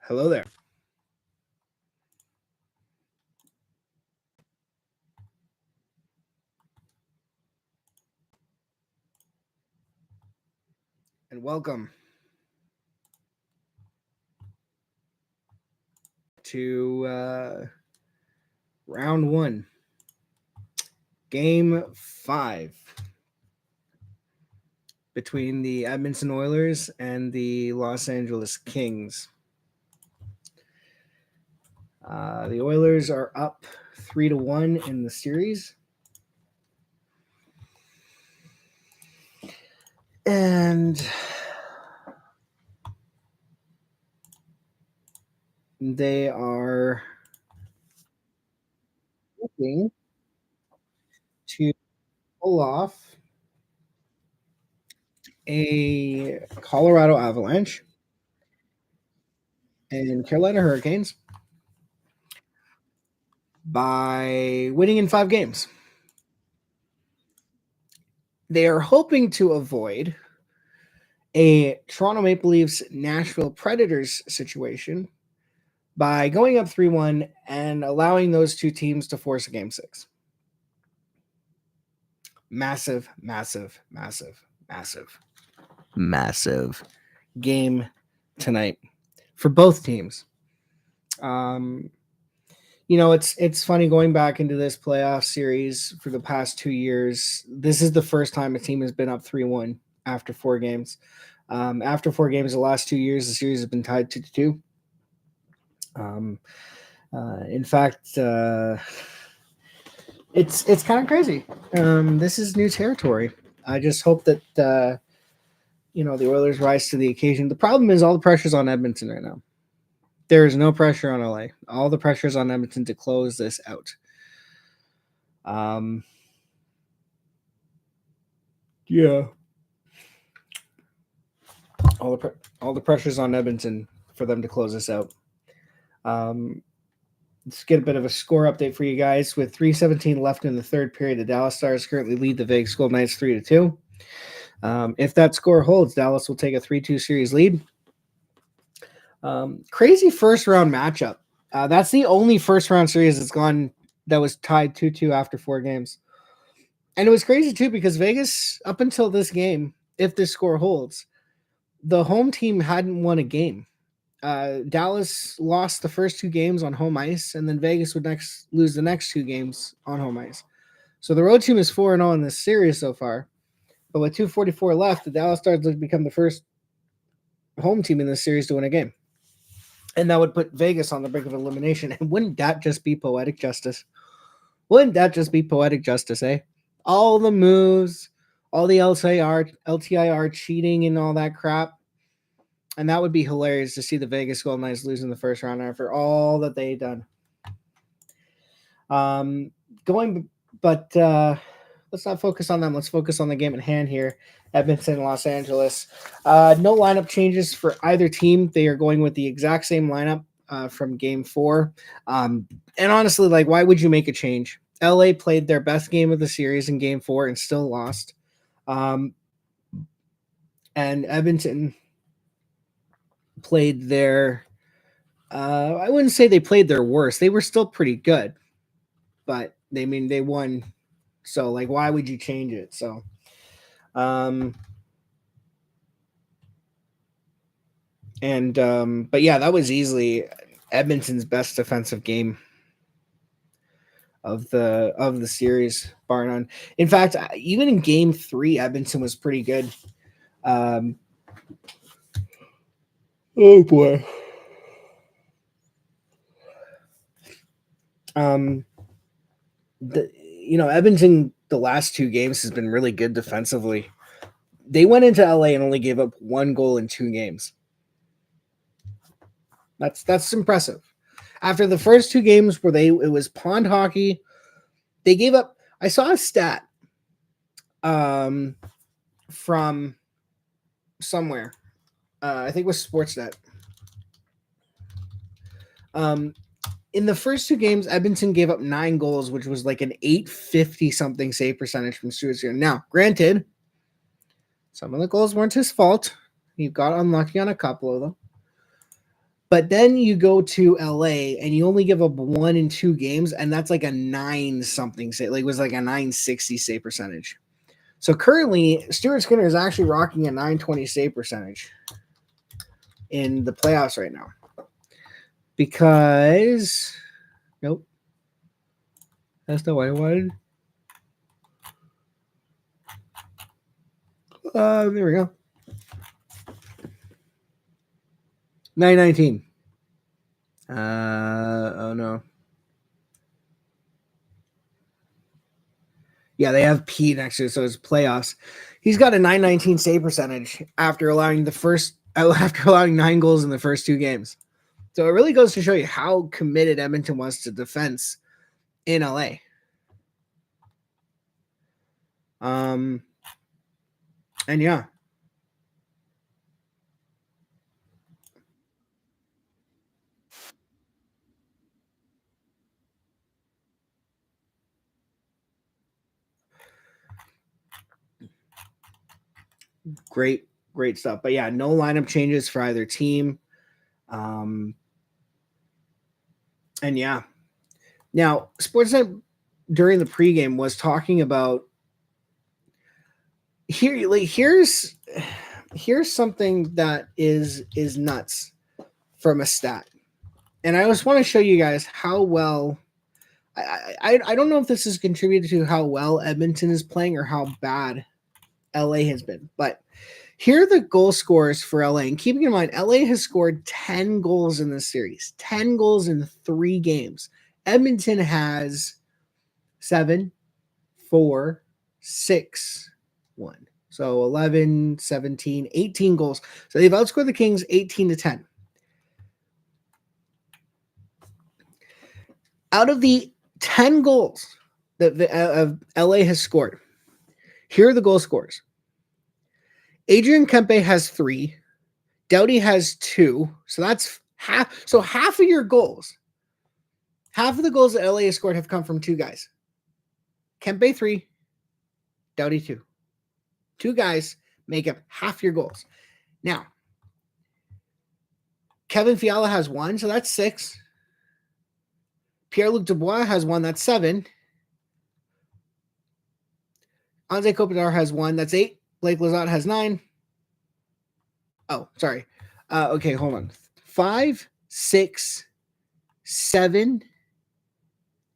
Hello there. And welcome to round one, game 5 between the Edmonton Oilers and the Los Angeles Kings. The Oilers are up 3-1 in the series. And they are looking to pull off a Colorado Avalanche and Carolina Hurricanes by winning in 5 games. They are hoping to avoid a Toronto Maple Leafs Nashville Predators situation by going up 3-1 and allowing those two teams to force a game 6. Massive game tonight for both teams. It's funny going back into this playoff series for the past 2 years. This is the first time a team has been up 3-1 after 4 games. After 4 games, the last 2 years, the series has been tied 2-2. In fact, it's kind of crazy. This is new territory. I just hope that the Oilers rise to the occasion. The problem is all the pressure's on Edmonton right now. There is no pressure on LA. All the pressure is on Edmonton to close this out. Yeah. All the pressure's on Edmonton for them to close this out. Let's get a bit of a score update for you guys. With 3:17 left in the third period, the Dallas Stars currently lead the Vegas Golden Knights 3-2. If that score holds, Dallas will take a 3-2 series lead. Crazy first round matchup. That's the only first round series that was tied 2-2 after 4 games. And it was crazy too because Vegas, up until this game, if this score holds, the home team hadn't won a game. Dallas lost the first 2 games on home ice, and then Vegas would lose the next 2 games on home ice. So the road team is 4-0 in this series so far. But with 2:44 left, the Dallas Stars would become the first home team in this series to win a game. And that would put Vegas on the brink of elimination. And wouldn't that just be poetic justice? Eh? All the moves, all the LTIR cheating and all that crap. And that would be hilarious to see the Vegas Golden Knights lose in the first round after all that they've done. Let's not focus on them. Let's focus on the game at hand here. Edmonton, Los Angeles. No lineup changes for either team. They are going with the exact same lineup from game 4. And honestly, why would you make a change? LA played their best game of the series in game 4 and still lost. And Edmonton played their I wouldn't say they played their worst. They were still pretty good. But they won. So why would you change it? So but yeah, that was easily Edmonton's best defensive game of the series, bar none. In fact, even in game 3, Edmonton was pretty good. Oh boy. Edmonton the last 2 games has been really good defensively. They went into LA and only gave up 1 goal in 2 games. That's impressive. After the first 2 games where it was pond hockey, they gave up. I saw a stat from somewhere. I think it was Sportsnet. In the first 2 games, Edmonton gave up 9 goals, which was like an 850 something save percentage from Stuart Skinner. Now, granted, some of the goals weren't his fault. He got unlucky on a couple of them. But then you go to LA and you only give up 1 in 2 games, and that's like a 9 something save. Like it was like a 960 save percentage. So currently, Stuart Skinner is actually rocking a 920 save percentage in the playoffs right now. Because nope. That's not what I wanted. There we go. 919. Oh no. Yeah, they have P next to it, so it's playoffs. He's got a 919 save percentage after allowing 9 goals in the first 2 games. So it really goes to show you how committed Edmonton was to defense in LA. And yeah. Great stuff. But yeah, no lineup changes for either team. And yeah. Now, Sportsnet during the pregame was talking about here's something that is nuts from a stat. And I just want to show you guys how well I don't know if this has contributed to how well Edmonton is playing or how bad LA has been, but here are the goal scorers for LA. And keeping in mind, LA has scored 10 goals in this series, 10 goals in 3 games. Edmonton has 7, 4, 6, 1. So 11, 17, 18 goals. So they've outscored the Kings 18-10. Out of the 10 goals that LA has scored, here are the goal scorers. Adrian Kempe has 3. Doughty has 2. So that's half. So half of your goals, half of the goals that LA has scored have come from 2 guys. Kempe 3, Doughty 2. 2 guys make up half your goals. Now, Kevin Fiala has 1, so that's 6. Pierre-Luc Dubois has 1, that's 7. Anze Kopitar has 1, that's 8. Blake Lizotte has 9. Oh, sorry. Okay, hold on. 5, 6, 7,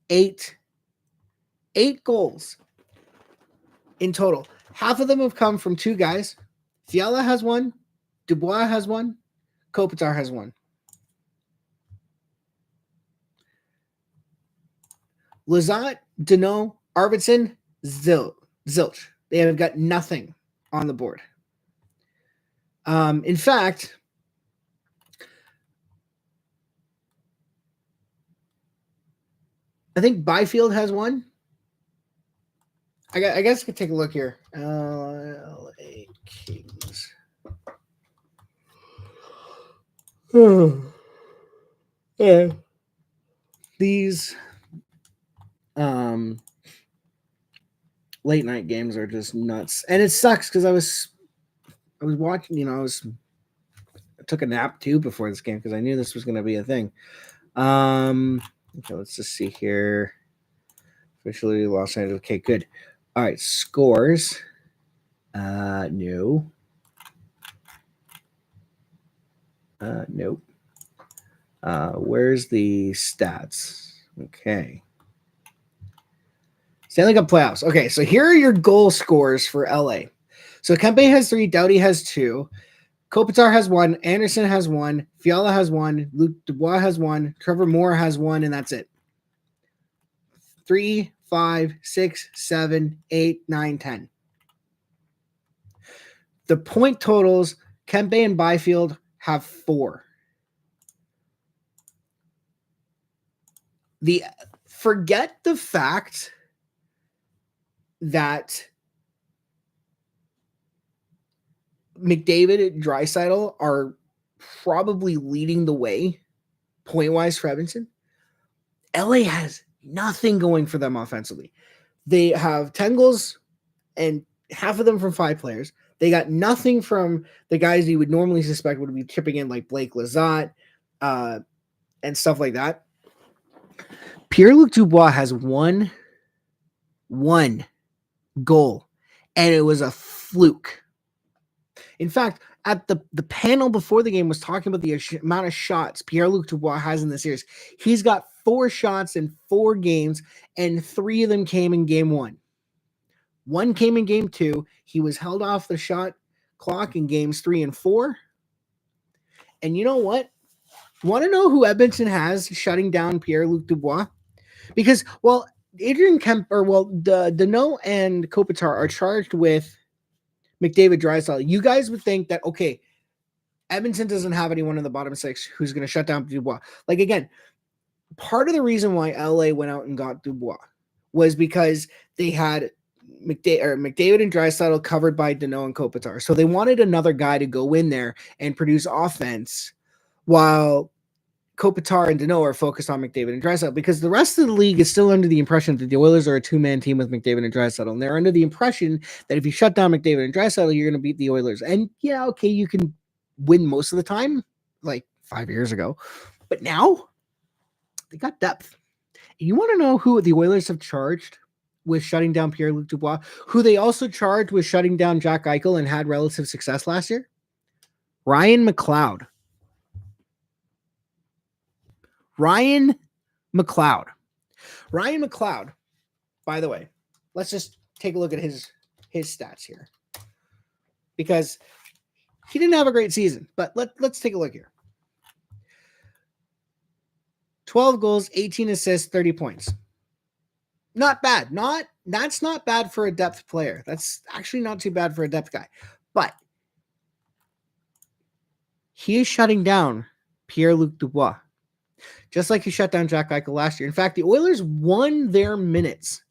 8. 8 goals in total. Half of them have come from 2 guys. Fiala has 1. Dubois has 1. Kopitar has 1. Lizotte, Deneau, Arvidsson, zilch. They have got nothing on the board. In fact, I think Byfield has 1. I guess I could take a look here. LA Kings. Yeah. These late night games are just nuts. And it sucks because I was watching, I took a nap too before this game because I knew this was going to be a thing. Okay, let's just see here. Officially Los Angeles. Okay, good. All right, scores. No. Nope. Where's the stats? Okay. Stanley Cup playoffs. Okay, so here are your goal scores for LA. So Kempe has 3, Doughty has 2, Kopitar has 1, Anderson has 1, Fiala has 1, Luc Dubois has 1, Trevor Moore has 1, and that's it. 3, 5, 6, 7, 8, 9, 10. The point totals, Kempe and Byfield have 4. Forget the fact that McDavid and Draisaitl are probably leading the way point-wise for Edmonton. LA has nothing going for them offensively. They have 10 goals and half of them from 5 players. They got nothing from the guys you would normally suspect would be chipping in, like Blake Lizotte, and stuff like that. Pierre-Luc Dubois has one goal, and it was a fluke. In fact, at the panel before the game was talking about the amount of shots Pierre-Luc Dubois has in the series. He's got 4 shots in 4 games, and 3 of them came in game 1. 1 came in game 2. He was held off the shot clock in games 3 and 4. And you know what? Want to know who Edmonton has shutting down Pierre-Luc Dubois? Because, well, Adrian Kemper, Danault and Kopitar are charged with McDavid, Draisaitl. You guys would think that, okay, Edmonton doesn't have anyone in the bottom 6 who's going to shut down Dubois. Like, again, part of the reason why LA went out and got Dubois was because they had McDavid and Draisaitl covered by Danault and Kopitar. So they wanted another guy to go in there and produce offense while Kopitar and Danault are focused on McDavid and Draisaitl, because the rest of the league is still under the impression that the Oilers are a 2-man team with McDavid and Draisaitl, and they're under the impression that if you shut down McDavid and Draisaitl, you're going to beat the Oilers. And yeah, okay, you can win most of the time, like 5 years ago, but now they got depth. And you want to know who the Oilers have charged with shutting down Pierre-Luc Dubois, who they also charged with shutting down Jack Eichel and had relative success last year? Ryan McLeod. Ryan McLeod, by the way, let's just take a look at his stats here, because he didn't have a great season, but let's take a look here. 12 goals, 18 assists, 30 points. Not bad. That's not bad for a depth player. That's actually not too bad for a depth guy. But he is shutting down Pierre-Luc Dubois, just like he shut down Jack Eichel last year. In fact, the Oilers won their minutes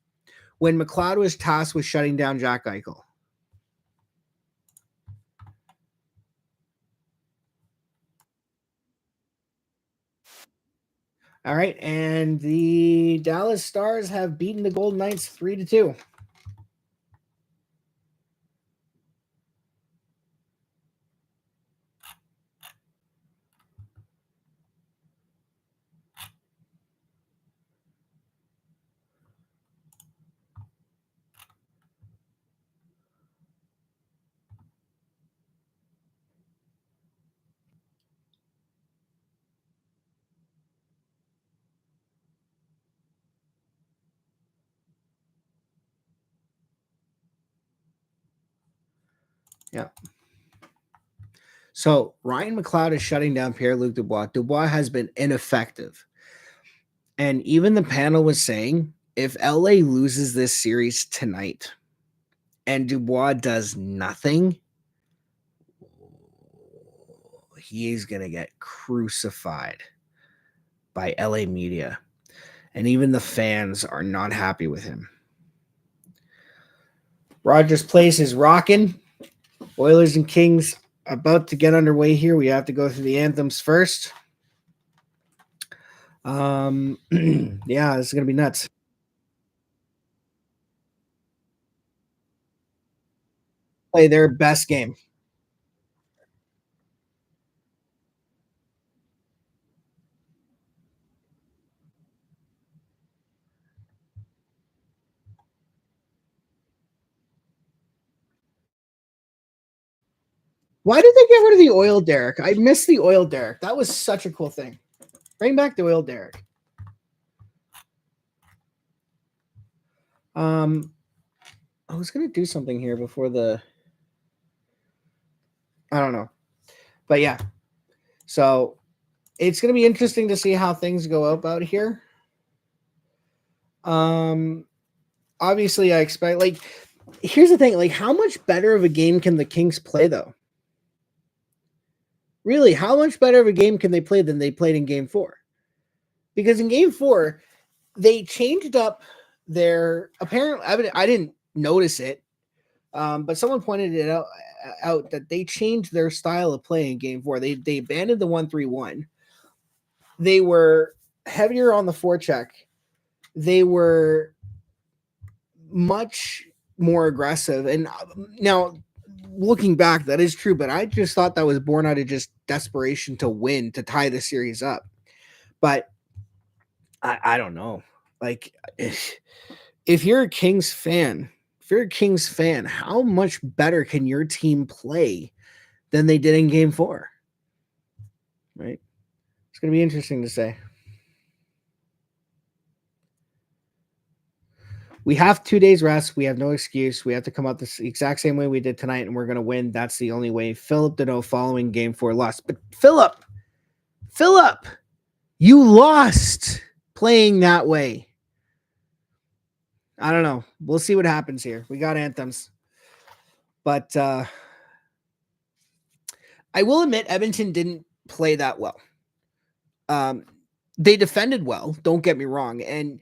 when McLeod was tasked with shutting down Jack Eichel. All right, and the Dallas Stars have beaten the Golden Knights 3-2. Yeah. So Ryan McLeod is shutting down Pierre-Luc Dubois. Dubois has been ineffective. And even the panel was saying, if LA loses this series tonight and Dubois does nothing, he's going to get crucified by LA media. And even the fans are not happy with him. Rogers Place is rocking. Oilers and Kings about to get underway here. We have to go through the anthems first. Yeah, this is going to be nuts. Play their best game. Why did they get rid of the oil derrick? I missed the oil derrick. That was such a cool thing. Bring back the oil derrick. I was gonna do something here before I don't know, but yeah. So it's gonna be interesting to see how things go about here. Obviously, I expect, like, here's the thing, like, how much better of a game can the Kings play though? Really, how much better of a game can they play than they played in Game 4? Because in Game 4, they changed up their apparent. I didn't notice it, but someone pointed it out that they changed their style of play in Game 4. They abandoned the 1-3-1. They were heavier on the forecheck. They were much more aggressive. And now looking back, that is true, but I just thought that was born out of just desperation to win, to tie the series up. But I don't know. Like, if you're a Kings fan, how much better can your team play than they did in Game 4? Right? It's going to be interesting to say. We have 2 days rest. We have no excuse. We have to come out the exact same way we did tonight, and we're going to win. That's the only way. Philip Deneau following Game 4 lost. But Philip, you lost playing that way. I don't know. We'll see what happens here. We got anthems. But I will admit Edmonton didn't play that well. They defended well, don't get me wrong. And,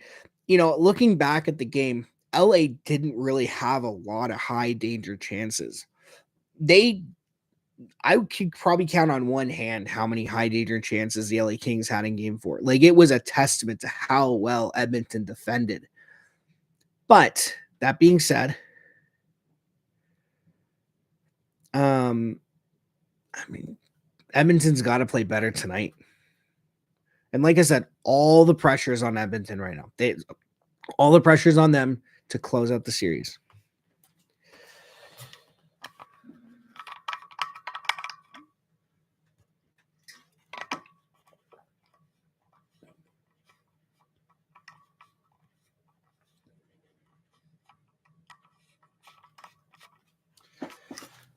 looking back at the game, LA didn't really have a lot of high danger chances. I could probably count on one hand how many high danger chances the LA Kings had in Game 4. Like, it was a testament to how well Edmonton defended. But that being said, Edmonton's got to play better tonight. And like I said, all the pressure is on Edmonton right now. All the pressure is on them to close out the series.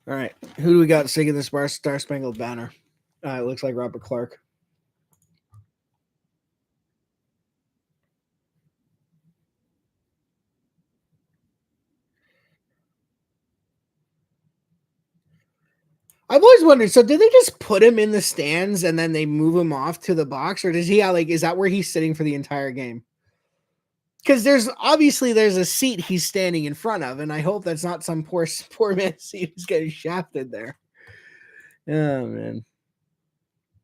All right. Who do we got singing the Star Spangled Banner? It looks like Robert Clark. I've always wondered, so did they just put him in the stands and then they move him off to the box? Or does he have, is that where he's sitting for the entire game? Because there's a seat he's standing in front of, and I hope that's not some poor man's seat who's getting shafted there. Oh, man.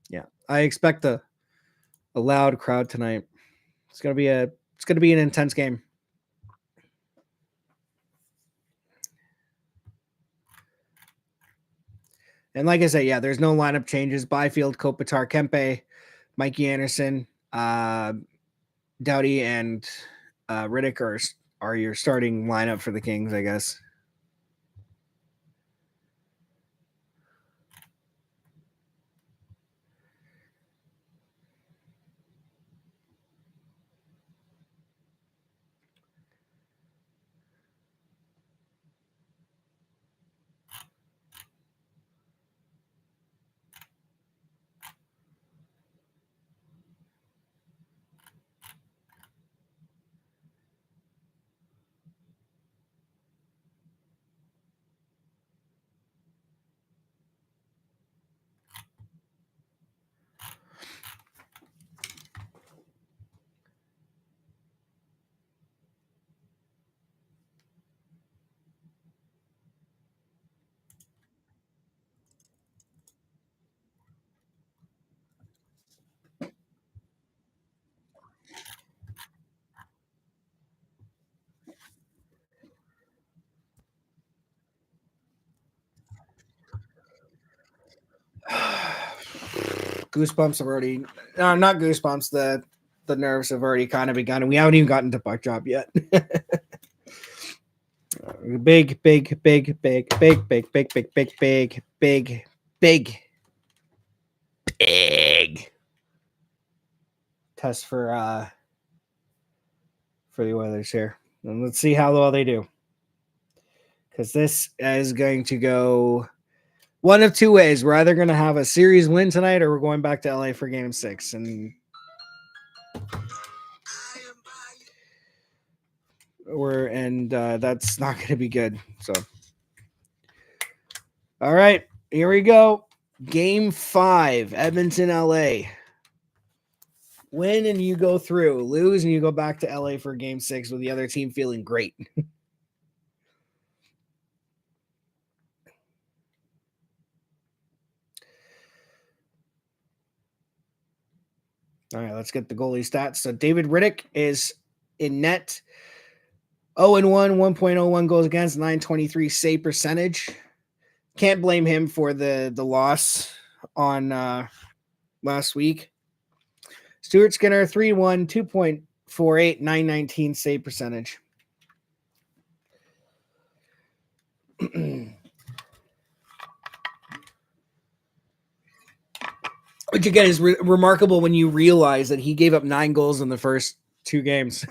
Yeah, I expect a loud crowd tonight. It's gonna be an intense game. And like I said, yeah, there's no lineup changes. Byfield, Kopitar, Kempe, Mikey Anderson, Doughty, and Riddick are your starting lineup for the Kings, I guess. Goosebumps have already not goosebumps, the nerves have already kind of begun, and we haven't even gotten to puck drop yet. Big test for the Oilers here. And let's see how well they do. Because this is going to go one of two ways. We're either going to have a series win tonight, or we're going back to LA for Game 6. And that's not going to be good. So, all right, here we go. Game 5, Edmonton, LA. Win and you go through. Lose and you go back to LA for Game 6 with the other team feeling great. All right, let's get the goalie stats. So David Riddick is in net 0-1, 1.01 goals against, 923 save percentage. Can't blame him for the loss on last week. Stuart Skinner, 3-1, 2.48, 919 save percentage. Which again is remarkable when you realize that he gave up 9 goals in the first 2 games.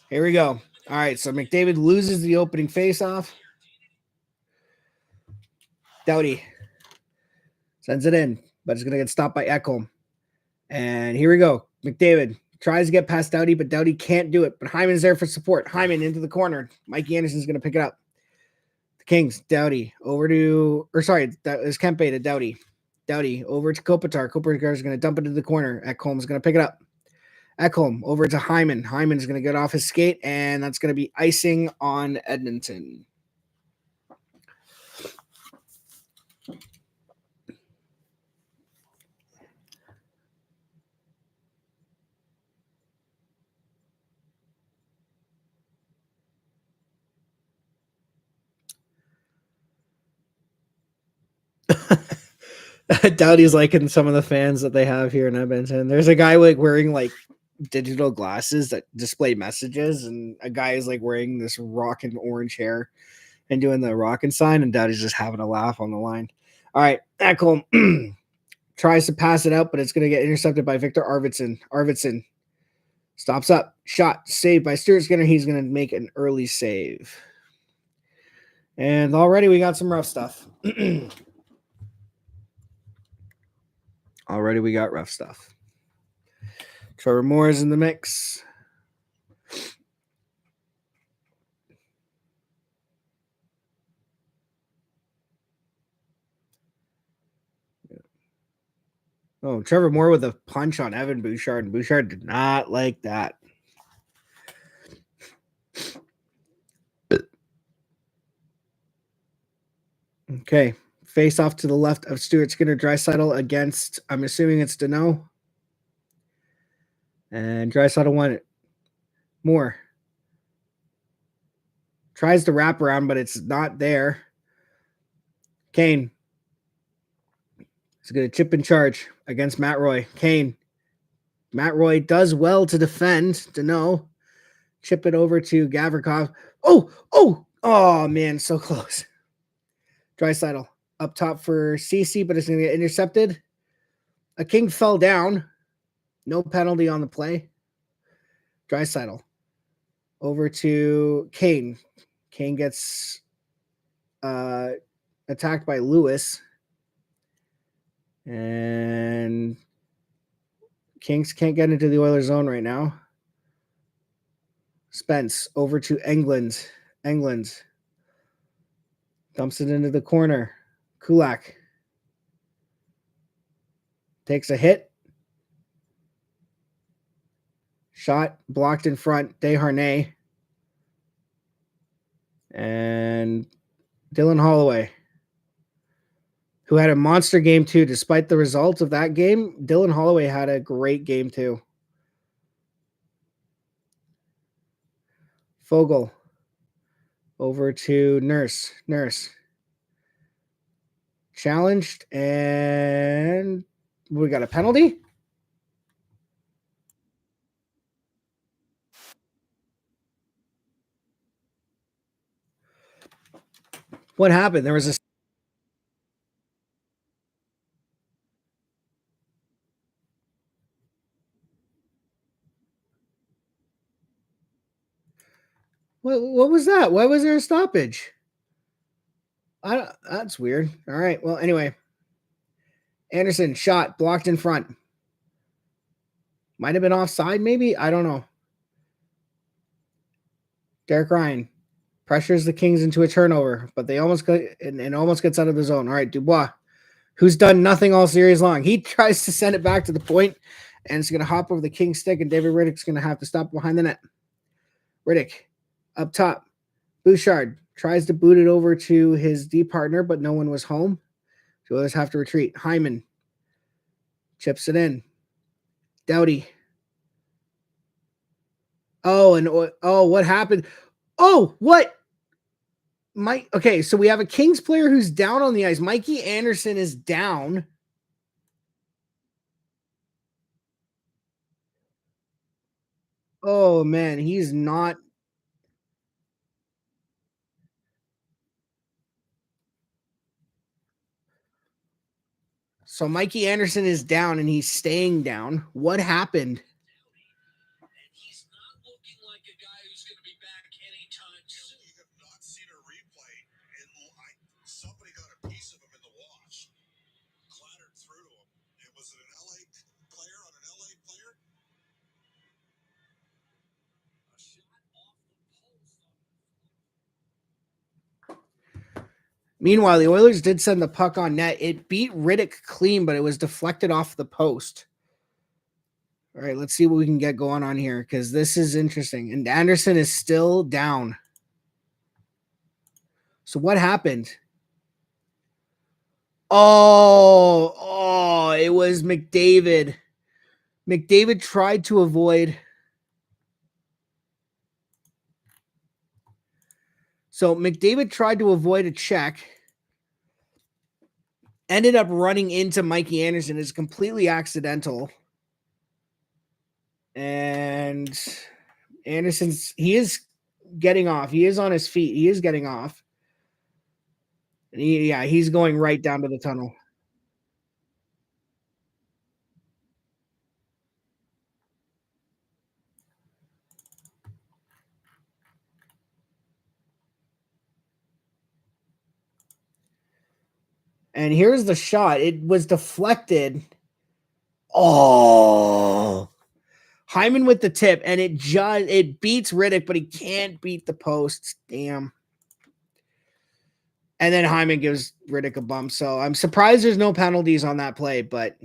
Here we go. All right, so McDavid loses the opening faceoff. Doughty sends it in, but it's going to get stopped by Ekholm. And here we go. McDavid tries to get past Doughty, but Doughty can't do it. But Hyman's there for support. Hyman into the corner. Mikey Anderson's going to pick it up. The Kings, Doughty over to, or sorry, that is Kempe to Doughty. Doughty over to Kopitar. Kopitar is going to dump it into the corner. Ekholm's going to pick it up. Ekholm over to Hyman. Hyman's going to get off his skate, and that's going to be icing on Edmonton. Doughty's liking some of the fans that they have here in Edmonton. There's a guy like wearing like digital glasses that display messages, and a guy is like wearing this rockin' orange hair and doing the rockin' sign, and Doughty's just having a laugh on the line. All right, Ekholm tries to pass it out, but it's going to get intercepted by Victor Arvidsson. Arvidsson stops up, shot, saved by Stuart Skinner. He's going to make an early save. And already we got some rough stuff. Already we got rough stuff. Trevor Moore is in the mix. Oh, Trevor Moore with a punch on Evan Bouchard, and Bouchard did not like that. Okay, face off to the left of Stuart Skinner. Draisaitl against, I'm assuming it's Danault. And Draisaitl won it. Moore tries to wrap around, but it's not there. Kane is going to chip in charge against Matt Roy. Kane. Matt Roy does well to defend. Danault. Chip it over to Gavrikov. Oh, man, so close. Draisaitl up top for CC, but it's going to get intercepted. A King fell down. No penalty on the play. Draisaitl over to Kane. Kane gets attacked by Lewis. And Kings can't get into the Oilers zone right now. Spence over to England. England dumps it into the corner. Kulak takes a hit. Shot blocked in front. Desharnais. And Dylan Holloway, who had a monster game too. Despite the results of that game, Dylan Holloway had a great game too. Fogle over to Nurse. Nurse challenged, and we got a penalty. What happened? There was a what was that? Why was there a stoppage? That's weird. All right. Well, anyway, Anderson shot blocked in front. Might have been offside, maybe. I don't know. Derek Ryan pressures the Kings into a turnover, but they almost got and almost gets out of the zone. All right, Dubois, who's done nothing all series long. He tries to send it back to the point, and it's going to hop over the King's stick, and David Riddick's going to have to stop behind the net. Riddick up top. Bouchard tries to boot it over to his D partner, but no one was home. So others have to retreat. Hyman chips it in. Doughty. Oh, what happened? Oh, what? Mike. Okay, so we have a Kings player who's down on the ice. Mikey Anderson is down. Oh man, he's not. So Mikey Anderson is down and he's staying down. What happened? Meanwhile, the Oilers did send the puck on net. It beat Riddick clean, but it was deflected off the post. All right, let's see what we can get going on here because this is interesting. And Anderson is still down. So what happened? Oh, it was McDavid. McDavid tried to avoid. So McDavid tried to avoid a check. Ended up running into Mikey Anderson. It's completely accidental. And he is getting off. He is on his feet. He is getting off. And he's going right down to the tunnel. And here's the shot. It was deflected. Oh, Hyman with the tip, and it beats Riddick, but he can't beat the posts. Damn. And then Hyman gives Riddick a bump. So I'm surprised there's no penalties on that play, but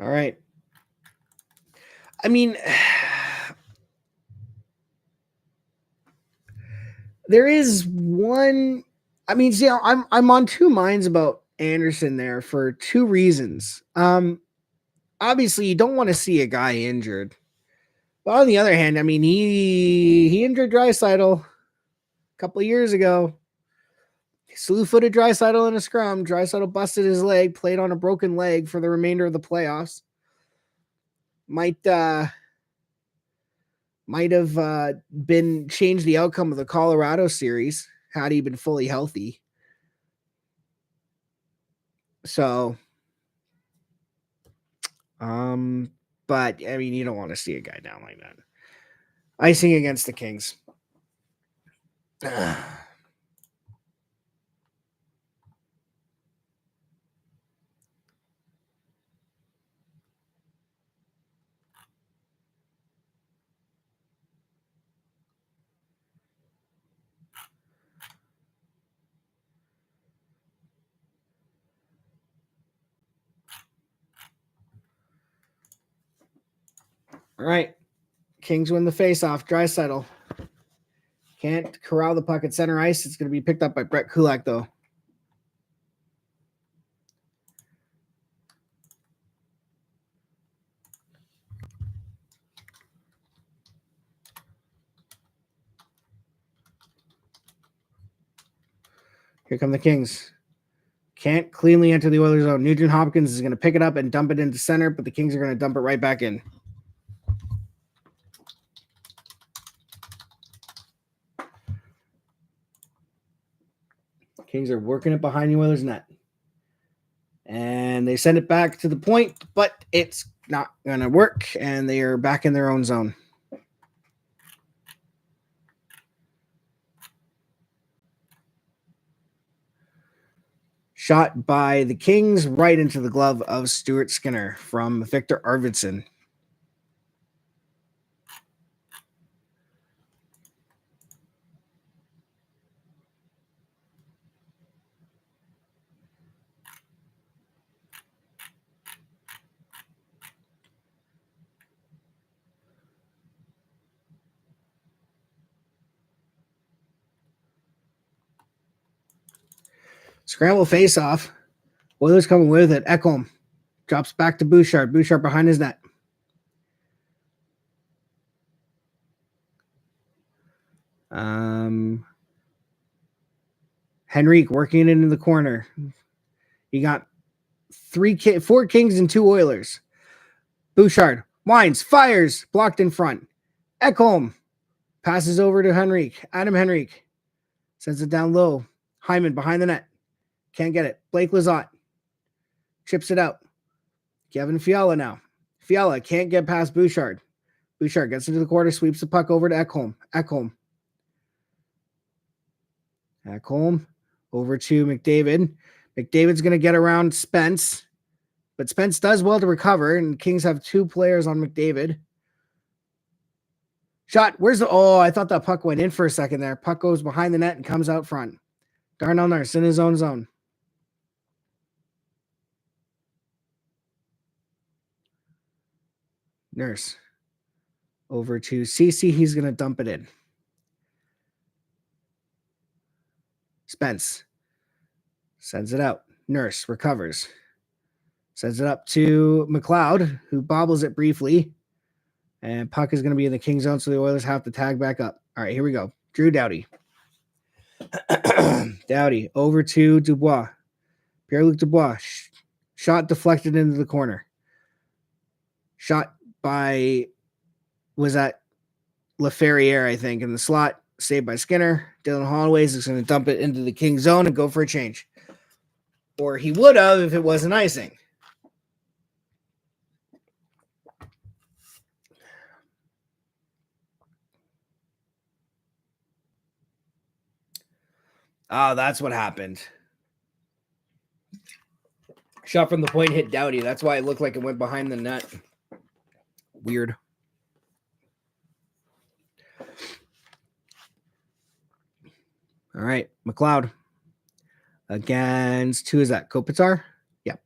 all right. I mean, there is one. I mean, see, I'm on two minds about Anderson there for two reasons. Obviously, you don't want to see a guy injured, but on the other hand, I mean, he injured Draisaitl a couple of years ago. Slew-footed Draisaitl in a scrum. Draisaitl busted his leg, played on a broken leg for the remainder of the playoffs. Might have been changed the outcome of the Colorado series had he been fully healthy. So, but I mean, you don't want to see a guy down like that. Icing against the Kings. All right. Kings win the faceoff. Draisaitl can't corral the puck at center ice. It's going to be picked up by Brett Kulak, though. Here come the Kings. Can't cleanly enter the Oilers zone. Nugent Hopkins is going to pick it up and dump it into center, but the Kings are going to dump it right back in. Kings are working it behind the Oilers' net. And they send it back to the point, but it's not going to work, and they are back in their own zone. Shot by the Kings right into the glove of Stuart Skinner from Victor Arvidsson. Scramble face-off. Oilers coming with it. Ekholm drops back to Bouchard. Bouchard behind his net. Henrique working it into the corner. You got 4 Kings and 2 Oilers. Bouchard winds, fires, blocked in front. Ekholm passes over to Henrique. Adam Henrique sends it down low. Hyman behind the net. Can't get it. Blake Lizotte chips it out. Kevin Fiala now. Fiala can't get past Bouchard. Bouchard gets into the corner, sweeps the puck over to Ekholm. Ekholm over to McDavid. McDavid's going to get around Spence, but Spence does well to recover, and Kings have 2 players on McDavid. Shot. I thought that puck went in for a second there. Puck goes behind the net and comes out front. Darnell Nurse in his own zone. Nurse over to CC. He's going to dump it in. Spence sends it out. Nurse recovers. Sends it up to McLeod, who bobbles it briefly. And puck is going to be in the King zone, so the Oilers have to tag back up. All right, here we go. Drew Doughty. Doughty over to Dubois. Pierre-Luc Dubois. Shot deflected into the corner. Shot by, was that Laferriere, I think, in the slot. Saved by Skinner. Dylan Holloway's is going to dump it into the King zone and go for a change. Or he would have if it wasn't icing. Oh, that's what happened. Shot from the point hit Doughty. That's why it looked like it went behind the net. Weird. All right, McLeod against, who is that? Kopitar? Yep.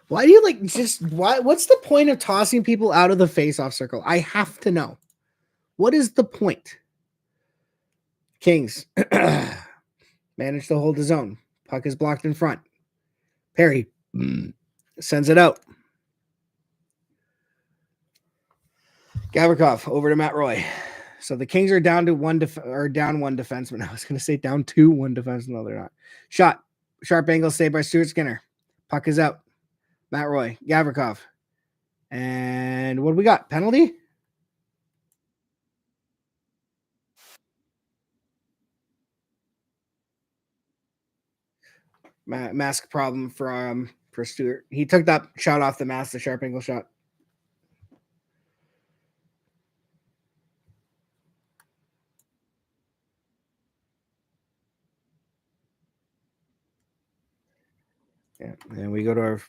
Why do you what's the point of tossing people out of the face-off circle? I have to know. What is the point? Kings manage to hold the zone. Puck is blocked in front. Perry sends it out. Gavrikov over to Matt Roy. So the Kings are down to one defenseman. I was going to say down to one defenseman. No, they're not. Shot. Sharp angle saved by Stuart Skinner. Puck is out. Matt Roy. Gavrikov. And what do we got? Penalty? Mask problem for Stuart. He took that shot off the mask, the sharp angle shot. Yeah, and we go to our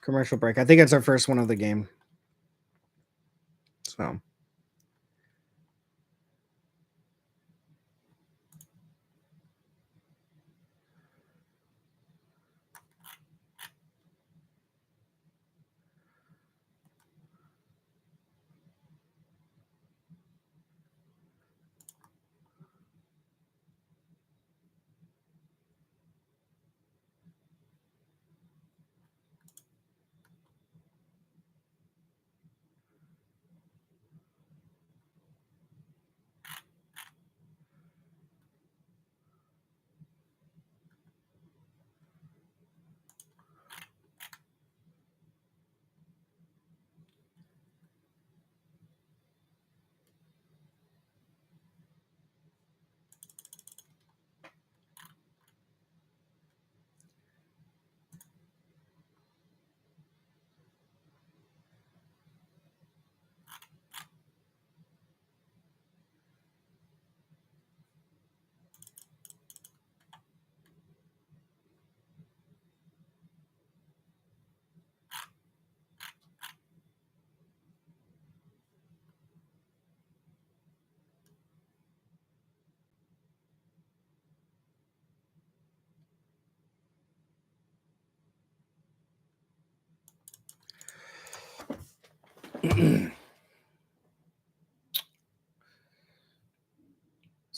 commercial break. I think it's our first one of the game. So.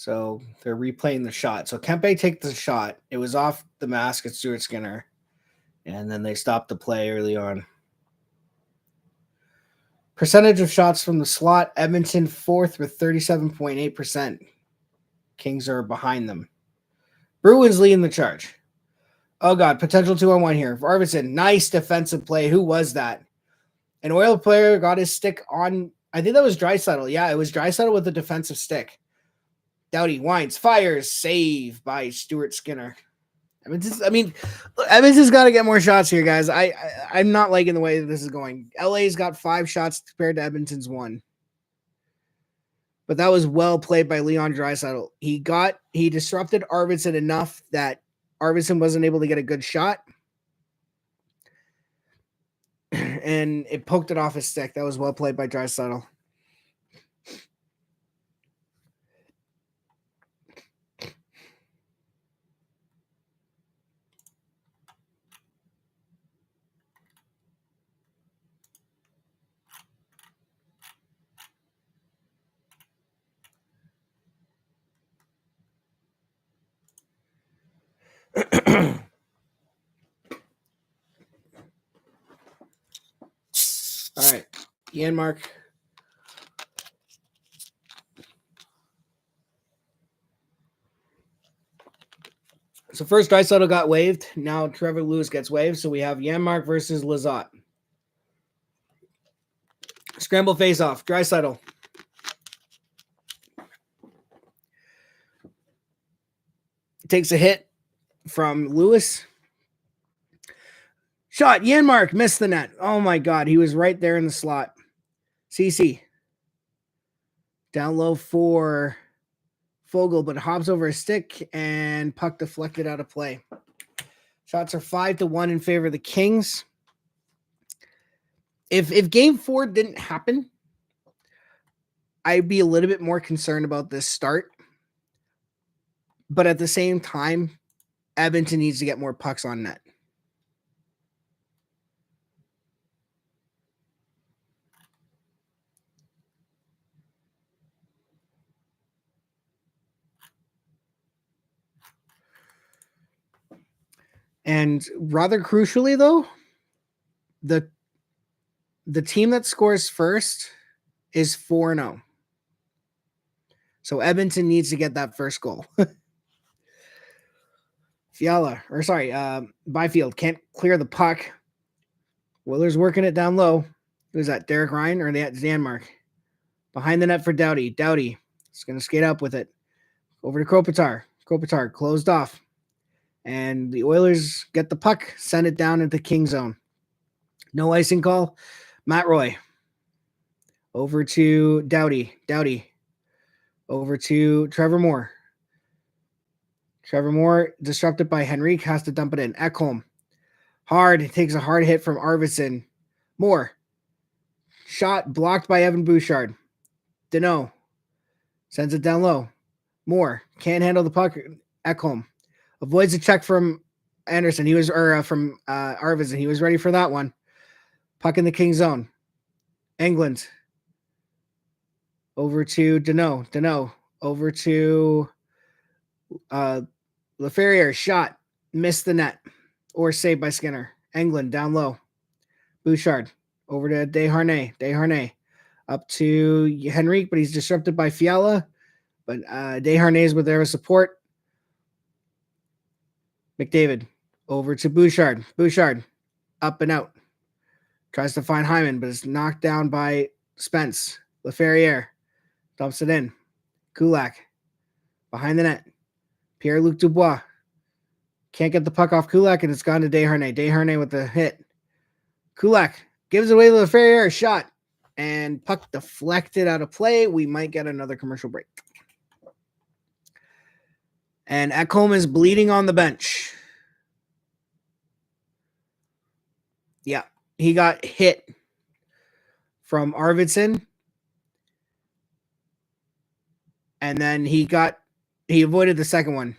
So they're replaying the shot. So Kempe takes the shot. It was off the mask at Stuart Skinner. And then they stopped the play early on. Percentage of shots from the slot, Edmonton fourth with 37.8%. Kings are behind them. Bruins leading the charge. Oh, God, potential 2-on-1 here. Arvidsson, nice defensive play. Who was that? An Oil player got his stick on, I think that was Draisaitl. Yeah, it was Draisaitl with a defensive stick. Doughty winds, fires, save by Stuart Skinner. Edmonton's got to get more shots here, guys. I'm not liking the way that this is going. LA's got 5 shots compared to Edmonton's 1. But that was well played by Leon Draisaitl. He disrupted Arvidsson enough that Arvidsson wasn't able to get a good shot. And it poked it off his stick. That was well played by Draisaitl. All right, Janmark. So first, Draisaitl got waived. Now Trevor Lewis gets waived. So we have Janmark versus Lizotte. Scramble face-off. Draisaitl. Takes a hit from Lewis. Shot. Janmark missed the net. Oh, my God. He was right there in the slot. CC. Down low for Fogel, but hops over a stick and puck deflected out of play. Shots are 5-1 in favor of the Kings. If game 4 didn't happen, I'd be a little bit more concerned about this start. But at the same time, Edmonton needs to get more pucks on net. And rather crucially, though, the team that scores first is 4-0. So Edmonton needs to get that first goal. Byfield can't clear the puck. Willer's working it down low. Who's that, Derek Ryan or Janmark? Behind the net for Doughty. Doughty is going to skate up with it. Over to Kopitar. Kopitar closed off. And the Oilers get the puck, send it down into King zone. No icing call. Matt Roy. Over to Doughty. Doughty. Over to Trevor Moore. Trevor Moore, disrupted by Henrique, has to dump it in. Ekholm. Hard. Takes a hard hit from Arvidsson. Moore. Shot blocked by Evan Bouchard. Deneau. Sends it down low. Moore. Can't handle the puck. Ekholm. Avoids a check from Anderson. From Arvidsson. He was ready for that one. Puck in the King zone. England. Over to Deneau. Deneau. Over to Laferriere. Shot. Missed the net. Or saved by Skinner. England down low. Bouchard. Over to Desharnais. Desharnais. Up to Henrique, but he's disrupted by Fiala. But Desharnais with their support. McDavid. Over to Bouchard. Bouchard. Up and out. Tries to find Hyman, but it's knocked down by Spence. Laferriere. Dumps it in. Kulak. Behind the net. Pierre-Luc Dubois. Can't get the puck off Kulak, and it's gone to Desharnais. Desharnais with the hit. Kulak gives away the Laferriere shot. And puck deflected out of play. We might get another commercial break. And Ekholm is bleeding on the bench. Yeah, he got hit from Arvidsson. And then he avoided the second one.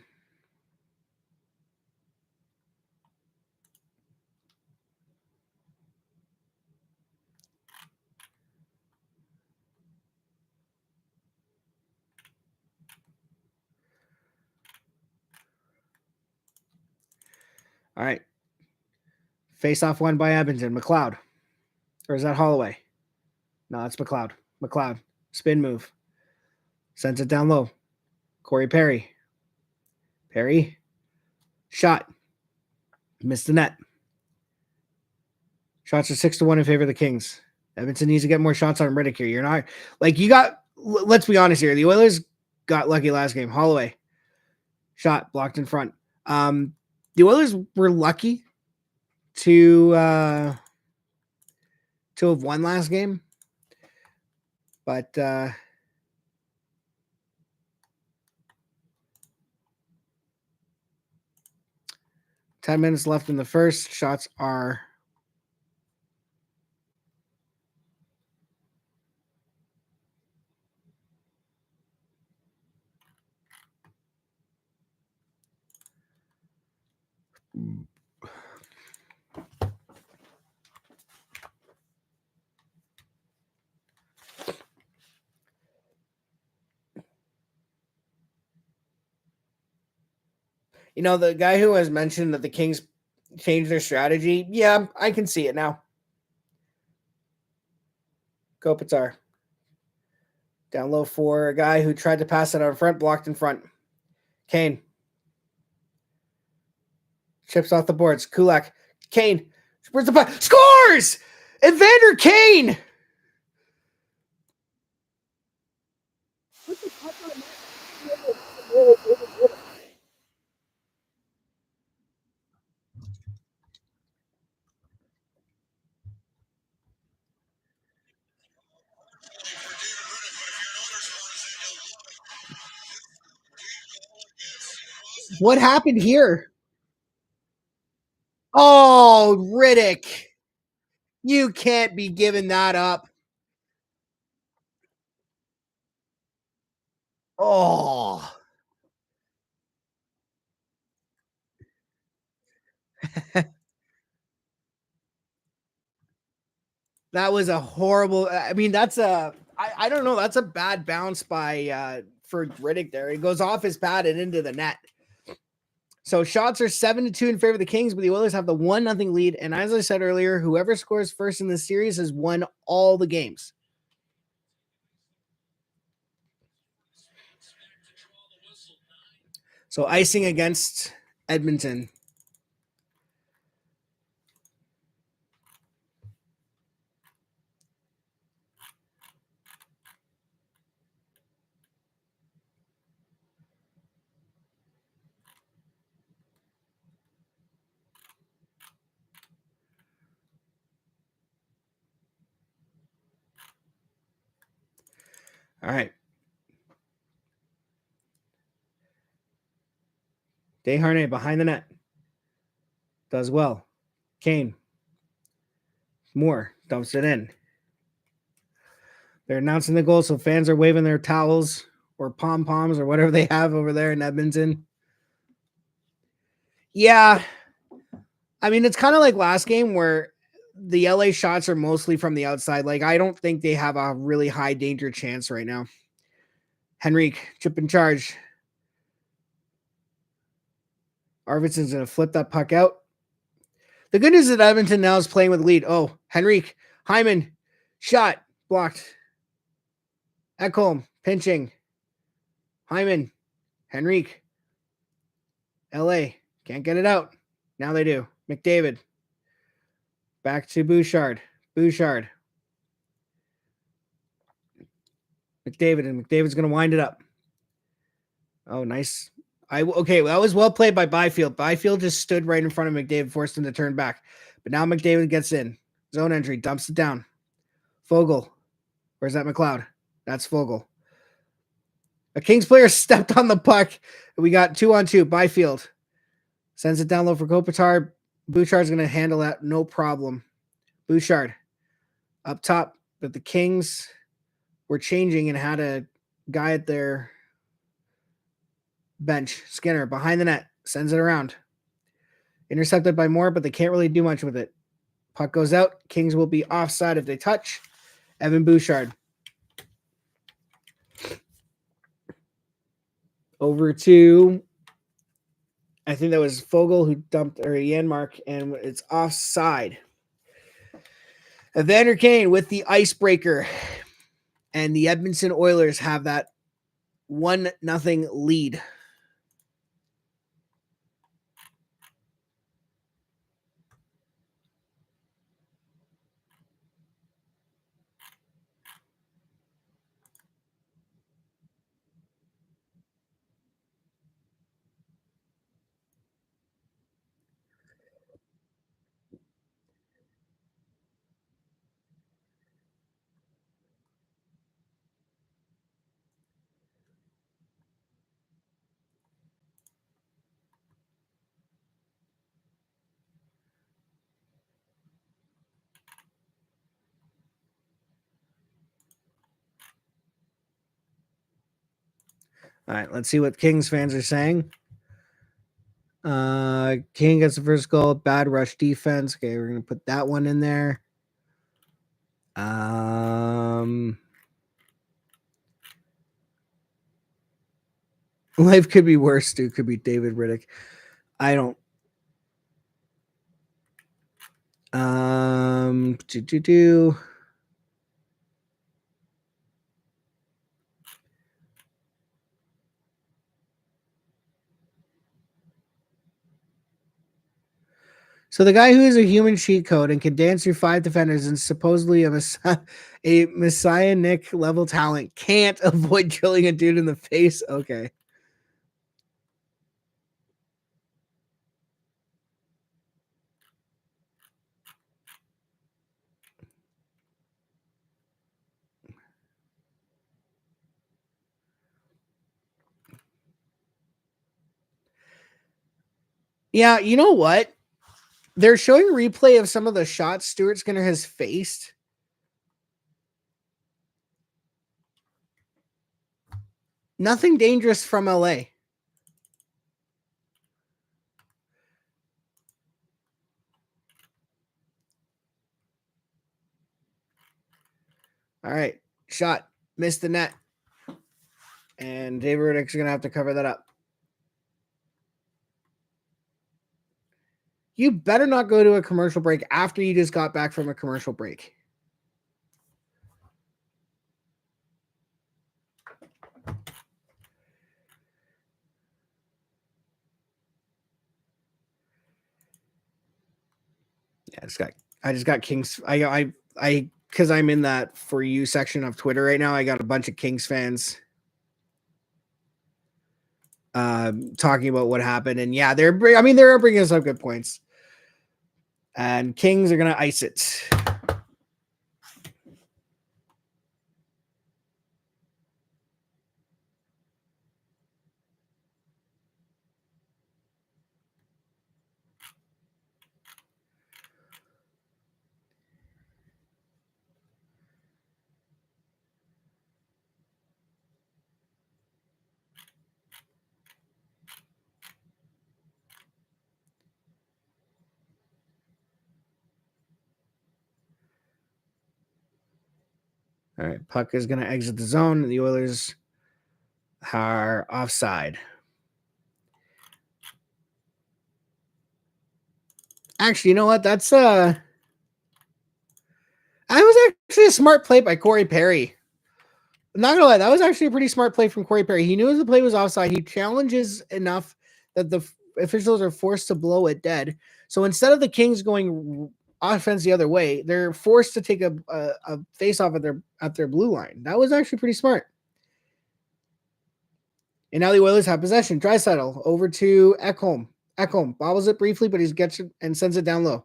All right. Face off one by Edmonton. McLeod. Or is that Holloway? No, that's McLeod. McLeod. Spin move. Sends it down low. Corey Perry. Perry. Shot. Missed the net. Shots are 6-1 in favor of the Kings. Edmonton needs to get more shots on Riddick here. You're not like you got. Let's be honest here. The Oilers got lucky last game. Holloway shot blocked in front. The Oilers were lucky to have won last game, but 10 minutes left in the first. Shots are the guy who has mentioned that the Kings changed their strategy. Yeah, I can see it now. Kopitar. Down low for a guy who tried to pass it out in front, blocked in front. Kane. Chips off the boards. Kulak. Kane. Where's the puck? Scores! Evander Kane! What happened here? Oh, Riddick. You can't be giving that up. Oh. That was a horrible. I mean, that's I don't know. That's a bad bounce by for Riddick there. It goes off his pad and into the net. So shots are 7-2 in favor of the Kings, but the Oilers have the 1-0 lead. And as I said earlier, whoever scores first in this series has won all the games. So icing against Edmonton. All right. Desharnais behind the net. Does well. Kane. Moore dumps it in. They're announcing the goal, so fans are waving their towels or pom-poms or whatever they have over there in Edmonton. Yeah. I mean, it's kind of like last game where the LA shots are mostly from the outside. Like, I don't think they have a really high danger chance right now. Henrique, chip in charge. Arvidsson's going to flip that puck out. The good news is that Edmonton now is playing with lead. Oh, Henrique, Hyman, shot, blocked. Ekholm, pinching. Hyman, Henrique. LA, can't get it out. Now they do. McDavid. Back to Bouchard. Bouchard. McDavid, and McDavid's going to wind it up. Oh, nice. Okay, well, that was well played by Byfield. Byfield just stood right in front of McDavid, forced him to turn back. But now McDavid gets in. Zone entry, dumps it down. Fogle. Where's that McLeod? That's Fogle. A Kings player stepped on the puck. We got 2-on-2. Byfield sends it down low for Kopitar. Bouchard's going to handle that no problem. Bouchard up top, but the Kings were changing and had a guy at their bench. Skinner behind the net, sends it around. Intercepted by Moore, but they can't really do much with it. Puck goes out. Kings will be offside if they touch. Evan Bouchard. Over to I think that was Fogel who dumped or Yanmark, and it's offside. Evander Kane with the icebreaker, and the Edmonton Oilers have that 1-0 lead. All right, let's see what Kings fans are saying. King gets the first goal. Bad rush defense. Okay, we're gonna put that one in there. Life could be worse, dude. Could be David Riddick. I don't. Do. So the guy who is a human cheat code and can dance through 5 defenders and supposedly a messianic level talent can't avoid drilling a dude in the face. Okay. Yeah, you know what? They're showing replay of some of the shots Stuart Skinner has faced. Nothing dangerous from LA. All right. Shot. Missed the net. And David Riddick's going to have to cover that up. You better not go to a commercial break after you just got back from a commercial break. Yeah, I just got Kings. I because I'm in that for you section of Twitter right now. I got a bunch of Kings fans talking about what happened, and yeah, they're bringing us up good points. And Kings are gonna ice it. All right, puck is going to exit the zone. The Oilers are offside. Actually, you know what? That was actually a smart play by Corey Perry. I'm not gonna lie, that was actually a pretty smart play from Corey Perry. He knew the play was offside. He challenges enough that the officials are forced to blow it dead. So instead of the Kings going offense the other way, they're forced to take a face off at their blue line. That was actually pretty smart. And now the Oilers have possession. Draisaitl over to Ekholm. Ekholm bobbles it briefly, but he gets it and sends it down low.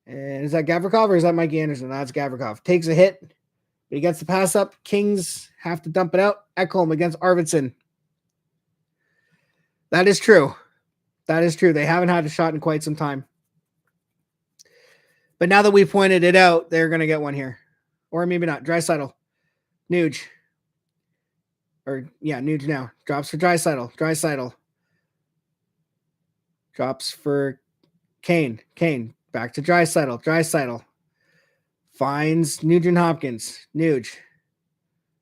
And is that Gavrikov or is that Mikey Anderson? That's Gavrikov. Takes a hit, but he gets the pass up. Kings have to dump it out. Ekholm against Arvidsson. That is true. That is true. They haven't had a shot in quite some time. But now that we pointed it out, they're going to get one here. Or maybe not. Draisaitl. Nuge. Or, yeah, Nuge now. Drops for Draisaitl. Draisaitl. Drops for Kane. Kane. Back to Draisaitl. Draisaitl. Finds Nugent Hopkins. Nuge.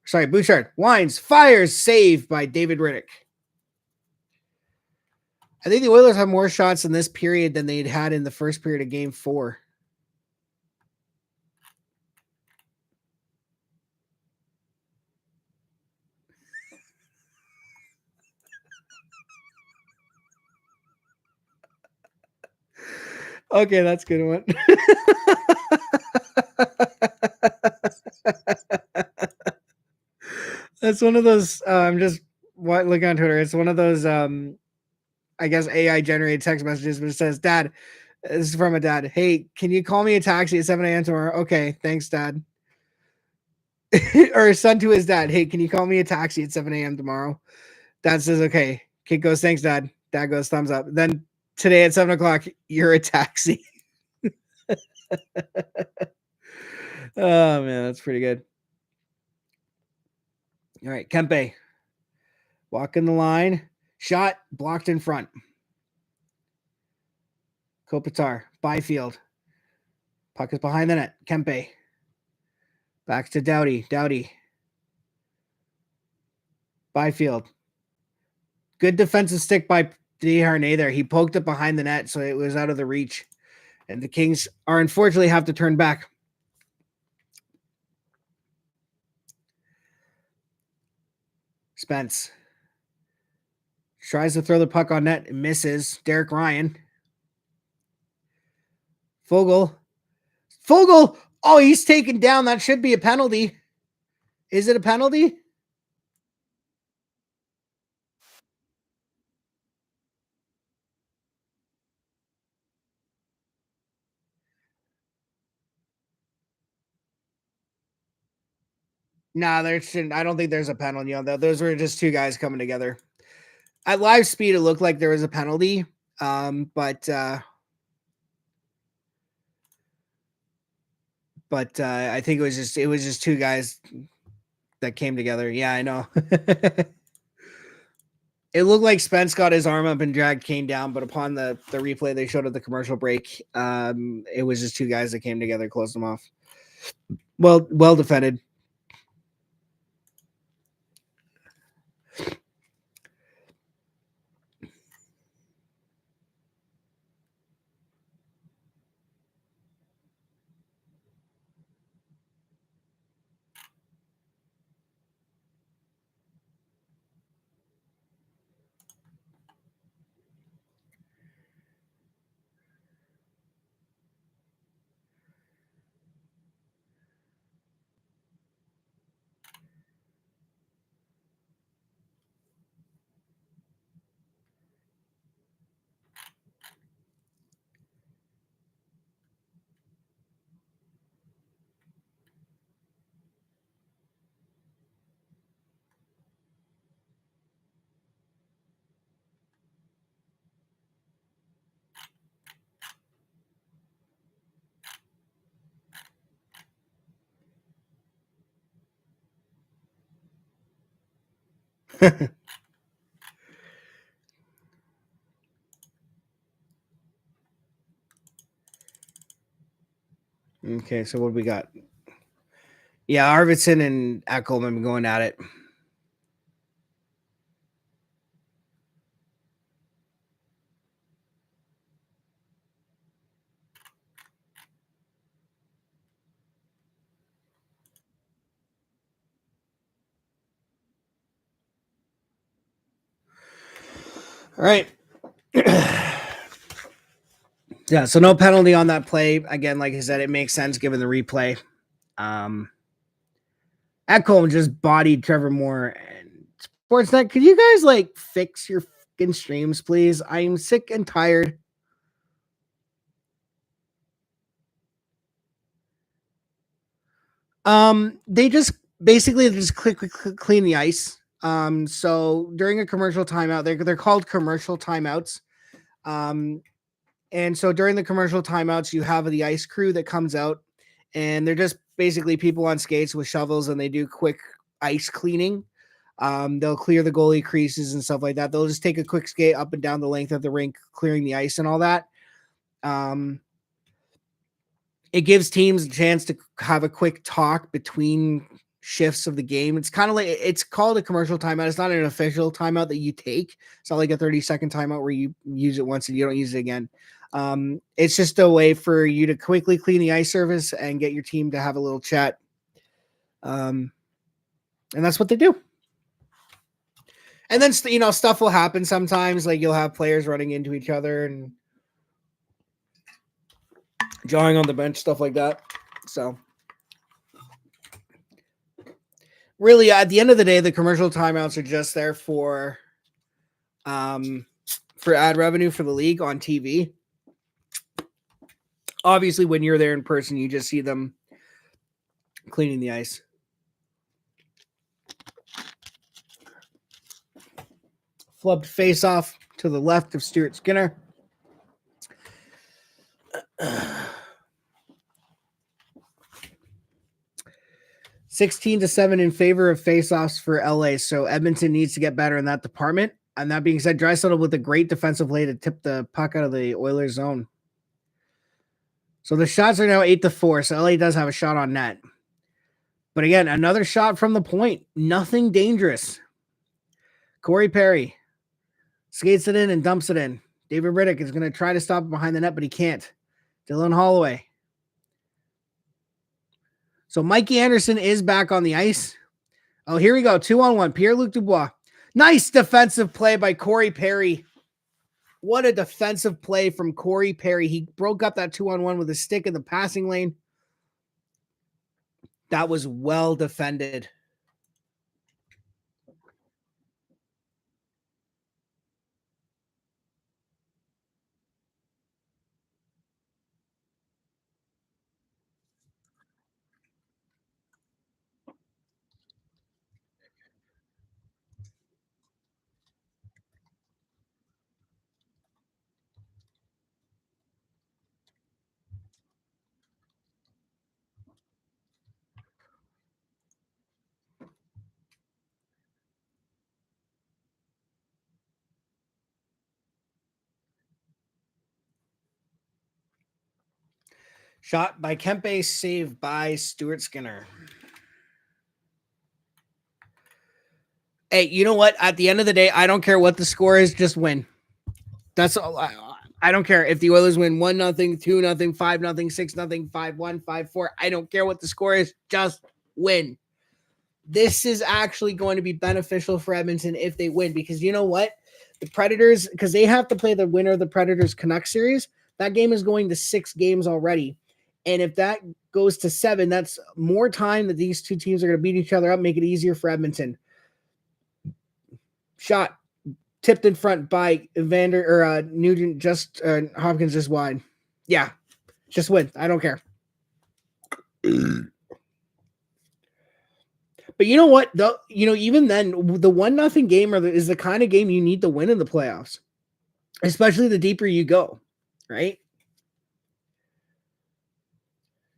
Sorry, Bouchard. Winds. Fires. Saved by David Riddick. I think the Oilers have more shots in this period than they'd had in the first period of Game 4. Okay, that's a good one. That's one of those. I'm just looking on Twitter. It's one of those. I guess AI generated text messages, but it says, "Dad, this is from a dad. Hey, can you call me a taxi at 7 a.m. tomorrow? Okay, thanks, Dad." Or a son to his dad. Hey, can you call me a taxi at 7 a.m. tomorrow? Dad says, okay. Kid goes, thanks, Dad. Dad goes, thumbs up. Then today at 7 o'clock, you're a taxi. Oh, man, that's pretty good. All right, Kempe. Walking the line. Shot, blocked in front. Kopitar, Byfield. Puck is behind the net. Kempe. Back to Doughty. Doughty. Byfield. Good defensive stick by Desharnais there. He poked it behind the net, so it was out of the reach. And the Kings are unfortunately have to turn back. Spence tries to throw the puck on net and misses. Derek Ryan. Fogle. Oh, he's taken down. That should be a penalty. Is it a penalty? Nah, there shouldn't. I don't think there's a penalty on that. Those were just two guys coming together. At live speed, it looked like there was a penalty. But I think it was just two guys that came together. Yeah, I know. It looked like Spence got his arm up and dragged Kane down, but upon the replay they showed at the commercial break, it was just two guys that came together, closed them off. Well defended. Okay, so what do we got? Yeah, Arvidsson and Ekholm have been going at it. All right. Yeah, so no penalty on that play. Again, like I said, it makes sense given the replay. Ekholm just bodied Trevor Moore. And Sportsnet, could you guys like fix your fucking streams, please? I'm sick and tired. They just basically just click clean the ice. So during a commercial timeout, they're called commercial timeouts. And so during the commercial timeouts, you have the ice crew that comes out, and they're just basically people on skates with shovels, and they do quick ice cleaning. They'll clear the goalie creases and stuff like that. They'll just take a quick skate up and down the length of the rink, clearing the ice and all that. It gives teams a chance to have a quick talk between shifts of the game. It's kind of like it's called a commercial timeout. It's not an official timeout that you take. It's not like a 30-second timeout where you use it once and you don't use it again. It's just a way for you to quickly clean the ice surface and get your team to have a little chat. And that's what they do. And then, stuff will happen sometimes. Like you'll have players running into each other and jawing on the bench, stuff like that. So really, at the end of the day, the commercial timeouts are just there for ad revenue for the league on TV. Obviously, when you're there in person, you just see them cleaning the ice. Flubbed face off to the left of Stuart Skinner. (16-7) in favor of faceoffs for LA. So Edmonton needs to get better in that department. And that being said, Draisaitl with a great defensive play to tip the puck out of the Oilers zone. So the shots are now 8-4. So LA does have a shot on net. But again, another shot from the point. Nothing dangerous. Corey Perry skates it in and dumps it in. David Riddick is going to try to stop it behind the net, but he can't. Dylan Holloway. So Mikey Anderson is back on the ice. Oh, here we go. 2-on-1. Pierre-Luc Dubois. Nice defensive play by Corey Perry. What a defensive play from Corey Perry. He broke up that 2-on-1 with a stick in the passing lane. That was well defended. Shot by Kempe, saved by Stuart Skinner. Hey, you know what? At the end of the day, I don't care what the score is, just win. That's all. I don't care if the Oilers win 1-0, 2-0, 5-0, 6-0, 5-1, 5-4. I don't care what the score is, just win. This is actually going to be beneficial for Edmonton if they win, because you know what? The Predators, because they have to play the winner of the Predators Canucks series, that game is going to 6 games already. And if that goes to 7, that's more time that these two teams are going to beat each other up, make it easier for Edmonton. Shot tipped in front by Nugent, just Hopkins just wide. Yeah, just win. I don't care. But you know what? Even then, the 1-0 game is the kind of game you need to win in the playoffs, especially the deeper you go, right?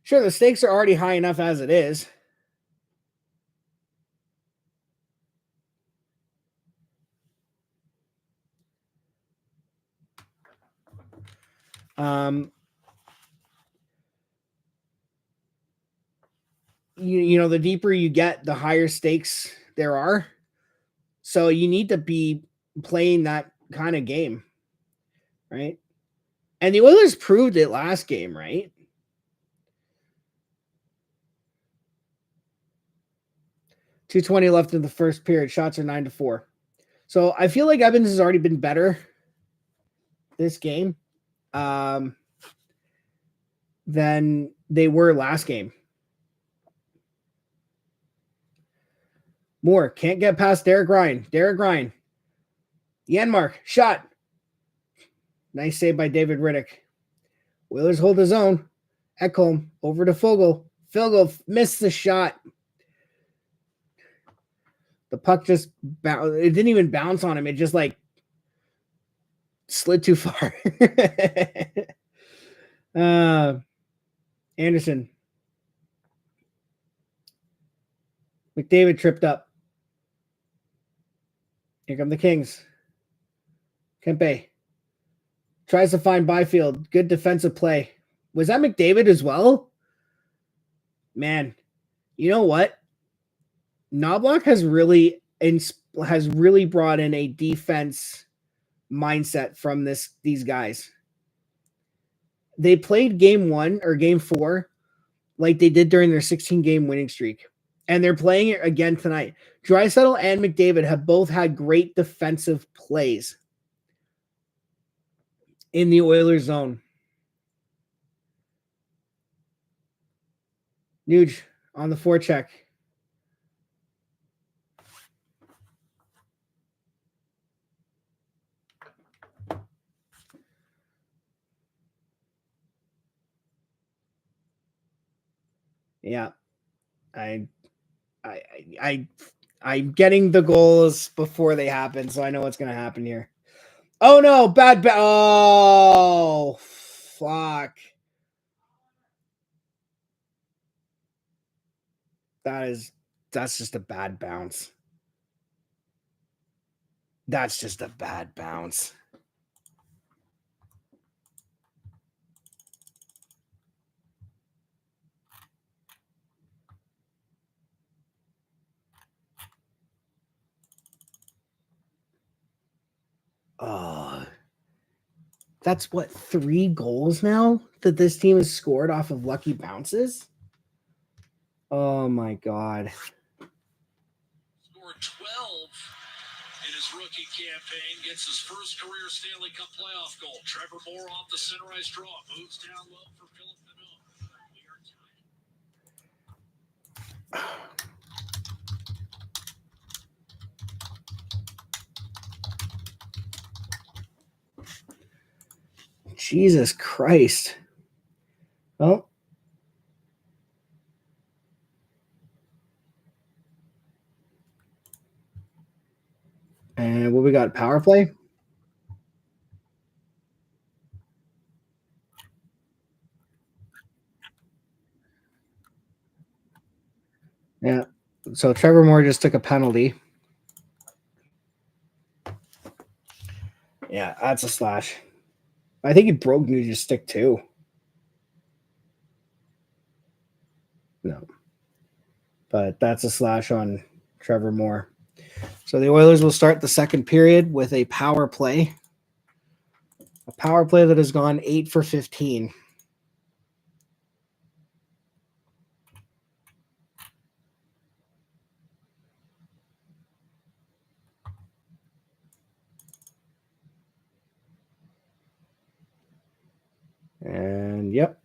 Sure, the stakes are already high enough as it is. The deeper you get, the higher stakes there are. So you need to be playing that kind of game, right? And the Oilers proved it last game, right? .220 left in the first period. Shots are 9-4. So I feel like Evans has already been better this game than they were last game. Moore can't get past Derek Ryan. Janmark, shot. Nice save by David Riddick. Oilers hold his own. Ekholm over to Foegele. Foegele missed the shot. The puck just bounced. It didn't even bounce on him. It just slid too far. Anderson. McDavid tripped up. Here come the Kings. Kempe tries to find Byfield. Good defensive play. Was that McDavid as well? Man, you know what? Knobloch has really brought in a defense mindset from these guys. They played game 1 or game 4 like they did during their 16-game winning streak. And they're playing it again tonight. Draisaitl and McDavid have both had great defensive plays in the Oilers zone. Nuge on the forecheck. Yeah. I'm getting the goals before they happen, so I know what's going to happen here. Oh no, oh, fuck. That's just a bad bounce. That's just a bad bounce. Oh, that's what, 3 goals now that this team has scored off of lucky bounces? Oh my god. Scored 12 in his rookie campaign, gets his first career Stanley Cup playoff goal. Trevor Moore off the center ice draw, moves down low for Philip Deneau. We are tied. Jesus Christ. Well, and what we got? Power play? Yeah. So Trevor Moore just took a penalty. Yeah, that's a slash. I think he broke Nuge's stick too. No. But that's a slash on Trevor Moore. So the Oilers will start the second period with a power play. A power play that has gone 8 for 15. And yep.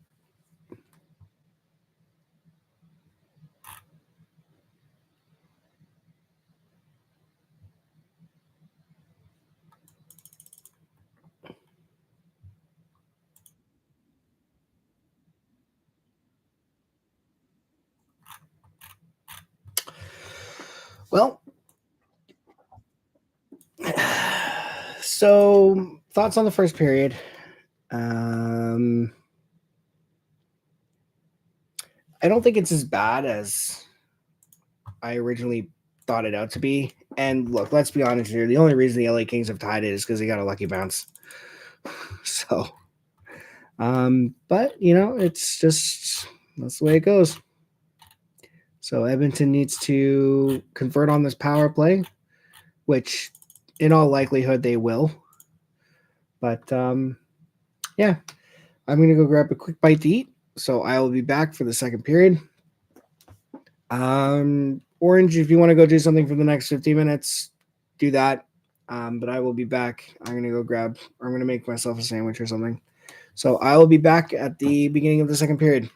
Well, so thoughts on the first period. I don't think it's as bad as I originally thought it out to be. And look, let's be honest here. The only reason the LA Kings have tied it is because they got a lucky bounce. So, but you know, it's just that's the way it goes. So Edmonton needs to convert on this power play, which in all likelihood they will. But yeah, I'm going to go grab a quick bite to eat. So I will be back for the second period. Orange, if you want to go do something for the next 15 minutes, do that. But I will be back. I'm going to go grab, or I'm going to make myself a sandwich or something. So I will be back at the beginning of the second period.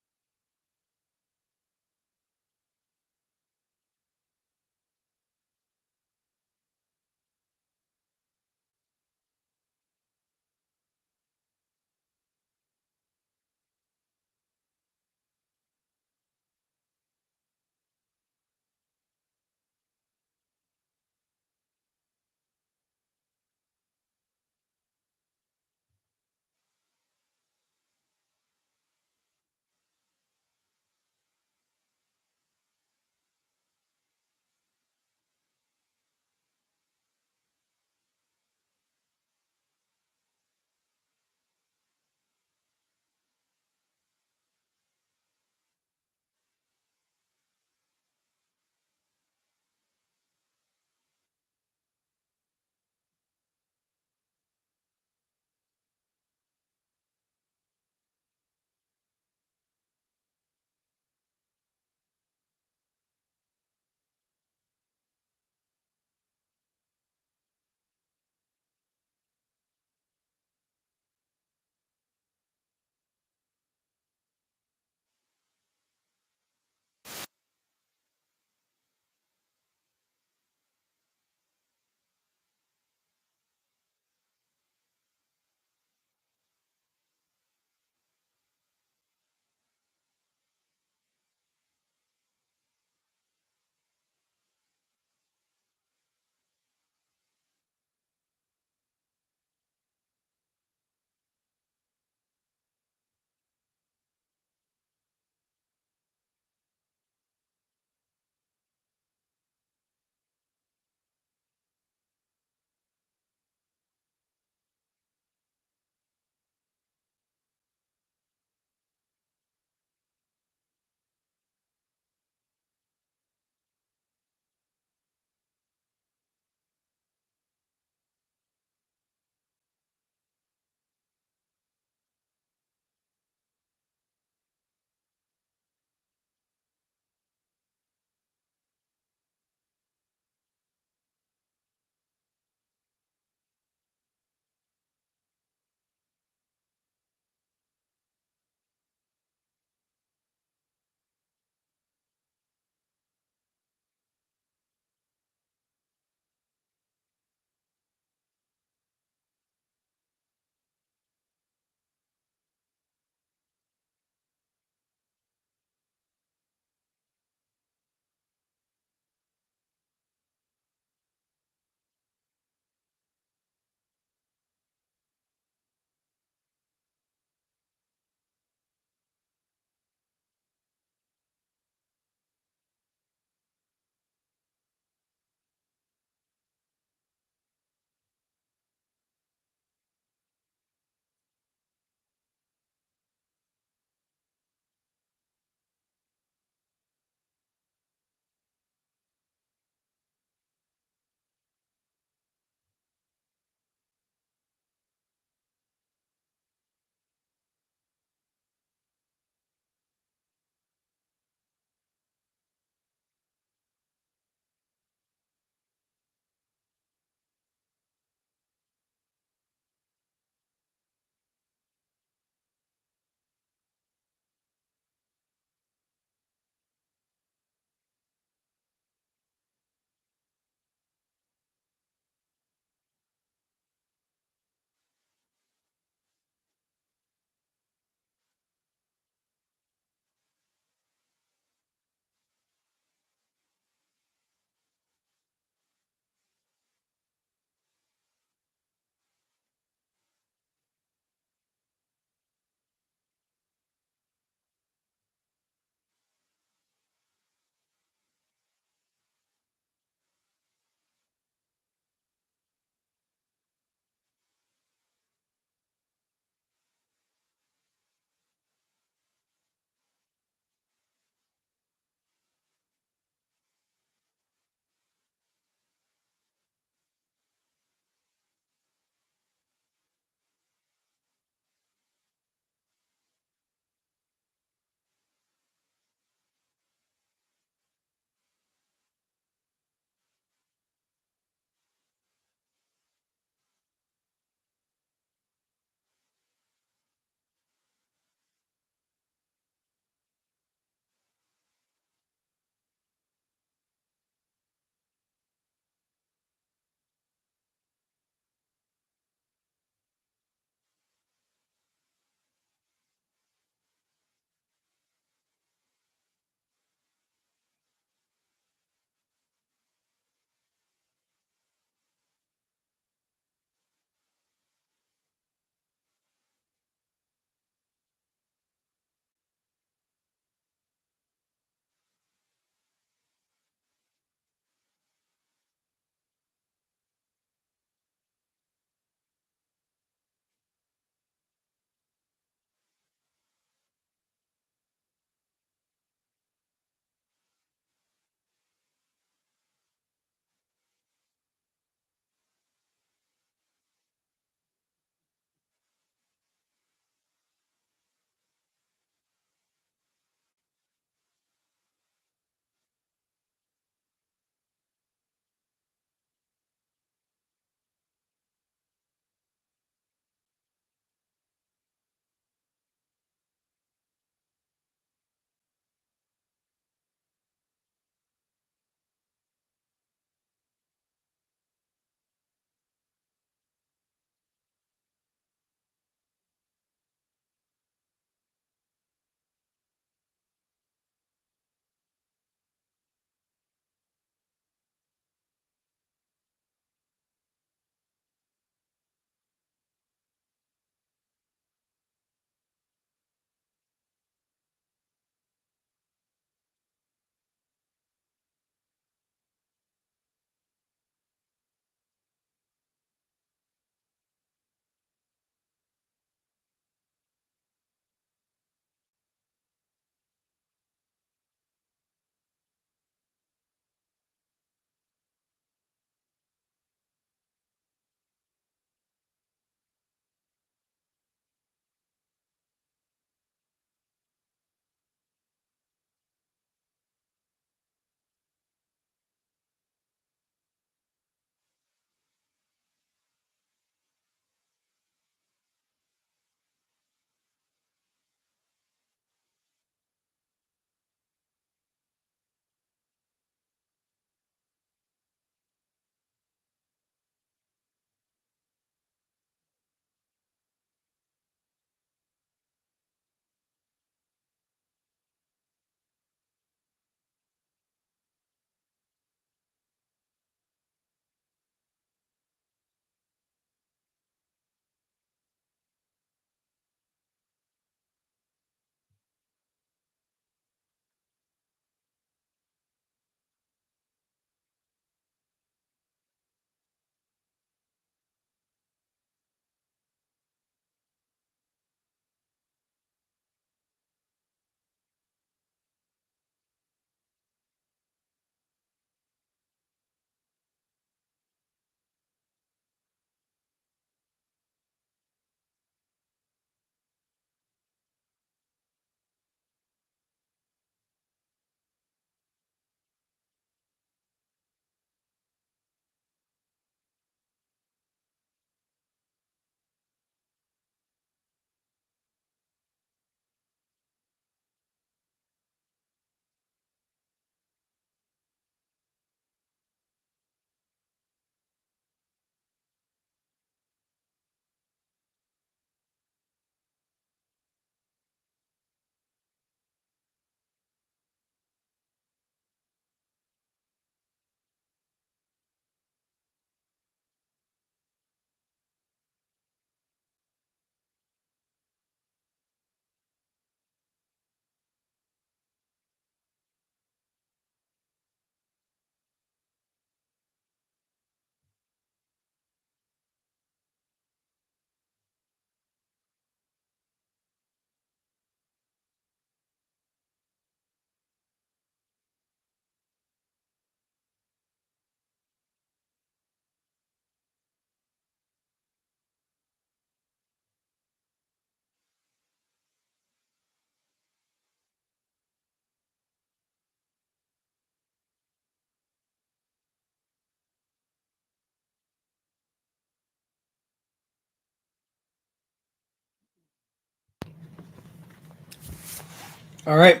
All right.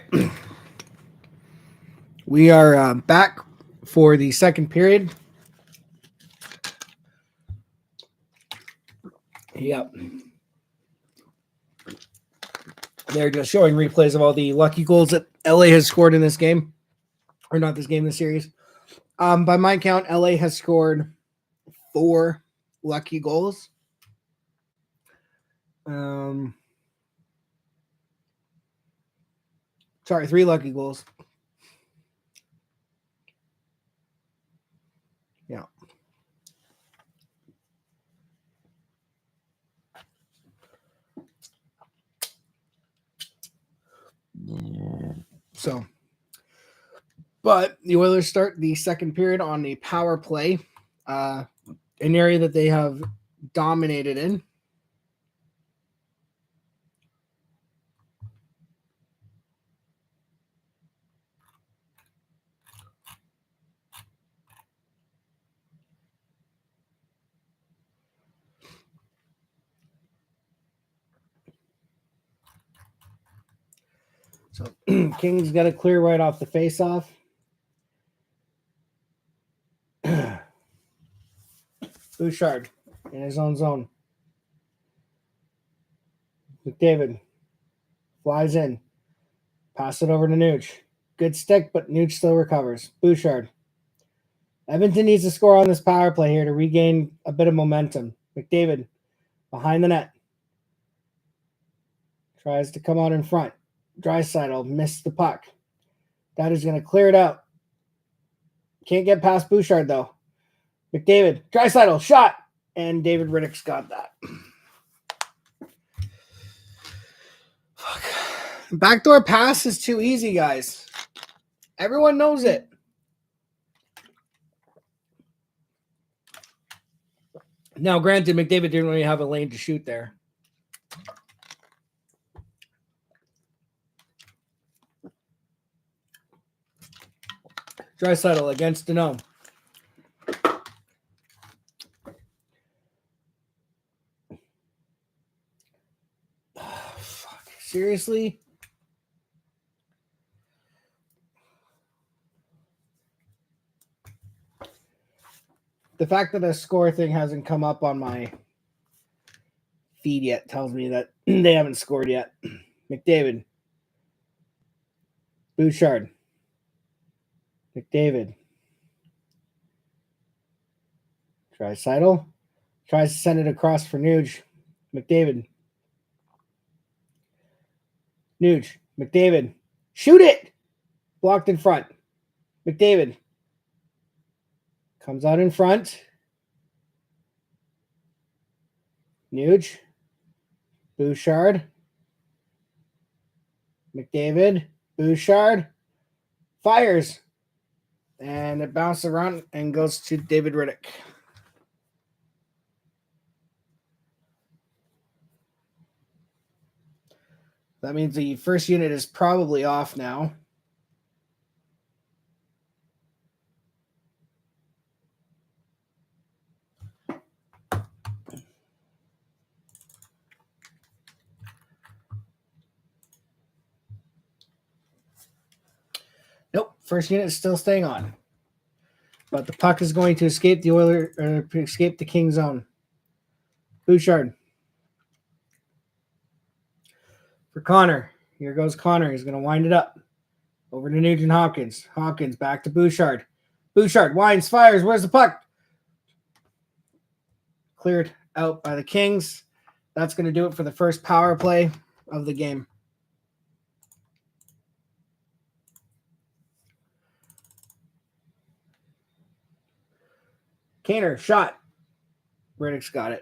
We are back for the second period. Yep. They're just showing replays of all the lucky goals that LA has scored in this game. Or not this game, this series. By my count, LA has scored 4 lucky goals. Sorry, 3 lucky goals. Yeah. So, but the Oilers start the second period on a power play, an area that they have dominated in. So King's got to clear right off the face-off. Bouchard in his own zone. McDavid flies in. Pass it over to Nuge. Good stick, but Nuge still recovers. Bouchard. Edmonton needs to score on this power play here to regain a bit of momentum. McDavid behind the net. Tries to come out in front. Draisaitl missed the puck. That is going to clear it out. Can't get past Bouchard, though. McDavid. Draisaitl. Shot. And David Riddick's got that. Fuck. Backdoor pass is too easy, guys. Everyone knows it. Now, granted, McDavid didn't really have a lane to shoot there. Draisaitl against Dano. Fuck. Seriously? The fact that a score thing hasn't come up on my feed yet tells me that they haven't scored yet. McDavid. Bouchard. McDavid. Draisaitl. Tries to send it across for Nuge. McDavid. Nuge. McDavid. Shoot it! Blocked in front. McDavid. Comes out in front. Nuge. Bouchard. McDavid. Bouchard. Fires. And it bounces around and goes to David Riddick. That means the first unit is probably off now. Nope, first unit is still staying on. But the puck is going to escape escape the King zone. Bouchard. For Connor. Here goes Connor. He's going to wind it up. Over to Nugent Hopkins. Hopkins back to Bouchard. Bouchard winds, fires. Where's the puck? Cleared out by the Kings. That's going to do it for the first power play of the game. Kaner, shot. Riddick's got it.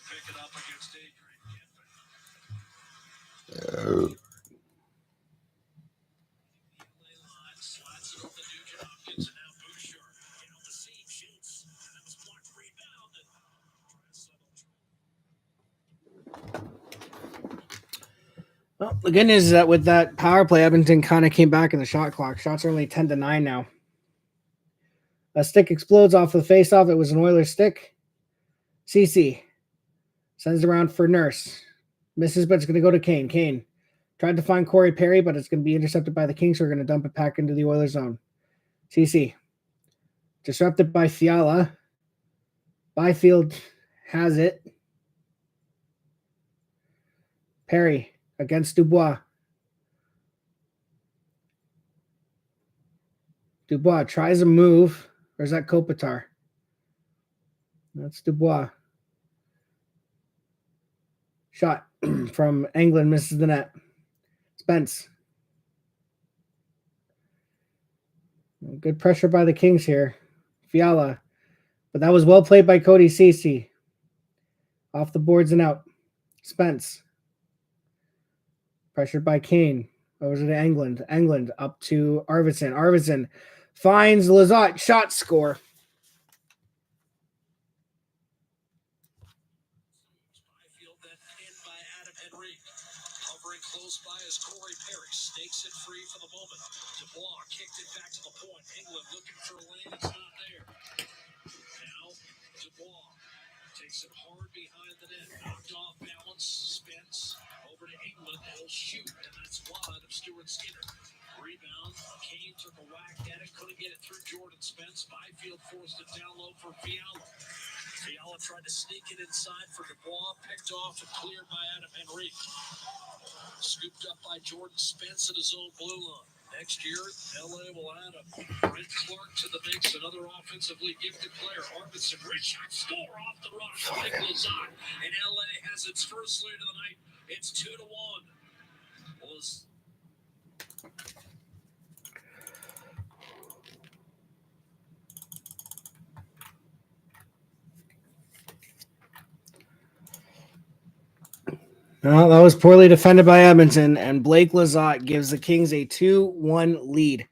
Pick it up against Adrian. Slats it up to Nugent Hopkins and now Bouchard. Get on the seam, shoots. And that was blocked rebound. Well, The good news is that with that power play, Edmonton kind of came back in the shot clock. Shots are only 10-9 now. A stick explodes off the face-off. It was an Oilers stick. CC sends it around for Nurse. Misses, but it's going to go to Kane. Kane tried to find Corey Perry, but it's going to be intercepted by the Kings, so we're going to dump it back into the Oilers zone. CC disrupted by Fiala. Byfield has it. Perry against Dubois. Dubois tries a move. Or is that Kopitar? That's Dubois. Shot from England, misses the net. Spence. Good pressure by the Kings here. Fiala. But that was well played by Cody Ceci. Off the boards and out. Spence. Pressured by Kane. Over to England. England up to Arvidsson. Arvidsson finds Lizotte. Shot, score. Byfield then pinned by Adam Henrique. Hovering close by is Corey Perry. Stakes it free for the moment. Dubois kicked it back to the point. England looking for a lane. It's not there. Now, Dubois takes it hard behind the net. Knocked off balance. Spence over to England. He'll shoot, and that's wide of Stuart Skinner. Rebound. Kane took a whack at it. Couldn't get it through Jordan Spence. Byfield forced it down low for Fiala. Fiala tried to sneak it inside for Dubois. Picked off and cleared by Adam Henrique. Scooped up by Jordan Spence at his own blue line. Next year, LA will add a Brent Clark to the mix, another offensively gifted player. Arvidsson, rich shot, score off the rush. Mike Lizotte, and LA has its first lead of the night. It's 2-1. Well, that was poorly defended by Edmonton, and Blake Lizotte gives the Kings a 2-1 lead.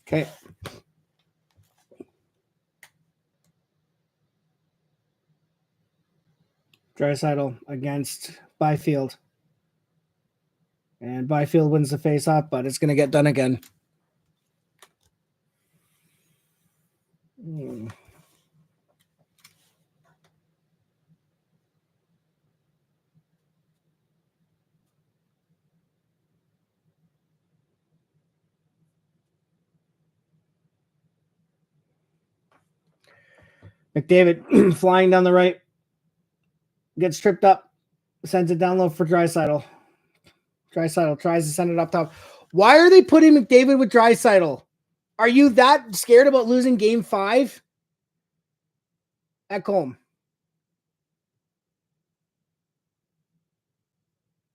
Okay. Draisaitl against Byfield. And Byfield wins the face-off, but it's going to get done again. McDavid flying down the right. Gets tripped up. Sends it down low for Draisaitl. Draisaitl tries to send it up top. Why are they putting McDavid with Draisaitl? Are you that scared about losing game 5? At home.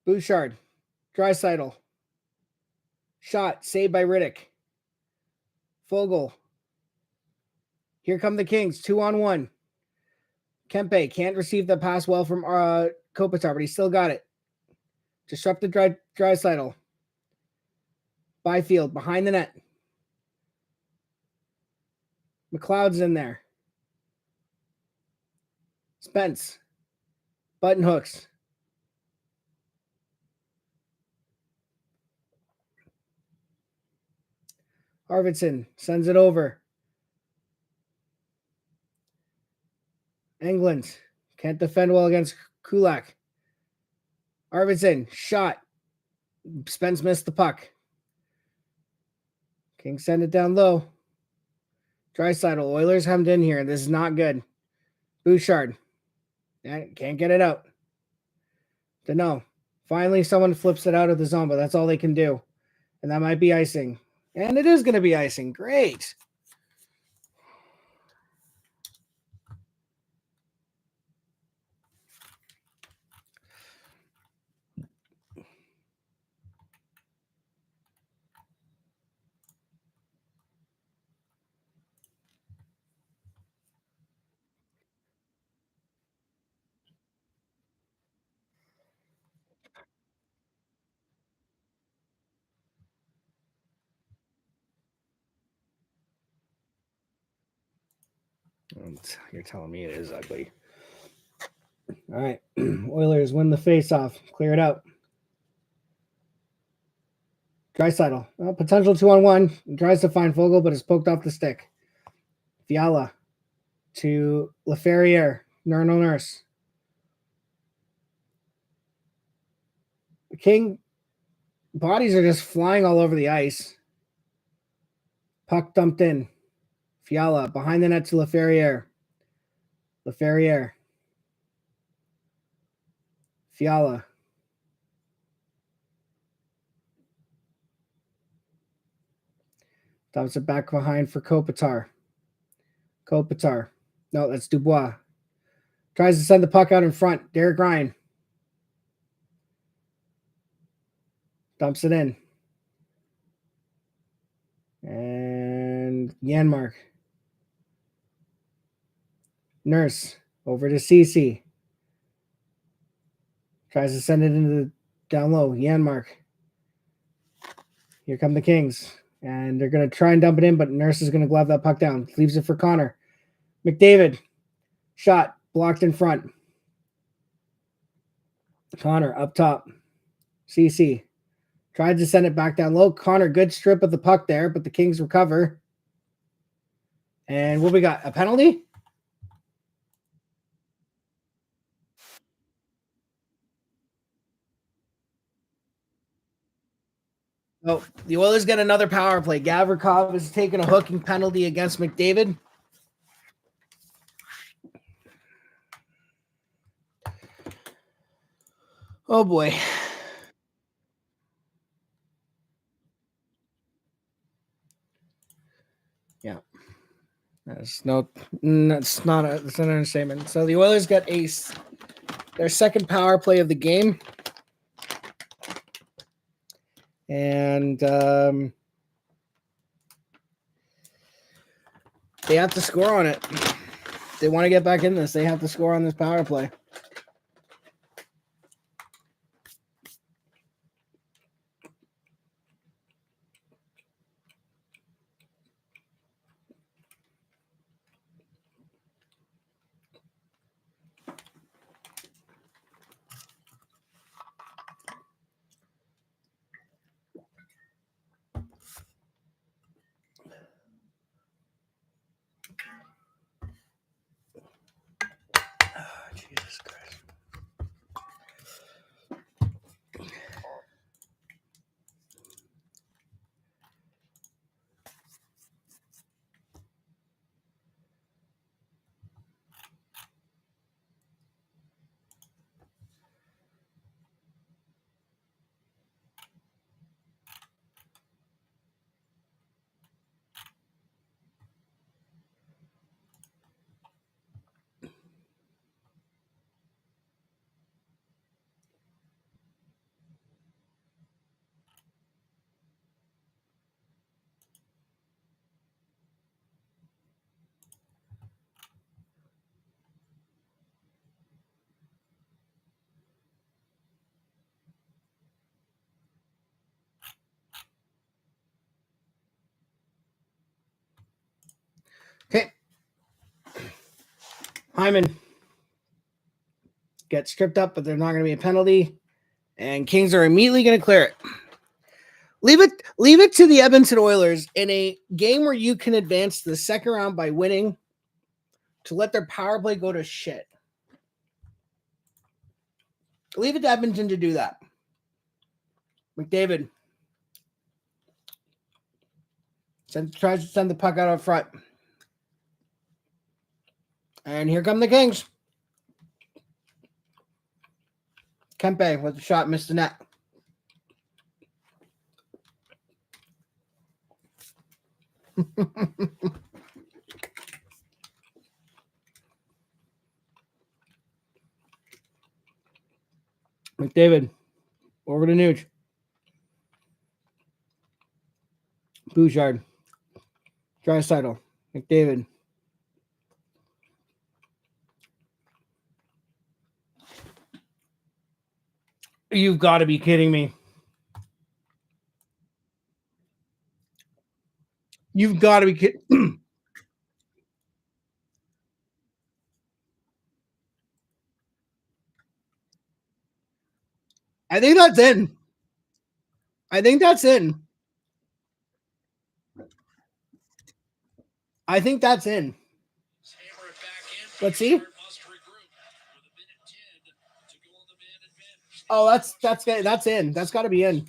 Bouchard. Draisaitl. Shot. Saved by Riddick. Fogle. Here come the Kings. 2-on-1. Kempe can't receive the pass well from Kopitar, but he still got it. Disrupted Draisaitl. Byfield behind the net. McLeod's in there. Spence. Button hooks. Arvidsson sends it over. England can't defend well against Kulak. Arvidsson shot. Spence missed the puck. Kings send it down low. Draisaitl. Oilers hemmed in here. This is not good. Bouchard. Can't get it out. No. Finally, someone flips it out of the zone, but that's all they can do. And that might be icing. And it is going to be icing. Great. You're telling me it is ugly. All right. Oilers win the face-off. Clear it out. Draisaitl. Well, potential 2-on-1. He tries to find Fogle, but it's poked off the stick. Fiala to Laferriere. Nurse. The King bodies are just flying all over the ice. Puck dumped in. Fiala behind the net to Laferriere. Fiala. Dumps it back behind for Kopitar. No, that's Dubois. Tries to send the puck out in front. Derek Ryan. Dumps it in. And Janmark. Nurse. Over to CC. Tries to send it into the down low. Janmark. Here come the Kings. And they're going to try and dump it in, but Nurse is going to glove that puck down. Leaves it for Connor. McDavid. Shot. Blocked in front. Connor up top. CC. Tried to send it back down low. Connor, good strip of the puck there, but the Kings recover. And what we got? A penalty? Oh, the Oilers get another power play. Gavrikov is taking a hooking penalty against McDavid. Oh, boy. Yeah. It's not it's an understatement. So the Oilers got their second power play of the game. And they have to score on it. If they want to get back in this, they have to score on this power play. Jesus Christ. Okay. Hyman gets stripped up, but there's not going to be a penalty. And Kings are immediately going to clear it. Leave it to the Edmonton Oilers in a game where you can advance to the second round by winning to let their power play go to shit. Leave it to Edmonton to do that. McDavid. Tries to send the puck out front. And here come the Kings. Kempe with the shot, missed the net. McDavid over to Nuge. Bouchard. Draisaitl. McDavid. You've got to be kidding me. You've got to be kidding. I think that's in. I think that's in. I think that's in. Let's see. Oh, that's in. That's got to be in.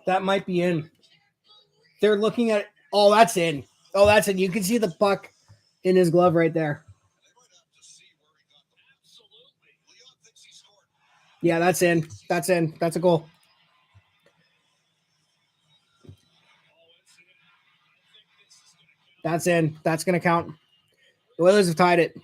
That might be in. They're looking at. Oh, that's in. Oh, that's in. You can see the puck in his glove right there. Yeah, that's in. That's in. That's a goal. That's in. That's going to count. The Oilers have tied it.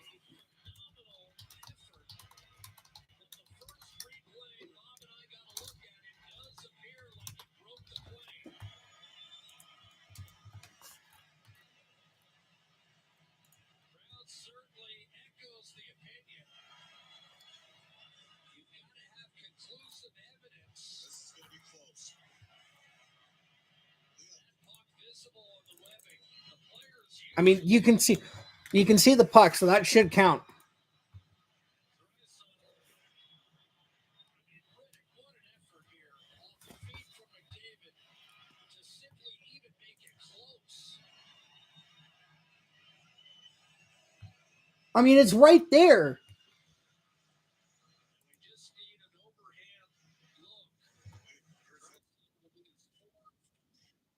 I mean, you can see the puck, so that should count. I mean, it's right there.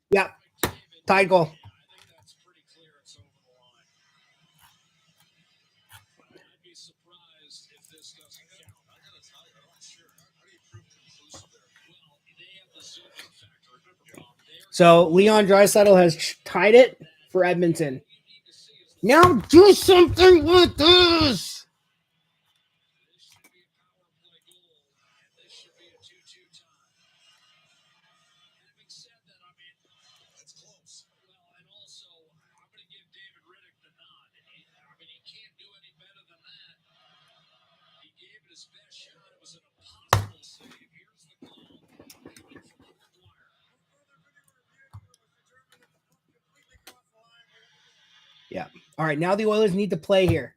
Yeah, tied goal. So Leon Draisaitl has tied it for Edmonton. Now do something with this. Yeah. All right. Now the Oilers need to play here.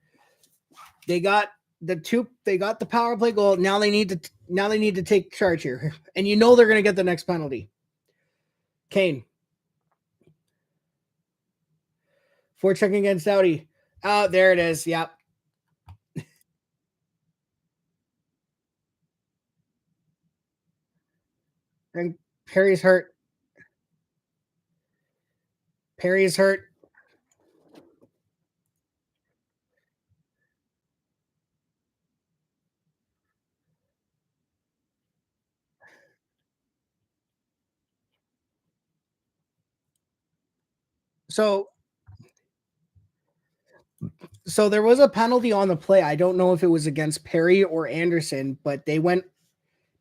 They got the power play goal. Now they need to take charge here. And you know they're going to get the next penalty. Kane. Forechecking against Doughty. Oh, there it is. Yep. And Perry's hurt. Perry is hurt. So there was a penalty on the play. I don't know if it was against Perry or Anderson, but they went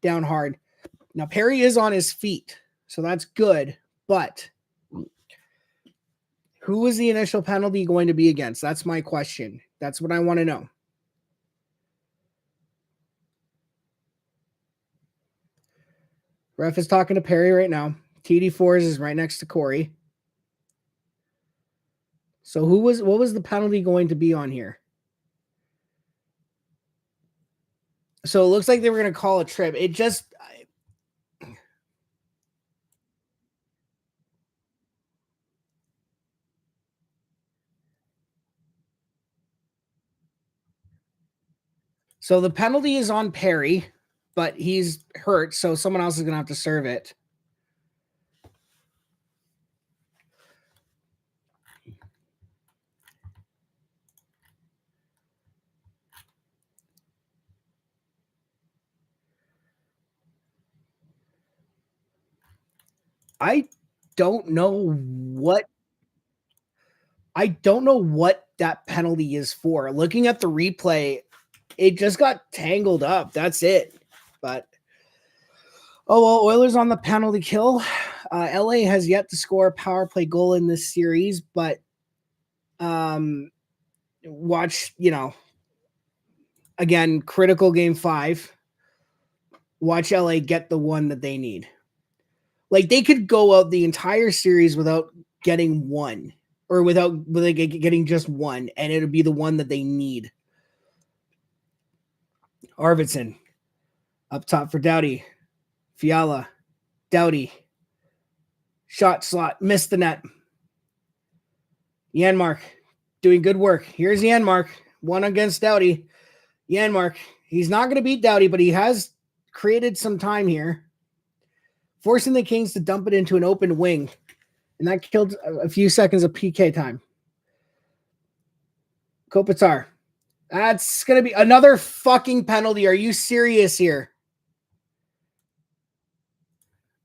down hard. Now Perry is on his feet, so that's good. But who was the initial penalty going to be against? That's my question. That's what I want to know. Ref is talking to Perry right now. TD4s is right next to Corey. So what was the penalty going to be on here? So it looks like they were going to call a trip. It just So the penalty is on Perry, but he's hurt, so someone else is going to have to serve it. I don't know what that penalty is for. Looking at the replay, it just got tangled up. That's it. But oh well, Oilers on the penalty kill. LA has yet to score a power play goal in this series, but watch, again, critical game 5. Watch LA get the one that they need. Like they could go out the entire series without getting one, or without getting just one, and it'll be the one that they need. Arvidsson up top for Doughty. Fiala. Doughty. Shot slot. Missed the net. Janmark doing good work. Here's Janmark. One against Doughty. Janmark. He's not going to beat Doughty, but he has created some time here, forcing the Kings to dump it into an open wing. And that killed a few seconds of PK time. Kopitar. That's going to be another fucking penalty. Are you serious here?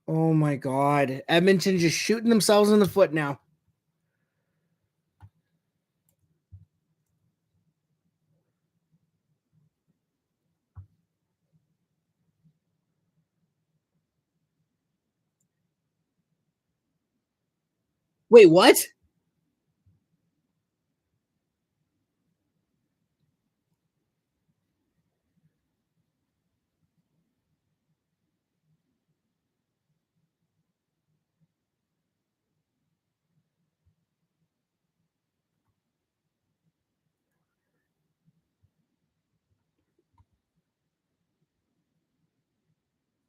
Oh my God. Edmonton just shooting themselves in the foot now. Wait, what?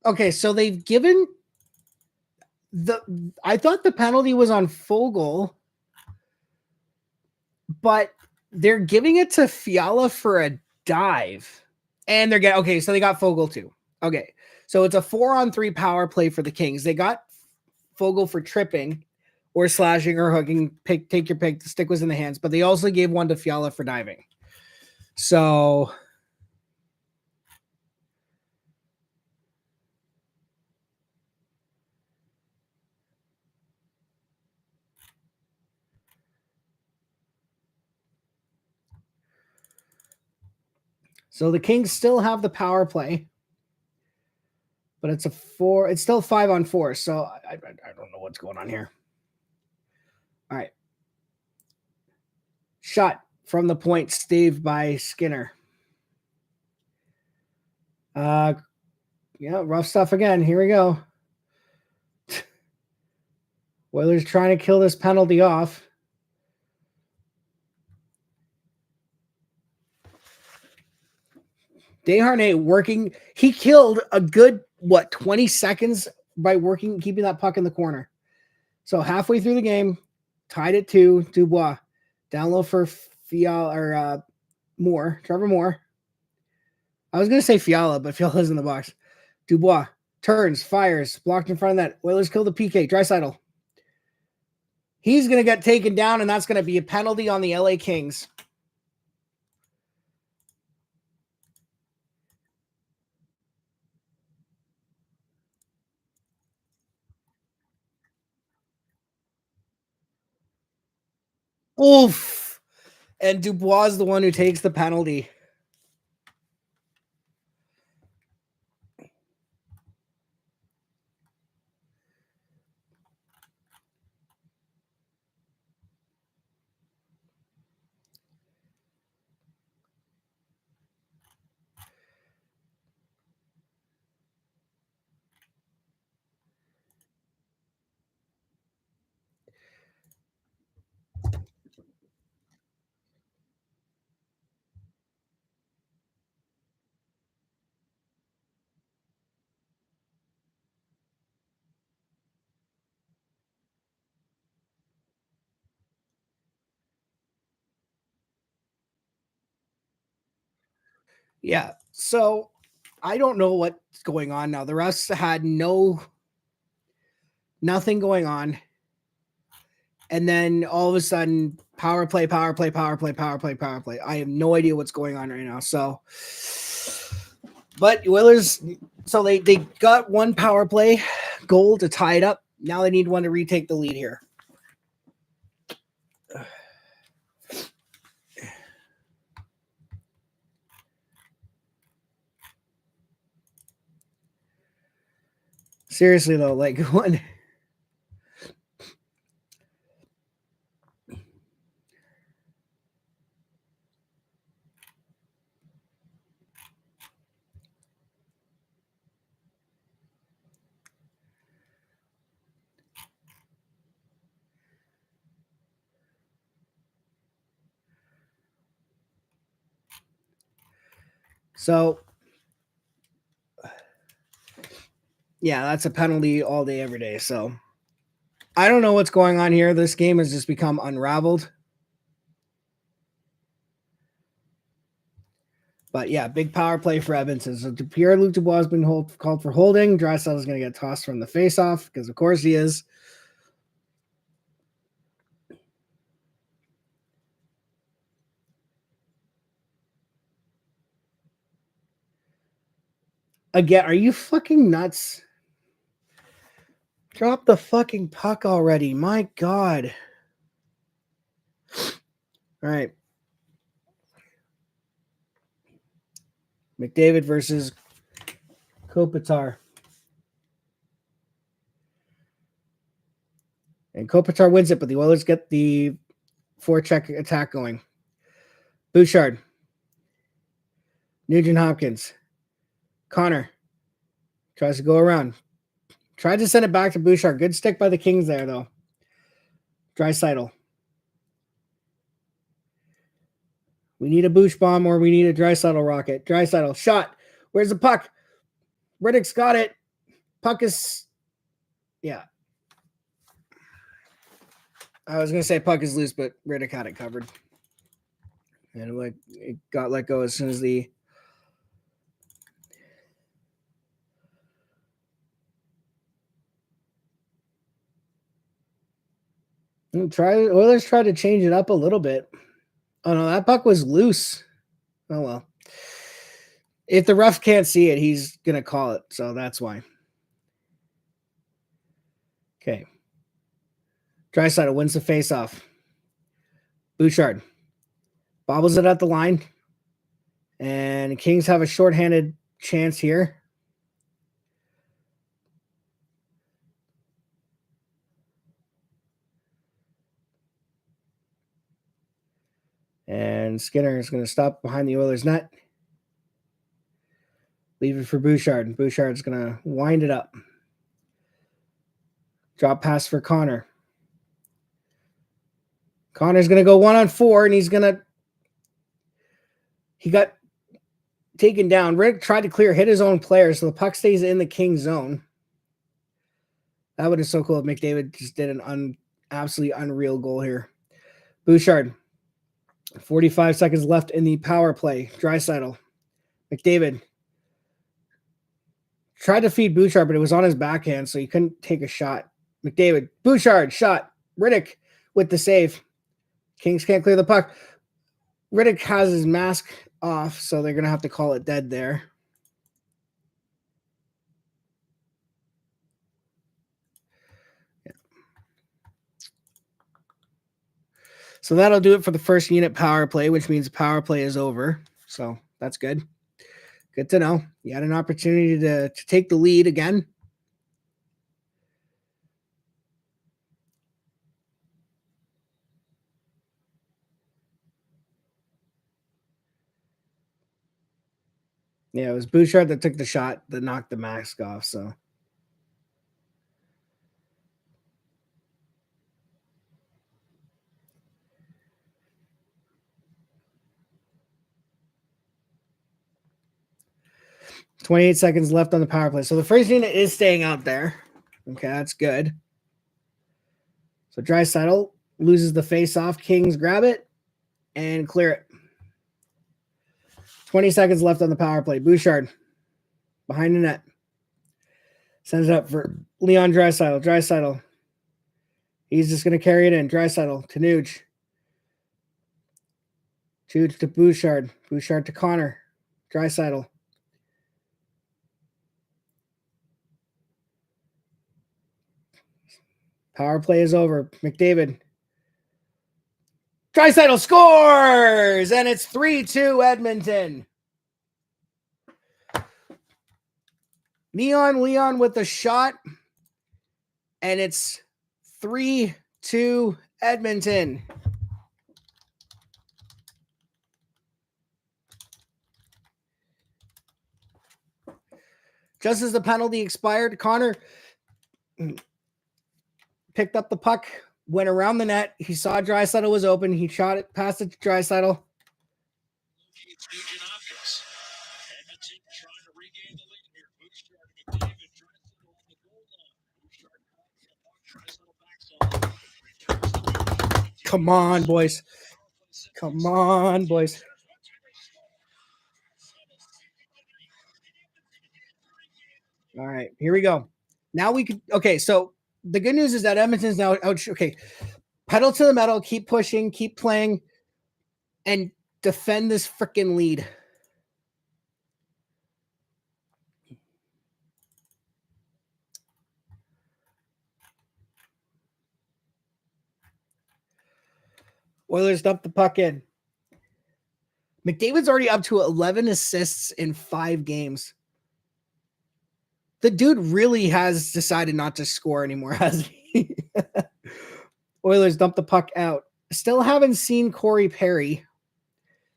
Okay, so they've given I thought the penalty was on Fogle, but they're giving it to Fiala for a dive. And they're getting, okay, so they got Fogle too. Okay. So it's a 4-on-3 power play for the Kings. They got Fogle for tripping or slashing or hooking. Take your pick. The stick was in the hands, but they also gave one to Fiala for diving. So the Kings still have the power play, but it's it's still 5-on-4. So I don't know what's going on here. All right. Shot from the point, saved by Skinner. Yeah, rough stuff again. Here we go. Oilers trying to kill this penalty off. Desharnais working. He killed a good, 20 seconds by keeping that puck in the corner. So halfway through the game, tied it to Dubois. Down low for Fiala or Moore, Trevor Moore. I was going to say Fiala, but Fiala's in the box. Dubois turns, fires, blocked in front of that. Oilers kill the PK. Draisaitl. He's going to get taken down, and that's going to be a penalty on the LA Kings. Oof. And Dubois is the one who takes the penalty. Yeah. So I don't know what's going on now. The refs had nothing going on. And then all of a sudden, power play, power play, power play, power play, power play. I have no idea what's going on right now. So, but Oilers, so they got one power play goal to tie it up. Now they need one to retake the lead here. Seriously though, like one. So, yeah, that's a penalty all day, every day. So, I don't know what's going on here. This game has just become unraveled. But yeah, big power play for Edmonton. So Pierre-Luc Dubois has been called for holding. Draisaitl is going to get tossed from the faceoff because, of course, he is. Again, are you fucking nuts? Drop the fucking puck already. My God. All right. McDavid versus Kopitar. And Kopitar wins it, but the Oilers get the forecheck attack going. Bouchard. Nugent Hopkins. Connor. Tries to go around. Tried to send it back to Bouchard. Good stick by the Kings there, though. Draisaitl. We need a Boosh bomb or we need a Draisaitl rocket. Draisaitl. Shot. Where's the puck? Riddick's got it. Puck is... Yeah. I was going to say puck is loose, but Riddick had it covered. And it got let go as soon as the... Oilers tried to change it up a little bit. Oh, no, that puck was loose. Oh, well. If the ref can't see it, he's going to call it. So that's why. Okay. Draisaitl wins the faceoff. Bouchard bobbles it at the line. And the Kings have a shorthanded chance here. And Skinner is going to stop behind the Oilers' net. Leave it for Bouchard. And Bouchard's going to wind it up. Drop pass for Connor. Connor's going to go 1-on-4, and he's going to... He got taken down. Rick tried to hit his own player, so the puck stays in the King zone. That would have so cool if McDavid just did an absolutely unreal goal here. Bouchard. 45 seconds left in the power play. Draisaitl. McDavid. Tried to feed Bouchard, but it was on his backhand, so he couldn't take a shot. McDavid. Bouchard. Shot. Riddick with the save. Kings can't clear the puck. Riddick has his mask off, so they're going to have to call it dead there. Yeah. So that'll do it for the first unit power play, which means power play is over. So that's good. Good to know. You had an opportunity to take the lead again. Yeah, it was Bouchard that took the shot that knocked the mask off. So 28 seconds left on the power play. So the first unit is staying out there. Okay, that's good. So Draisaitl loses the face-off. Kings grab it and clear it. 20 seconds left on the power play. Bouchard behind the net. Sends it up for Leon Draisaitl. Draisaitl. He's just going to carry it in. Draisaitl to Nuge. Nuge to Bouchard. Bouchard to Connor. Draisaitl. Power play is over. McDavid. Draisaitl scores! And it's 3-2 Edmonton. Leon with the shot. And it's 3-2 Edmonton. Just as the penalty expired, Connor picked up the puck, went around the net. He saw Draisaitl was open. He shot it, passed it to Draisaitl. Come on, boys. Come on, boys. All right, here we go. Now we could, okay, so the good news is that Edmonton's now out. Okay, pedal to the metal, keep pushing, keep playing, and defend this freaking lead. Oilers dump the puck in. McDavid's already up to 11 assists in 5 games. The dude really has decided not to score anymore, has he? Oilers dump the puck out. Still haven't seen Corey Perry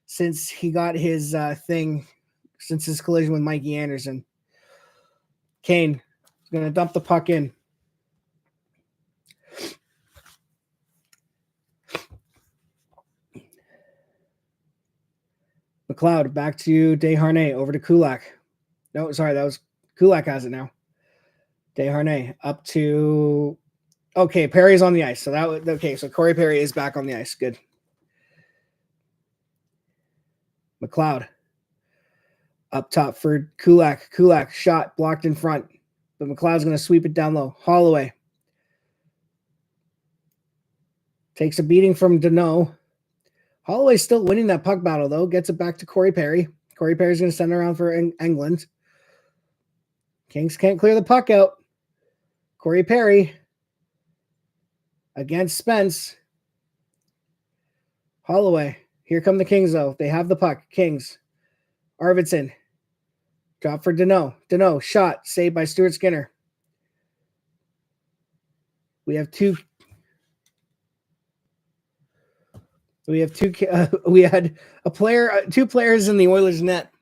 since he got his thing, since his collision with Mikey Anderson. Kane is going to dump the puck in. McLeod back to Desharnais, over to Kulak. No, sorry, that was Kulak has it now. Desharnais up to, okay, Perry's on the ice. So that was okay. So Corey Perry is back on the ice. Good. McLeod up top for Kulak. Kulak shot blocked in front, but McLeod's going to sweep it down low. Holloway takes a beating from Deneau. Holloway's still winning that puck battle, though. Gets it back to Corey Perry. Corey Perry's going to send it around for England. Kings can't clear the puck out. Corey Perry against Spence. Holloway. Here come the Kings, though. They have the puck. Kings. Arvidsson. Drop for Deneau. Deneau. Shot. Saved by Stuart Skinner. We have two. We had a player, 2 players in the Oilers net.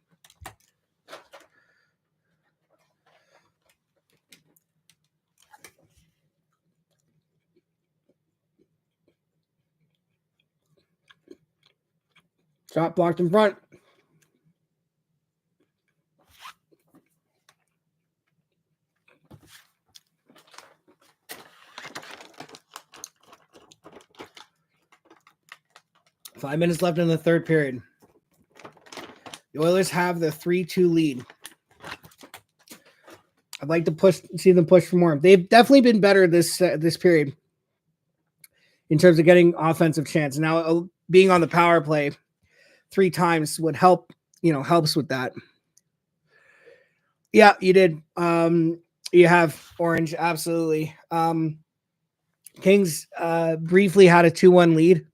Shot blocked in front. Five minutes left in the third period. The Oilers have the 3-2 lead. I'd like to see them push for more. They've definitely been better this period in terms of getting offensive chance. Now, being on the power play 3 times would help. Helps with that. Yeah, you did. You have Orange, absolutely. Kings briefly had a 2-1 lead.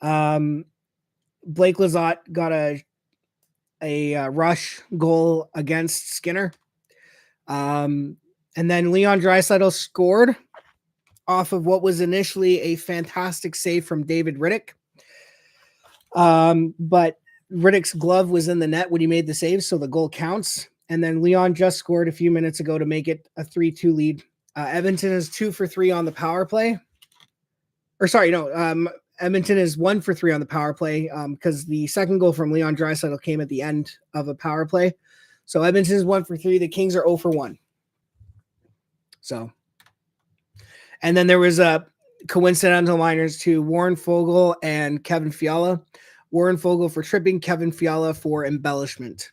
Blake Lizotte got a rush goal against Skinner. And then Leon Draisaitl scored off of what was initially a fantastic save from David Riddick. But Riddick's glove was in the net when he made the save, so the goal counts. And then Leon just scored a few minutes ago to make it a 3-2 lead. Edmonton is 2 for 3 on the power play. Edmonton is 1 for 3 on the power play because the second goal from Leon Draisaitl came at the end of a power play. So Edmonton is 1 for 3. The Kings are 0 for 1. So, and then there was a coincidental minors to Warren Fogle and Kevin Fiala. Warren Fogle for tripping, Kevin Fiala for embellishment.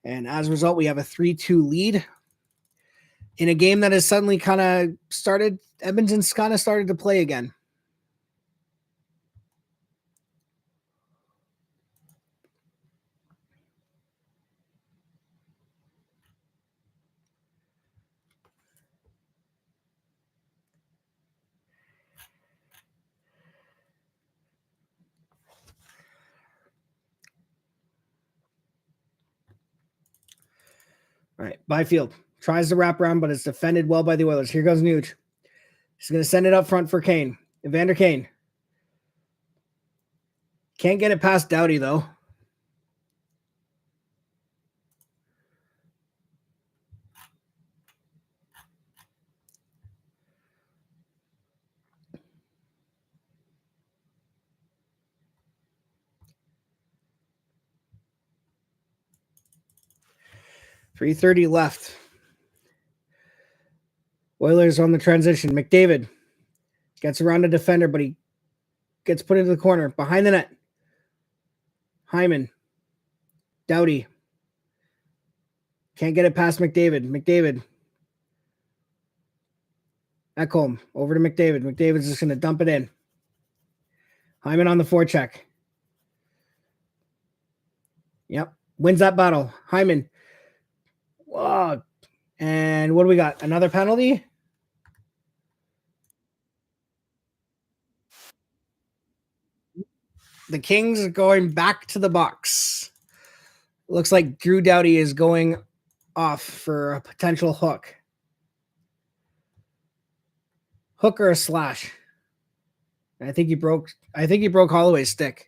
And as a result, we have a 3-2 lead in a game that has suddenly kind of started. Edmonton's kind of started to play again. All right, Byfield tries to wrap around, but it's defended well by the Oilers. Here goes Nuge. He's going to send it up front for Kane. Evander Kane. Can't get it past Doughty, though. .330 left. Oilers on the transition. McDavid gets around a defender, but he gets put into the corner. Behind the net. Hyman. Doughty. Can't get it past McDavid. McDavid. Ekholm. Over to McDavid. McDavid's just going to dump it in. Hyman on the forecheck. Yep. Wins that battle. Hyman. Whoa. And what do we got? Another penalty? The Kings are going back to the box. Looks like Drew Doughty is going off for a potential hook. Hook or a slash. I think he broke Holloway's stick.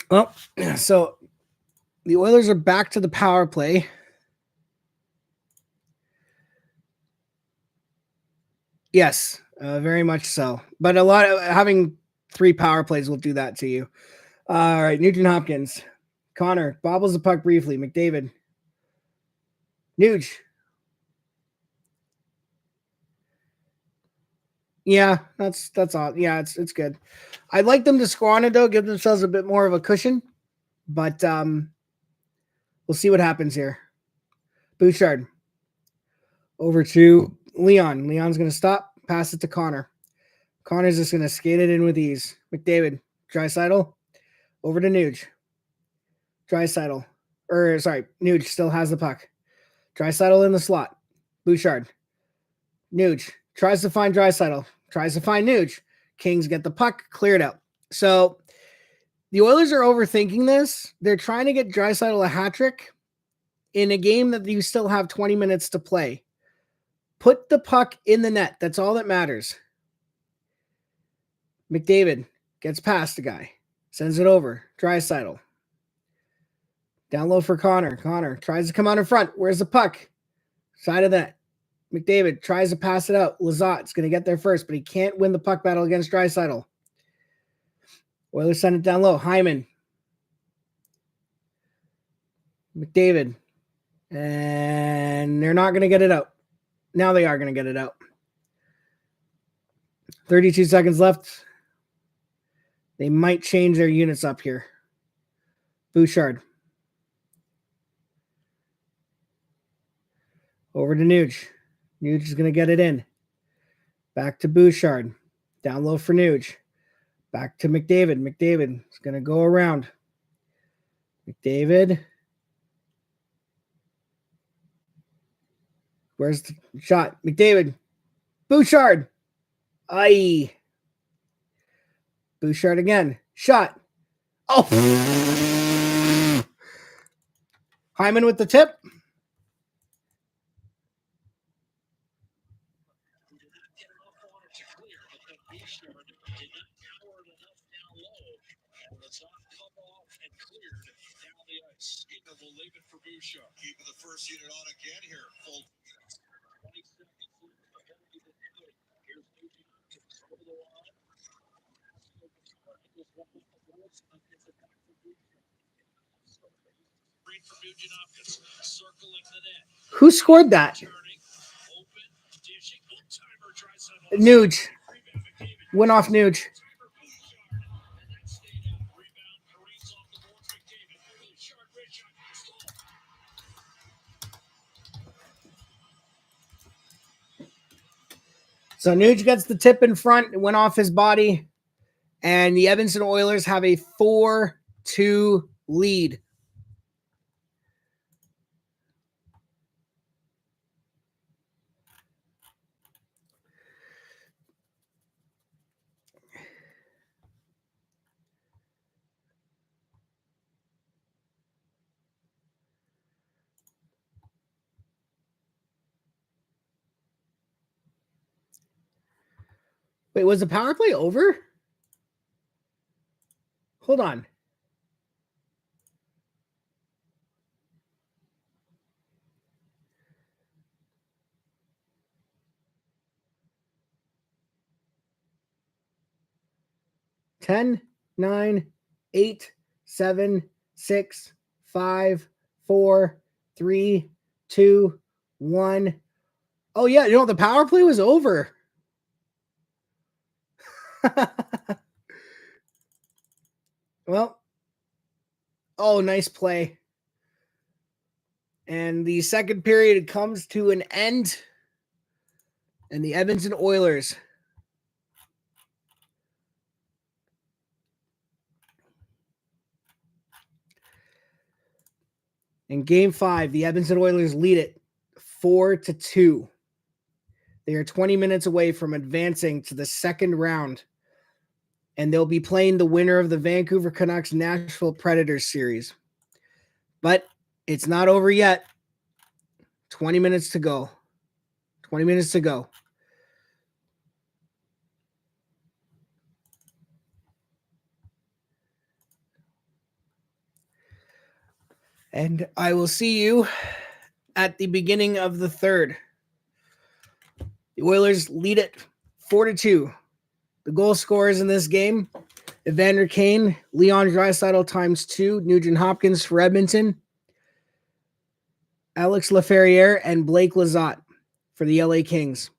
Well, so the Oilers are back to the power play. Yes, very much so. But a lot of having 3 power plays will do that to you. All right, Nugent Hopkins. Connor bobbles the puck briefly. McDavid. Nuge. Yeah, that's all. Yeah, it's good. I'd like them to score on it though, give themselves a bit more of a cushion. But we'll see what happens here. Bouchard. Over to Leon. Leon's going to stop. Pass it to Connor. Connor's just going to skate it in with ease. McDavid. Draisaitl. Over to Nuge. Draisaitl. Nuge still has the puck. Draisaitl in the slot. Bouchard. Nuge. Tries to find Draisaitl. Tries to find Nuge. Kings get the puck. Cleared out. So the Oilers are overthinking this. They're trying to get Draisaitl a hat trick in a game that you still have 20 minutes to play. Put the puck in the net. That's all that matters. McDavid gets past the guy. Sends it over. Draisaitl. Down low for Connor. Connor tries to come out in front. Where's the puck? Side of that. McDavid tries to pass it out. Lazat's going to get there first, but he can't win the puck battle against Draisaitl. Oilers send it down low. Hyman. McDavid. And they're not going to get it out. Now they are going to get it out. 32 seconds left. They might change their units up here. Bouchard. Over to Nuge. Nuge is going to get it in. Back to Bouchard. Down low for Nuge. Back to McDavid. McDavid is going to go around. McDavid. Where's the shot? McDavid. Bouchard. Aye. Bouchard again. Shot. Oh. Hyman with the tip. Will leave it for Bouchard. Keeping the first unit on again here. Full 20 seconds. Here's over the line. Who scored that? Nuge. Went off Nuge. So Nuge gets the tip in front. It went off his body. And the Edmonton Oilers have a 4-2 lead. Wait, was the power play over? Hold on. Ten, 9, 8, 7, 6, 5, 4, 3, 2, 1. Oh, yeah. You know, the power play was over. Well, oh, nice play. And the second period comes to an end. And the Edmonton Oilers in Game 5, the Edmonton Oilers lead it 4-2. They are 20 minutes away from advancing to the second round. And they'll be playing the winner of the Vancouver Canucks Nashville Predators series. But it's not over yet. 20 minutes to go. 20 minutes to go. And I will see you at the beginning of the third. The Oilers lead it 4-2. The goal scorers in this game: Evander Kane, Leon Draisaitl ×2, Nugent Hopkins for Edmonton, Alex Laferriere, and Blake Lizotte for the LA Kings.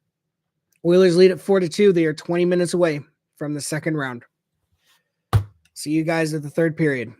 Oilers lead at 4-2. They are 20 minutes away from the second round. See you guys at the third period.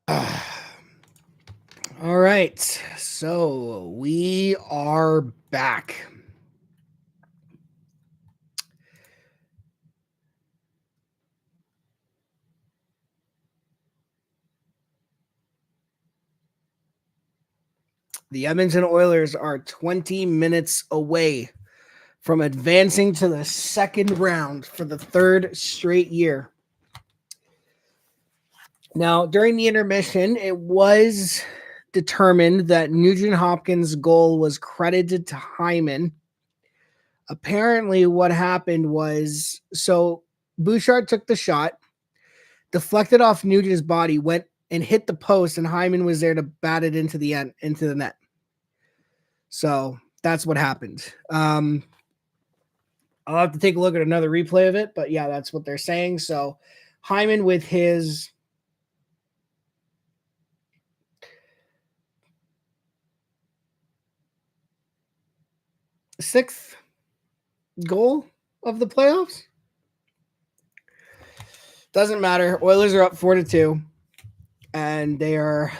All right, so we are back. The Edmonton Oilers are 20 minutes away from advancing to the second round for the third straight year. Now, during the intermission, it was determined that Nugent Hopkins' goal was credited to Hyman. Apparently, what happened was, so Bouchard took the shot, deflected off Nugent's body, went and hit the post, and Hyman was there to bat it into the net. So that's what happened. I'll have to take a look at another replay of it, but yeah, that's what they're saying. So Hyman with his sixth goal of the playoffs. Doesn't matter. Oilers are up 4-2, and they are,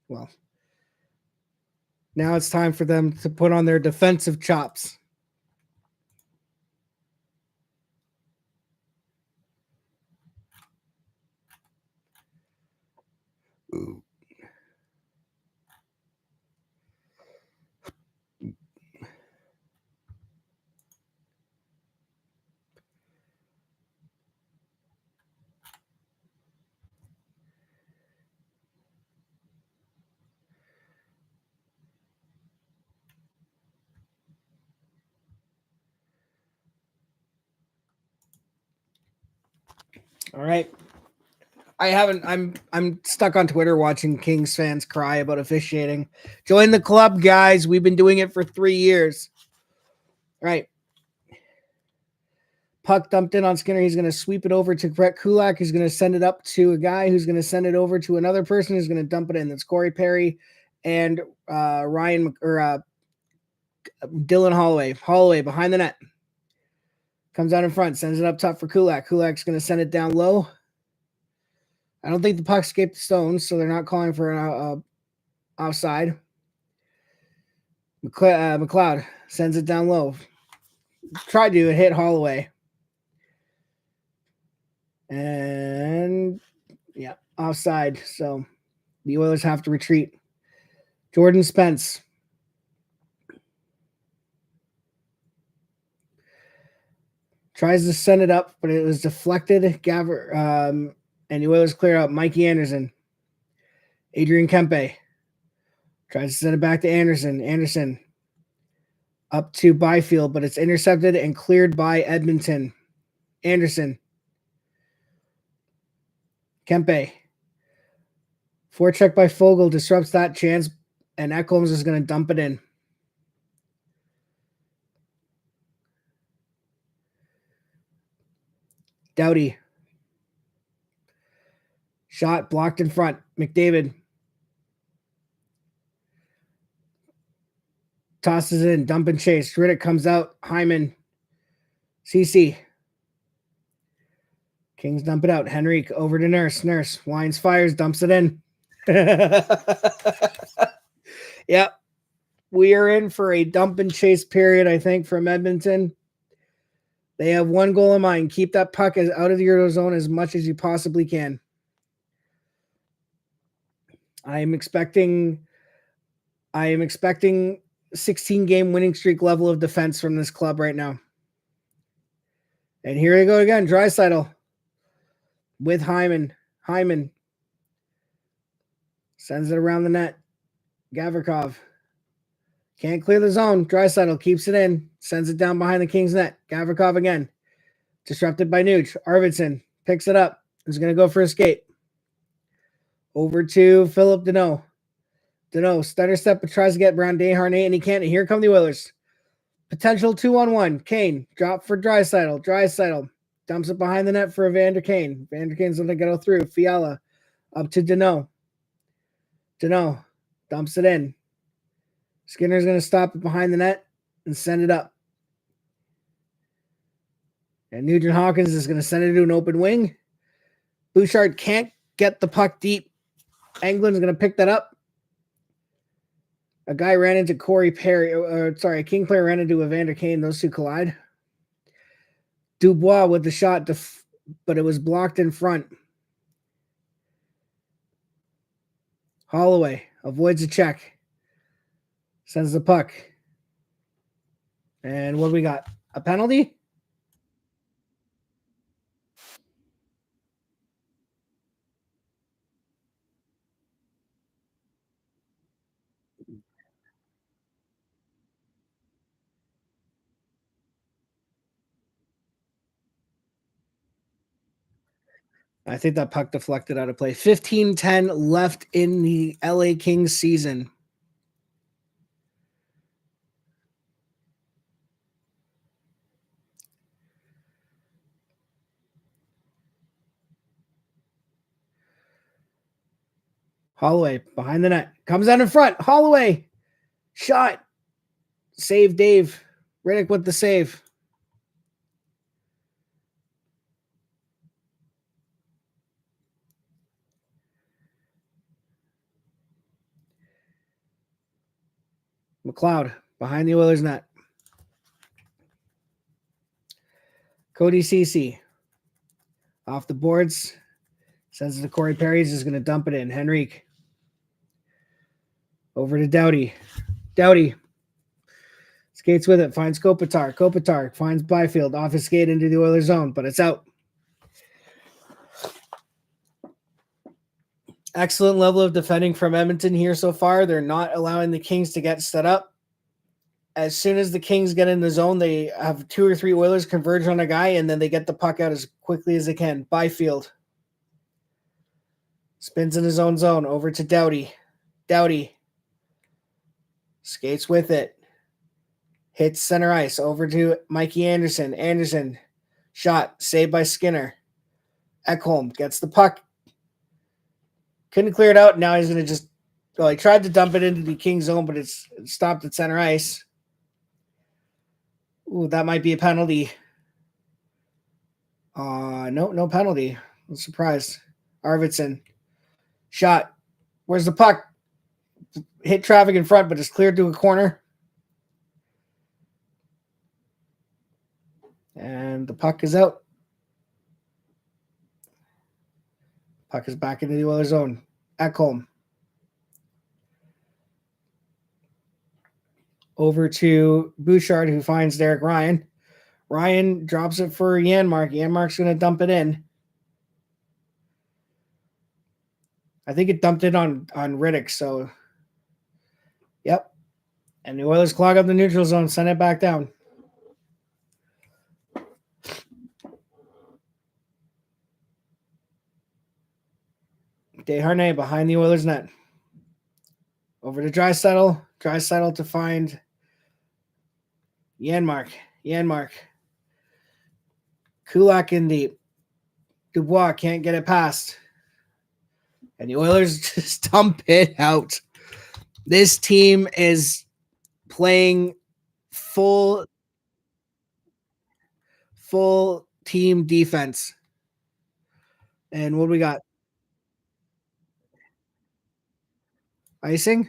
well, now it's time for them to put on their defensive chops. Ooh. All right. I'm stuck on Twitter watching Kings fans cry about officiating. Join the club, guys. We've been doing it for 3 years. All right. Puck dumped in on Skinner. He's going to sweep it over to Brett Kulak. He's going to send it up to a guy who's going to send it over to another person who's going to dump it in. That's Corey Perry and Dylan Holloway. Holloway behind the net. Comes out in front, sends it up top for Kulak. Kulak's going to send it down low. I don't think the puck escaped the stones, so they're not calling for an offside. McLeod sends it down low. Tried to hit Holloway. And, yeah, offside. So the Oilers have to retreat. Jordan Spence. Tries to send it up, but it was deflected. And the Oilers clear out. Mikey Anderson. Adrian Kempe. Tries to send it back to Anderson. Anderson up to Byfield, but it's intercepted and cleared by Edmonton. Anderson. Kempe. Forecheck by Fogle disrupts that chance, and Ekholms is going to dump it in. Doughty. Shot blocked in front. McDavid. Tosses in. Dump and chase. Riddick comes out. Hyman. CC. Kings dump it out. Henrique over to Nurse. Nurse. Wines fires. Dumps it in. Yep. We are in for a dump and chase period, I think, from Edmonton. They have one goal in mind. Keep that puck out of the Euro zone as much as you possibly can. I am expecting 16-game winning streak level of defense from this club right now. And here we go again. Draisaitl with Hyman. Hyman sends it around the net. Gavrikov can't clear the zone. Draisaitl keeps it in. Sends it down behind the Kings net. Gavrikov again. Disrupted by Nuge. Arvidsson picks it up. Is going to go for a skate. Over to Philip Deneau. Deneau stutter step but tries to get around Desharnais, and he can't. And here come the Oilers. Potential 2-on-1. Kane drop for Draisaitl. Draisaitl dumps it behind the net for Evander Kane. Evander Kane's going to go through. Fiala up to Deneau. Deneau dumps it in. Skinner's going to stop it behind the net and send it up. And Nugent Hopkins is going to send it to an open wing. Bouchard can't get the puck deep. Englund's going to pick that up. A guy ran into Corey Perry. A King player ran into Evander Kane. Those two collide. Dubois with the shot, but it was blocked in front. Holloway avoids a check. Sends the puck. And what do we got? A penalty? I think that puck deflected out of play. 15-10 left in the LA Kings season. Holloway behind the net. Comes out in front. Holloway. Shot. Save Dave. Riddick with the save. McLeod behind the Oilers net. Cody Ceci off the boards. Sends it to Corey Perry. He's just going to dump it in. Henrique. Over to Doughty. Doughty skates with it. Finds Kopitar. Kopitar finds Byfield. Off his skate into the Oilers zone, but it's out. Excellent level of defending from Edmonton here so far. They're not allowing the Kings to get set up. As soon as the Kings get in the zone, they have 2 or 3 Oilers converge on a guy, and then they get the puck out as quickly as they can. Byfield spins in his own zone. Over to Doughty. Doughty skates with it. Hits center ice. Over to Mikey Anderson. Anderson. Shot. Saved by Skinner. Ekholm gets the puck. Couldn't clear it out. Now he's going to just... Well, he tried to dump it into the Kings zone, but it stopped at center ice. Ooh, that might be a penalty. No penalty. I'm surprised. Arvidsson. Shot. Where's the puck? Hit traffic in front, but it's cleared to a corner. And the puck is out. Puck is back into the Oilers zone. Ekholm. Over to Bouchard, who finds Derek Ryan. Ryan drops it for Janmark. Janmark's going to dump it in. I think it dumped it on Riddick, so... Yep. And the Oilers clog up the neutral zone, send it back down. Desharnais behind the Oilers net. Over to Draisaitl. Draisaitl to find Janmark. Janmark. Kulak in deep. Dubois can't get it past. And the Oilers just dump it out. This team is playing full team defense. And what do we got? Icing?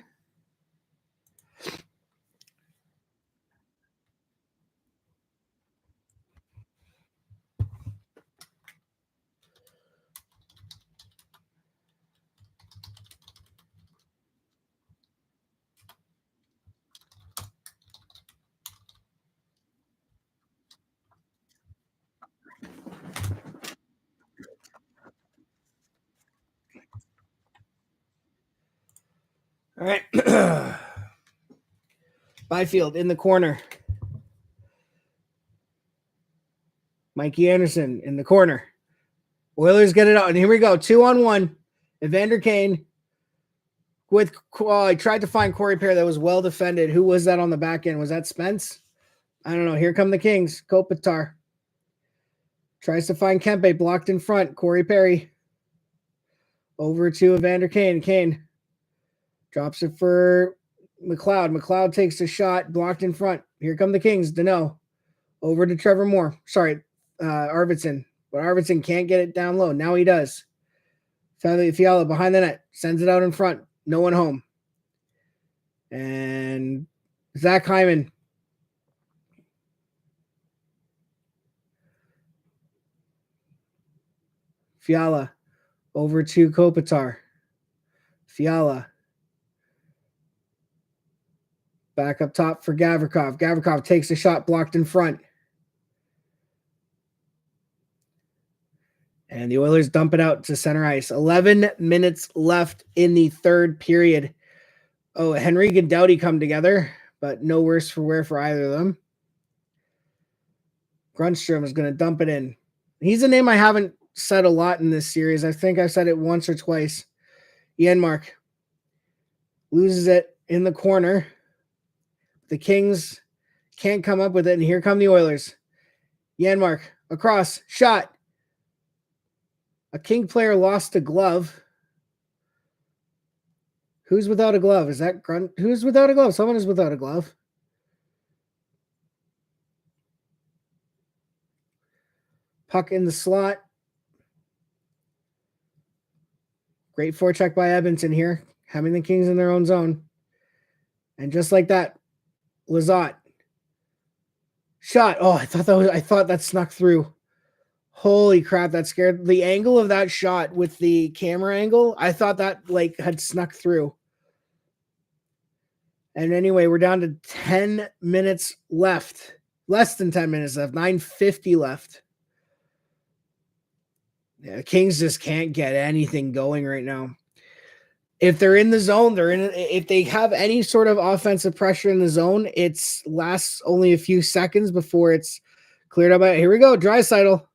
All right. Byfield in the corner. Mikey Anderson in the corner. Oilers get it out. And here we go. 2-on-1. Evander Kane with I tried to find Corey Perry. That was well defended. Who was that on the back end? Was that Spence? I don't know. Here come the Kings. Kopitar tries to find Kempe. Blocked in front. Corey Perry. Over to Evander Kane. Kane drops it for McLeod. McLeod takes a shot. Blocked in front. Here come the Kings. Dano. Over to Trevor Moore. Sorry, Arvidsson. But Arvidsson can't get it down low. Now he does. Fiala behind the net. Sends it out in front. No one home. And Zach Hyman. Fiala over to Kopitar. Fiala. Back up top for Gavrikov. Gavrikov takes a shot blocked in front. And the Oilers dump it out to center ice. 11 minutes left in the third period. Oh, Henrique and Doughty come together, but no worse for wear for either of them. Grundstrom is going to dump it in. He's a name I haven't said a lot in this series. I think I've said it once or twice. Janmark loses it in the corner. The Kings can't come up with it, and here come the Oilers. Janmark across, shot. A King player lost a glove. Who's without a glove? Is that Grunt? Who's without a glove? Someone is without a glove. Puck in the slot. Great forecheck by Edmonton here, having the Kings in their own zone. And just like that, Lizotte. Shot. Oh, I thought that snuck through. Holy crap, that scared the angle of that shot with the camera angle. I thought that had snuck through. And anyway, we're down to 10 minutes left. Less than 10 minutes left. 9:50 left. Yeah, the Kings just can't get anything going right now. If they're in the zone, if they have any sort of offensive pressure in the zone, it lasts only a few seconds before it's cleared up. Here we go. Draisaitl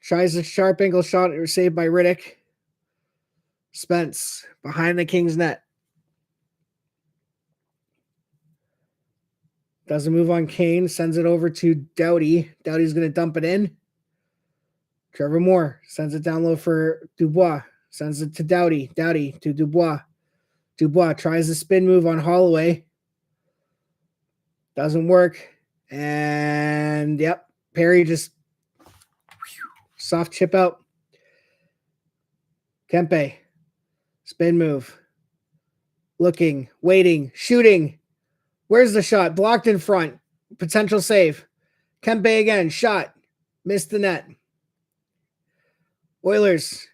tries a sharp angle shot saved by Riddick. Spence behind the Kings net. Doesn't move on Kane. Sends it over to Doughty. Doughty's going to dump it in. Trevor Moore sends it down low for Dubois. Sends it to Doughty. Doughty to Dubois. Dubois tries the spin move on Holloway. Doesn't work. And, yep, Perry just soft chip out. Kempe. Spin move. Looking, waiting, shooting. Where's the shot? Blocked in front. Potential save. Kempe again. Shot. Missed the net. Oilers.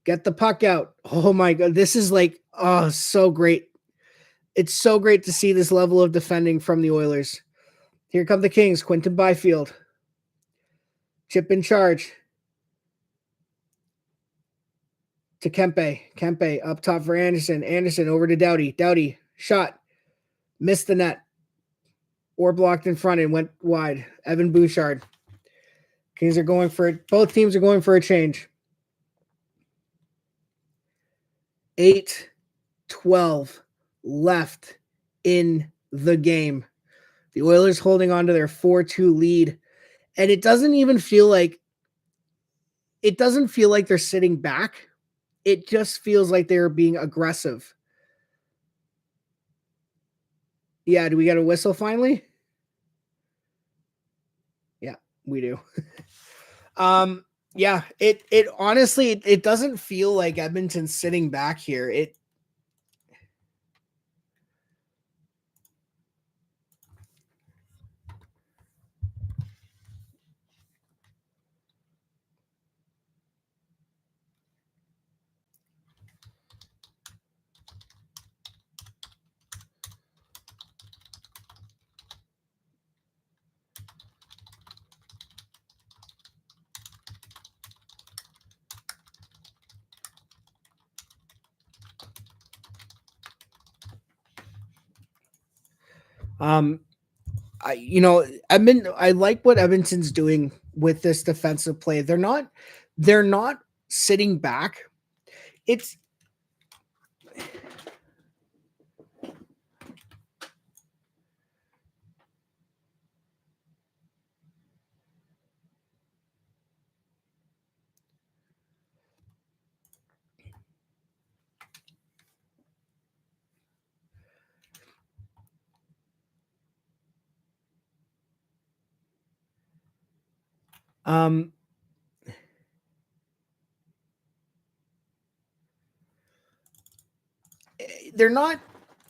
Get the puck out. Oh my God. This is so great. It's so great to see this level of defending from the Oilers. Here come the Kings. Quinton Byfield. Chip in charge. To Kempe. Kempe up top for Anderson. Anderson over to Doughty. Doughty. Shot. Missed the net. Or blocked in front and went wide. Evan Bouchard. Kings are going for it. Both teams are going for a change. 8:12 left in the game. The Oilers holding on to their 4-2 lead. And it doesn't feel like they're sitting back. It just feels like they're being aggressive. Yeah, do we get a whistle finally? Yeah, we do. Yeah, it honestly it doesn't feel like Edmonton's sitting back here. I like what Edmonton's doing with this defensive play. They're not sitting back. It's they're not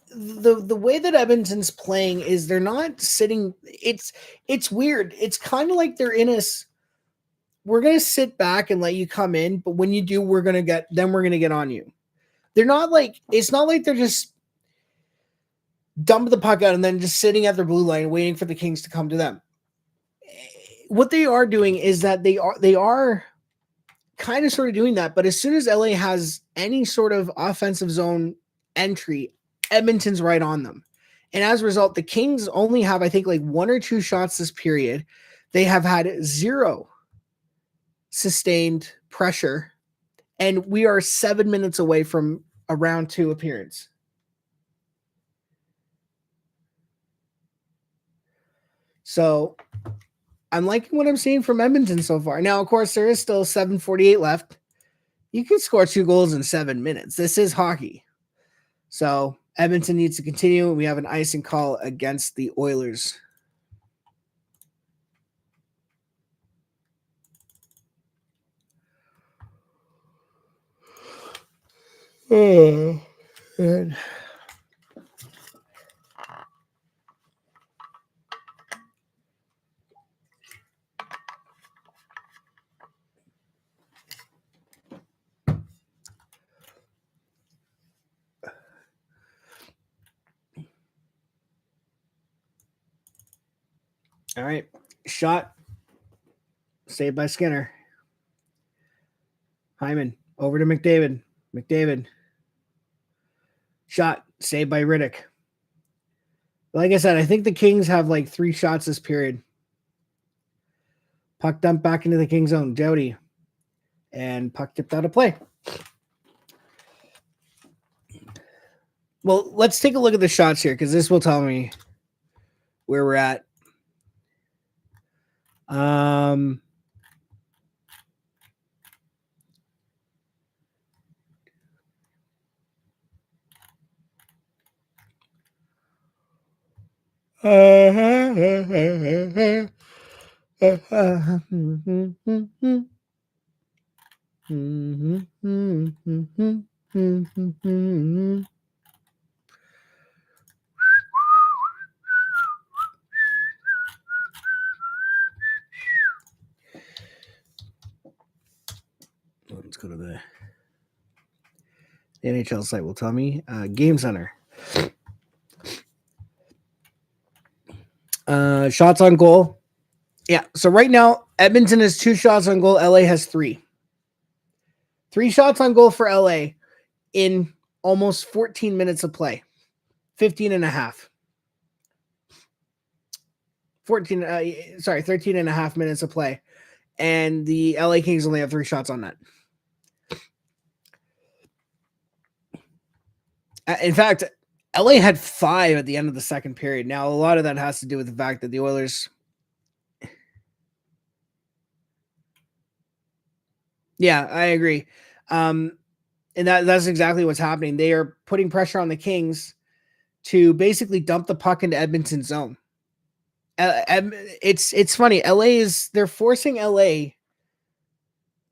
the way that Edmonton's playing is they're not sitting. It's weird. It's kind of like they're in us. We're gonna sit back and let you come in, but when you do, we're gonna get on you. They're not like it's not like they're just dumping the puck out and then just sitting at their blue line waiting for the Kings to come to them. What they are doing is that they are kind of sort of doing that, but as soon as LA has any sort of offensive zone entry, Edmonton's right on them. And as a result, the Kings only have, I think, like 1 or 2 shots this period. They have had 0 sustained pressure, and we are 7 minutes away from a round 2 appearance. So I'm liking what I'm seeing from Edmonton so far. Now, of course, there is still 7:48 left. You can score 2 goals in 7 minutes. This is hockey. So Edmonton needs to continue. We have an icing call against the Oilers. Oh, good. All right. Shot. Saved by Skinner. Hyman. Over to McDavid. McDavid. Shot. Saved by Riddick. Like I said, I think the Kings have like 3 shots this period. Puck dumped back into the Kings zone. Doughty. And puck tipped out of play. Well, let's take a look at the shots here because this will tell me where we're at. Let's go to the NHL site. Will tell me Game Center. Shots on goal. Yeah. So right now, Edmonton has 2 shots on goal. LA has 3. 3 shots on goal for LA in almost 14 minutes of play. 15 and a half. 13 and a half minutes of play. And the LA Kings only have 3 shots on net. In fact, LA had 5 at the end of the second period. Now, a lot of that has to do with the fact that the Oilers. Yeah, I agree. And that's exactly what's happening. They are putting pressure on the Kings to basically dump the puck into Edmonton's zone. It's funny. They're forcing LA.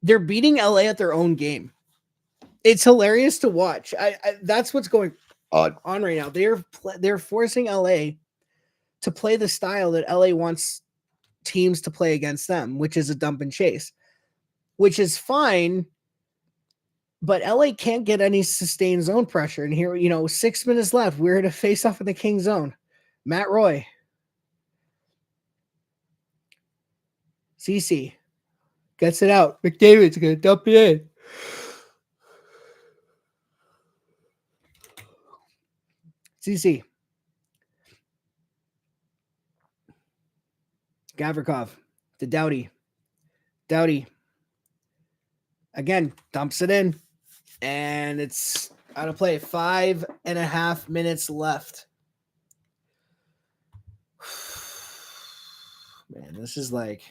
They're beating LA at their own game. It's hilarious to watch. That's what's going on right now. They're forcing LA to play the style that LA wants teams to play against them, which is a dump and chase, which is fine. But LA can't get any sustained zone pressure. And here, 6 minutes left. We're to face off in the King zone. Matt Roy. CC gets it out. McDavid's going to dump it in. CC. Gavrikov to Doughty. Doughty. Again, dumps it in. And it's out of play. 5.5 minutes left. Man, this is like...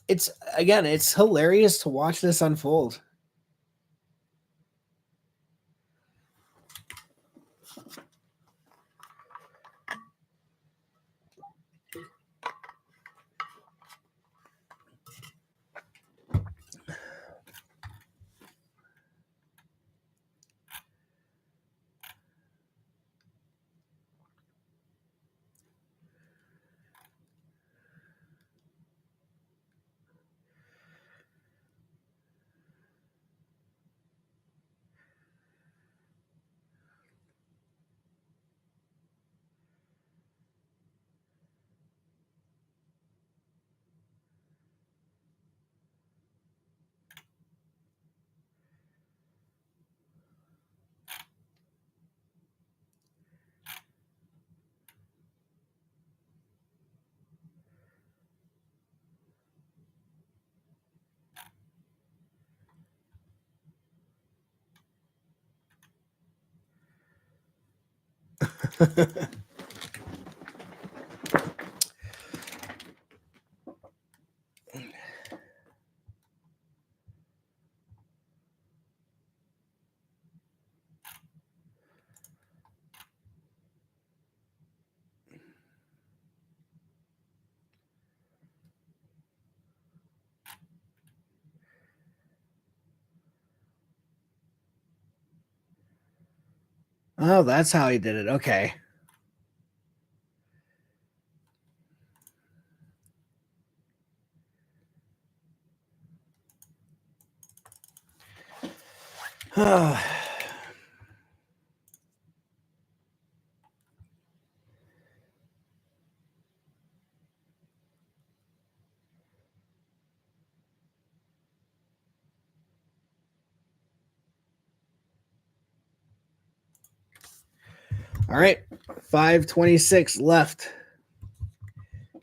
It's hilarious to watch this unfold. Oh, that's how he did it. Okay. All right, 5:26 left.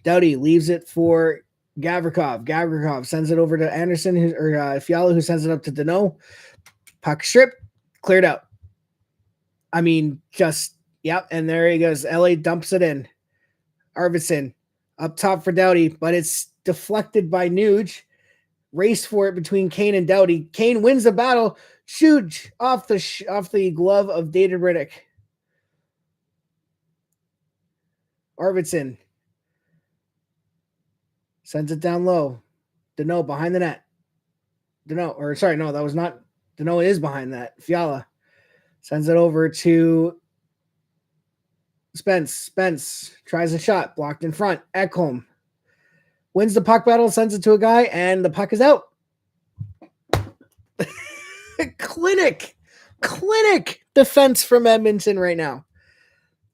Doughty leaves it for Gavrikov. Gavrikov sends it over to Anderson or Fiala, who sends it up to Danault. Puck strip, cleared out. I mean, just yep, and there he goes. LA dumps it in. Arvidsson up top for Doughty, but it's deflected by Nuge. Race for it between Kane and Doughty. Kane wins the battle. Shoot off the glove of David Riddick. Arvidsson sends it down low. Danault behind the net. That was not Danault is behind that. Fiala sends it over to Spence. Spence tries a shot, blocked in front. Ekholm wins the puck battle, sends it to a guy, and the puck is out. Clinic defense from Edmonton right now.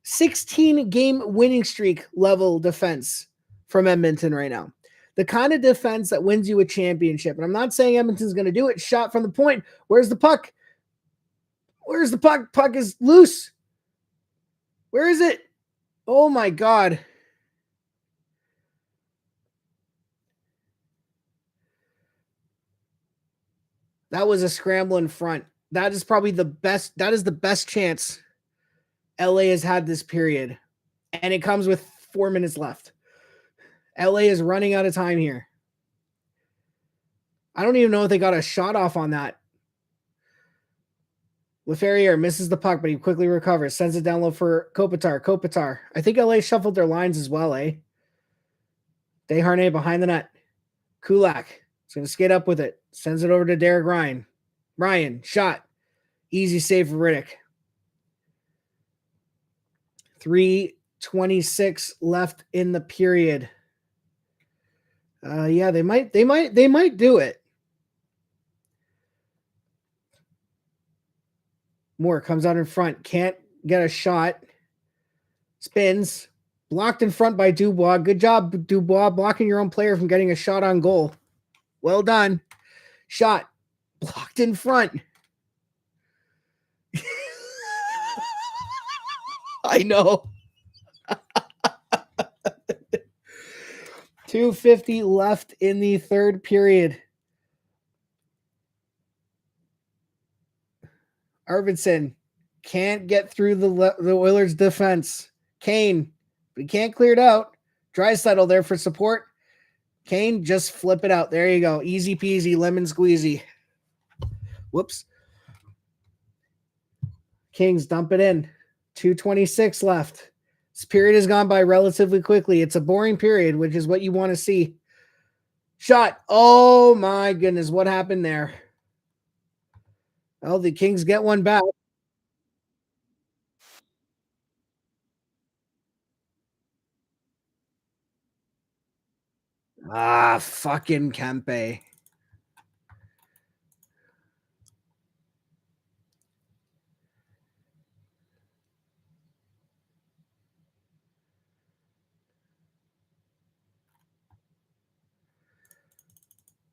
16-game winning streak level defense from Edmonton right now. The kind of defense that wins you a championship. And I'm not saying Edmonton's going to do it. Shot from the point. Where's the puck? Where's the puck? Puck is loose. Where is it? Oh my God. That was a scramble in front. That is probably the best. That is the best chance LA has had this period. And it comes with 4 minutes left. LA is running out of time here. I don't even know if they got a shot off on that. Leferrier misses the puck, but he quickly recovers. Sends it down low for Kopitar. Kopitar. I think LA shuffled their lines as well, eh? Desharnais behind the net. Kulak is going to skate up with it. Sends it over to Derek Ryan. Ryan, shot. Easy save for Riddick. 3:26 left in the period. Yeah, they might do it. Moore comes out in front. Can't get a shot. Spins. Blocked in front by Dubois. Good job, Dubois, blocking your own player from getting a shot on goal. Well done. Shot. Blocked in front. I know. 2:50 left in the third period. Arvidsson can't get through the Oilers' defense. Kane, but he can't clear it out. Draisaitl there for support. Kane, just flip it out. There you go. Easy peasy, lemon squeezy. Whoops. Kings dump it in. 2:26 left. This period has gone by relatively quickly. It's a boring period, which is what you want to see. Shot. Oh my goodness. What happened there? Well, the Kings get one back. Fucking Kempe.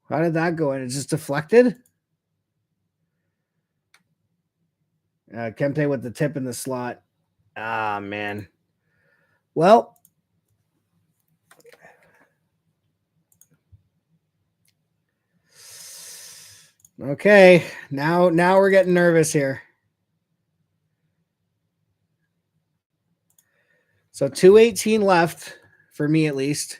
How did that go in? It just deflected? Kempe with the tip in the slot. Man. Well, okay. Now we're getting nervous here. So 218 left for me at least.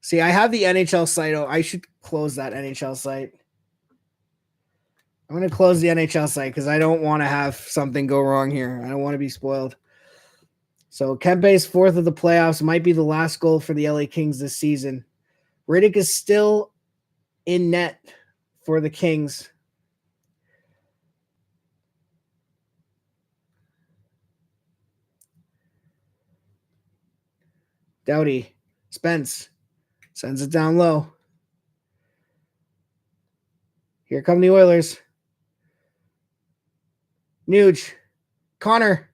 See, I have the NHL site. Oh, I should close that NHL site. I'm going to close the NHL site because I don't want to have something go wrong here. I don't want to be spoiled. So Kempe's fourth of the playoffs might be the last goal for the LA Kings this season. Riddick is still in net for the Kings. Doughty. Spence. Sends it down low. Here come the Oilers. Nuge. Connor.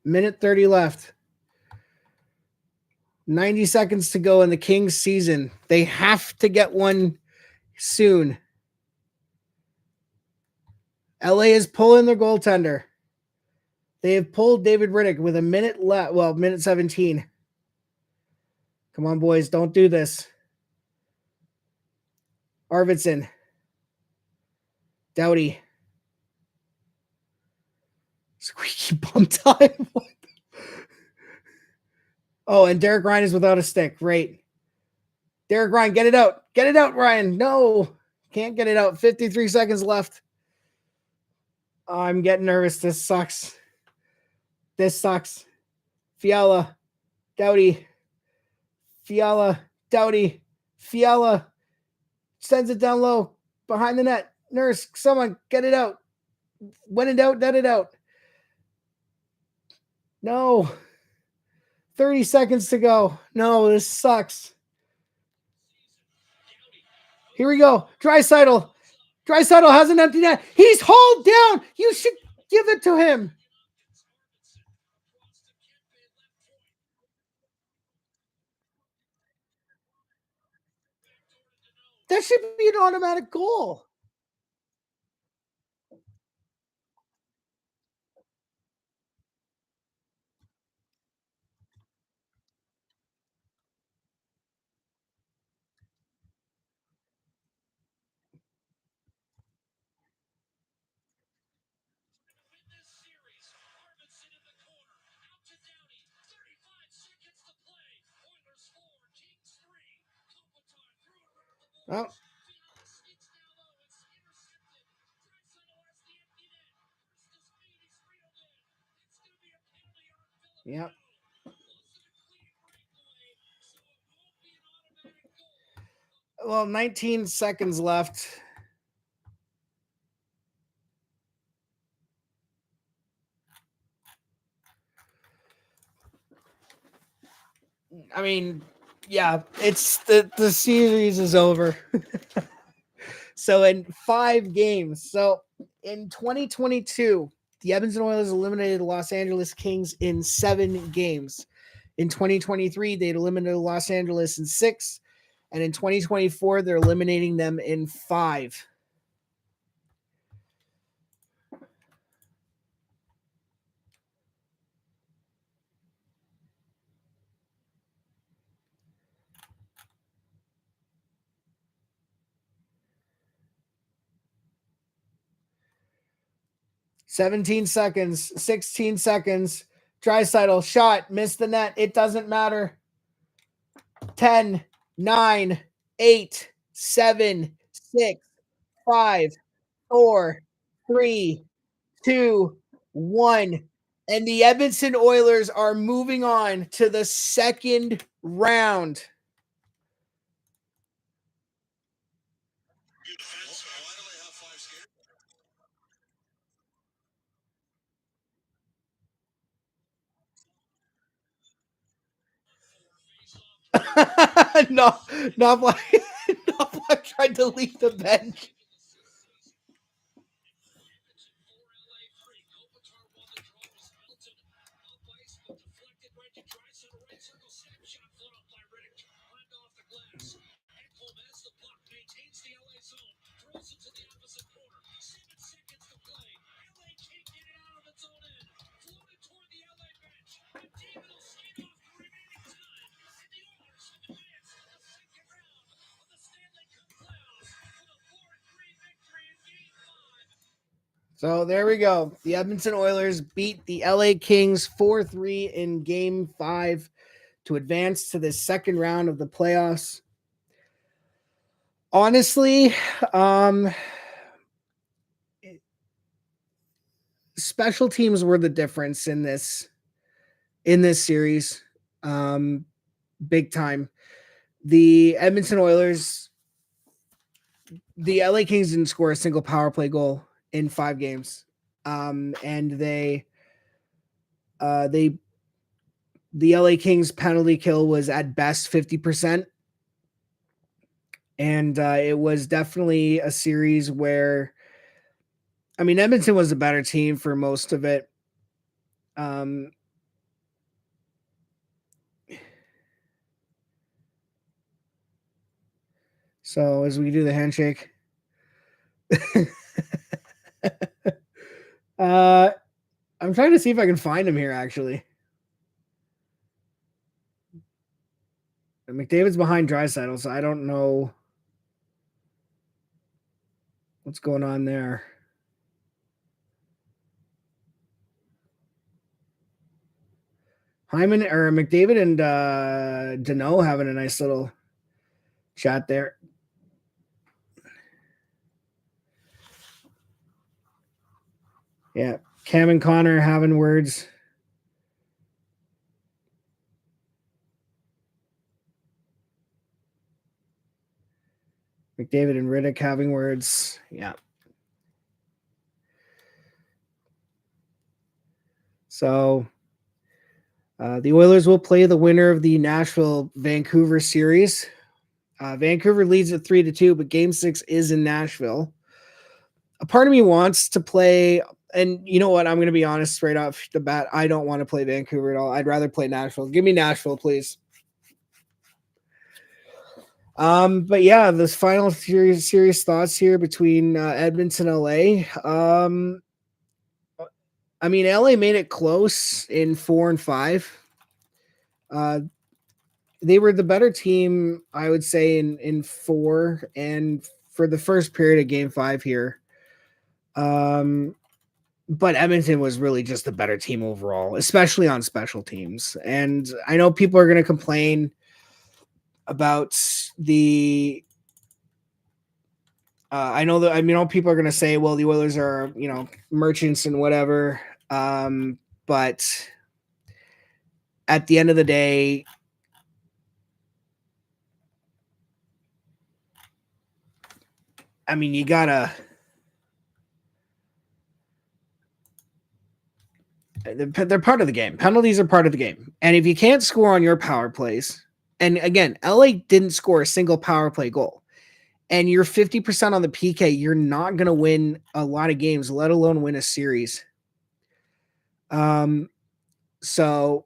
Minute 30 left. 90 seconds to go in the Kings season. They have to get one soon. LA is pulling their goaltender. They have pulled David Riddick with a minute left. Well, minute 17. Come on, boys. Don't do this. Arvidsson. Doughty. Squeaky bum time. Oh, and Derek Ryan is without a stick. Great. Derek Ryan, get it out. Get it out, Ryan. No. Can't get it out. 53 seconds left. Oh, I'm getting nervous. This sucks. This sucks. Fiala. Doughty. Fiala. Doughty. Fiala. Sends it down low. Behind the net. Nurse, someone, get it out. When in doubt, net it out. No. 30 seconds to go. No, this sucks. Here we go. Draisaitl. Draisaitl has an empty net. He's hauled down. You should give it to him. That should be an automatic goal. Oh. Yep. Well, 19 seconds left. I mean, yeah, it's the series is over. So in 5 games. So in 2022, the Edmonton Oilers eliminated the Los Angeles Kings in 7 games. In 2023, they eliminated Los Angeles in 6. And in 2024, they're eliminating them in 5. "17 seconds, 16 seconds. Draisaitl shot, missed the net. It doesn't matter. 10, 9, 8, 7, 6, 5, 4, 3, 2, 1. And the Edmonton Oilers are moving on to the second round. No, not Black. Not Black tried to leave the bench. So there we go. The Edmonton Oilers beat the LA Kings 4-3 in Game 5 to advance to the second round of the playoffs. Honestly, special teams were the difference in this series, big time. The Edmonton Oilers, the LA Kings didn't score a single power play goal in 5 games, and the LA Kings penalty kill was at best 50%. And it was definitely a series where, I mean, Edmonton was a better team for most of it. So as we do the handshake, I'm trying to see if I can find him here, actually. McDavid's behind Draisaitl, so I don't know what's going on there. Hyman or McDavid and Deneau having a nice little chat there. Yeah, Cam and Connor having words. McDavid and Riddick having words. Yeah. So the Oilers will play the winner of the Nashville-Vancouver series. Vancouver leads at 3-2, but Game 6 is in Nashville. A part of me wants to play, and you know what? I'm going to be honest straight off the bat. I don't want to play Vancouver at all. I'd rather play Nashville. Give me Nashville, please. But yeah, this final serious thoughts here between Edmonton and LA. I mean, LA made it close in 4 and 5. They were the better team, I would say, in 4 and for the first period of Game 5 here. But Edmonton was really just the better team overall, especially on special teams. And I know people are going to complain about the. I know people are going to say, well, the Oilers are, merchants and whatever. But at the end of the day, I mean, you gotta. They're part of the game. Penalties are part of the game. And if you can't score on your power plays, and again, LA didn't score a single power play goal, and you're 50% on the PK, you're not going to win a lot of games, let alone win a series. So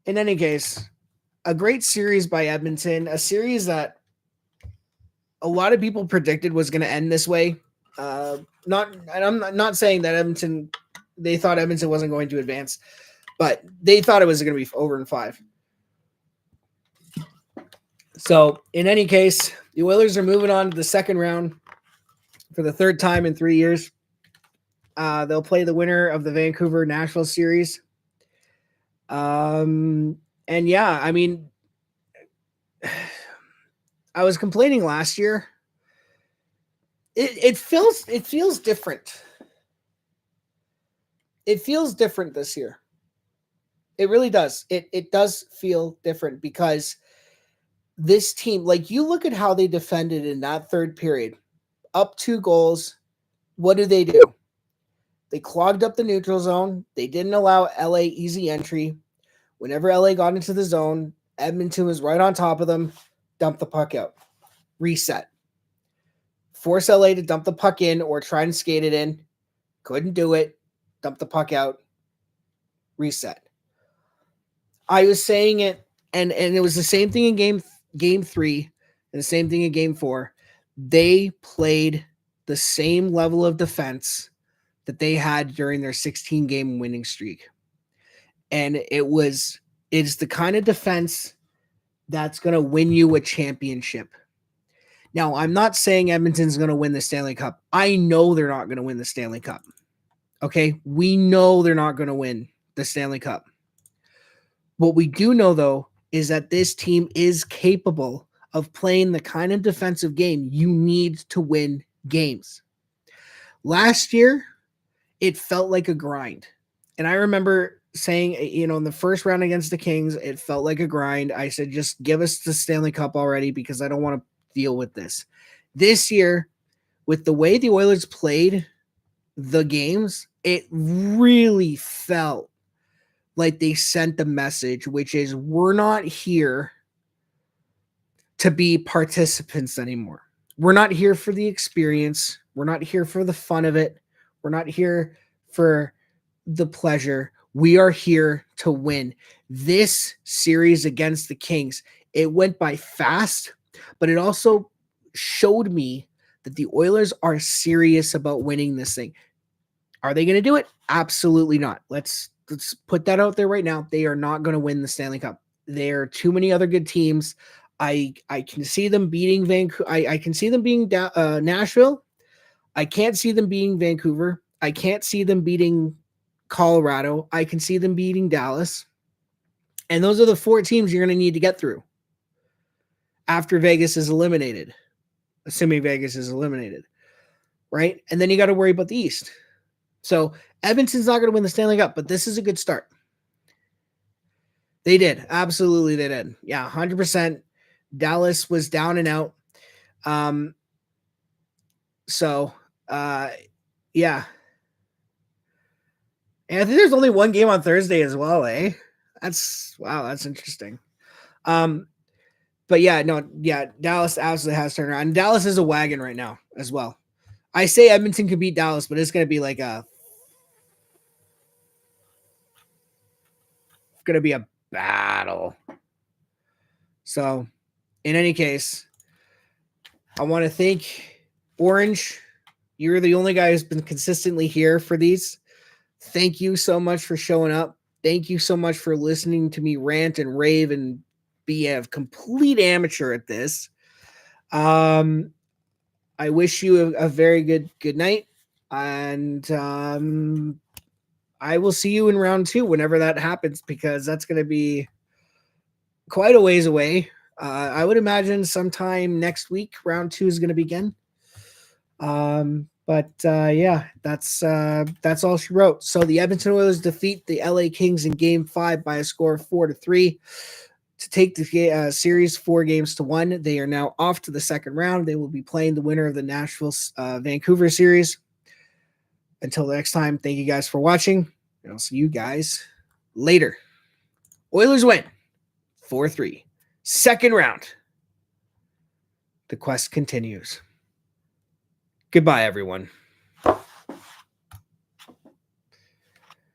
in any case, a great series by Edmonton, a series that a lot of people predicted was going to end this way. And I'm not saying that they thought Edmonton wasn't going to advance, but they thought it was going to be over in 5. So in any case, the Oilers are moving on to the second round for the third time in 3 years. They'll play the winner of the Vancouver-Nashville series. And yeah, I mean, I was complaining last year. It feels different. It feels different this year. It really does. It does feel different because this team, like you look at how they defended in that third period, up 2 goals. What do? They clogged up the neutral zone. They didn't allow LA easy entry. Whenever LA got into the zone, Edmonton was right on top of them. Dump the puck out. Reset. Force LA to dump the puck in or try and skate it in. Couldn't do it. Dump the puck out. Reset. I was saying it, and it was the same thing in game 3 and the same thing in game 4. They played the same level of defense that they had during their 16-game winning streak. And it's the kind of defense that's going to win you a championship. Now, I'm not saying Edmonton's going to win the Stanley Cup. I know they're not going to win the Stanley Cup. Okay? We know they're not going to win the Stanley Cup. What we do know, though, is that this team is capable of playing the kind of defensive game you need to win games. Last year, it felt like a grind. And I remember saying, in the first round against the Kings, it felt like a grind. I said, just give us the Stanley Cup already because I don't want to deal with this. This year, with the way the Oilers played the games, it really felt like they sent the message, which is we're not here to be participants anymore. We're not here for the experience. We're not here for the fun of it. We're not here for the pleasure. We are here to win. This series against the Kings, it went by fast, but it also showed me that the Oilers are serious about winning this thing. Are they going to do it? Absolutely not. Let's put that out there right now. They are not going to win the Stanley Cup. There are too many other good teams. I can see them beating Vancouver. I can see them beating Nashville. I can't see them beating Vancouver. I can't see them beating Colorado. I can see them beating Dallas. And those are the 4 teams you're going to need to get through after Vegas is eliminated, assuming Vegas is eliminated, right? And then you got to worry about the East. So Edmonton's not going to win the Stanley Cup, but this is a good start. They did. Absolutely, they did. Yeah, 100%. Dallas was down and out. Yeah. And I think there's only one game on Thursday as well, eh? That's interesting. But Dallas absolutely has turned around. And Dallas is a wagon right now as well. I say Edmonton could beat Dallas, but it's going to be like a battle. So, in any case, I want to thank Orange. You're the only guy who's been consistently here for these. Thank you so much for showing up. Thank you so much for listening to me rant and rave and be a complete amateur at this. I wish you a very good night, and I will see you in round 2 whenever that happens, because that's going to be quite a ways away. I would imagine sometime next week, round 2 is going to begin. That's all she wrote. So the Edmonton Oilers defeat the LA Kings in Game 5 by a score of 4-3 to take the series 4-1. They are now off to the second round. They will be playing the winner of the Nashville Vancouver series. Until next time, thank you guys for watching, and I'll see you guys later. Oilers win 4-3. Second round. The quest continues. Goodbye, everyone.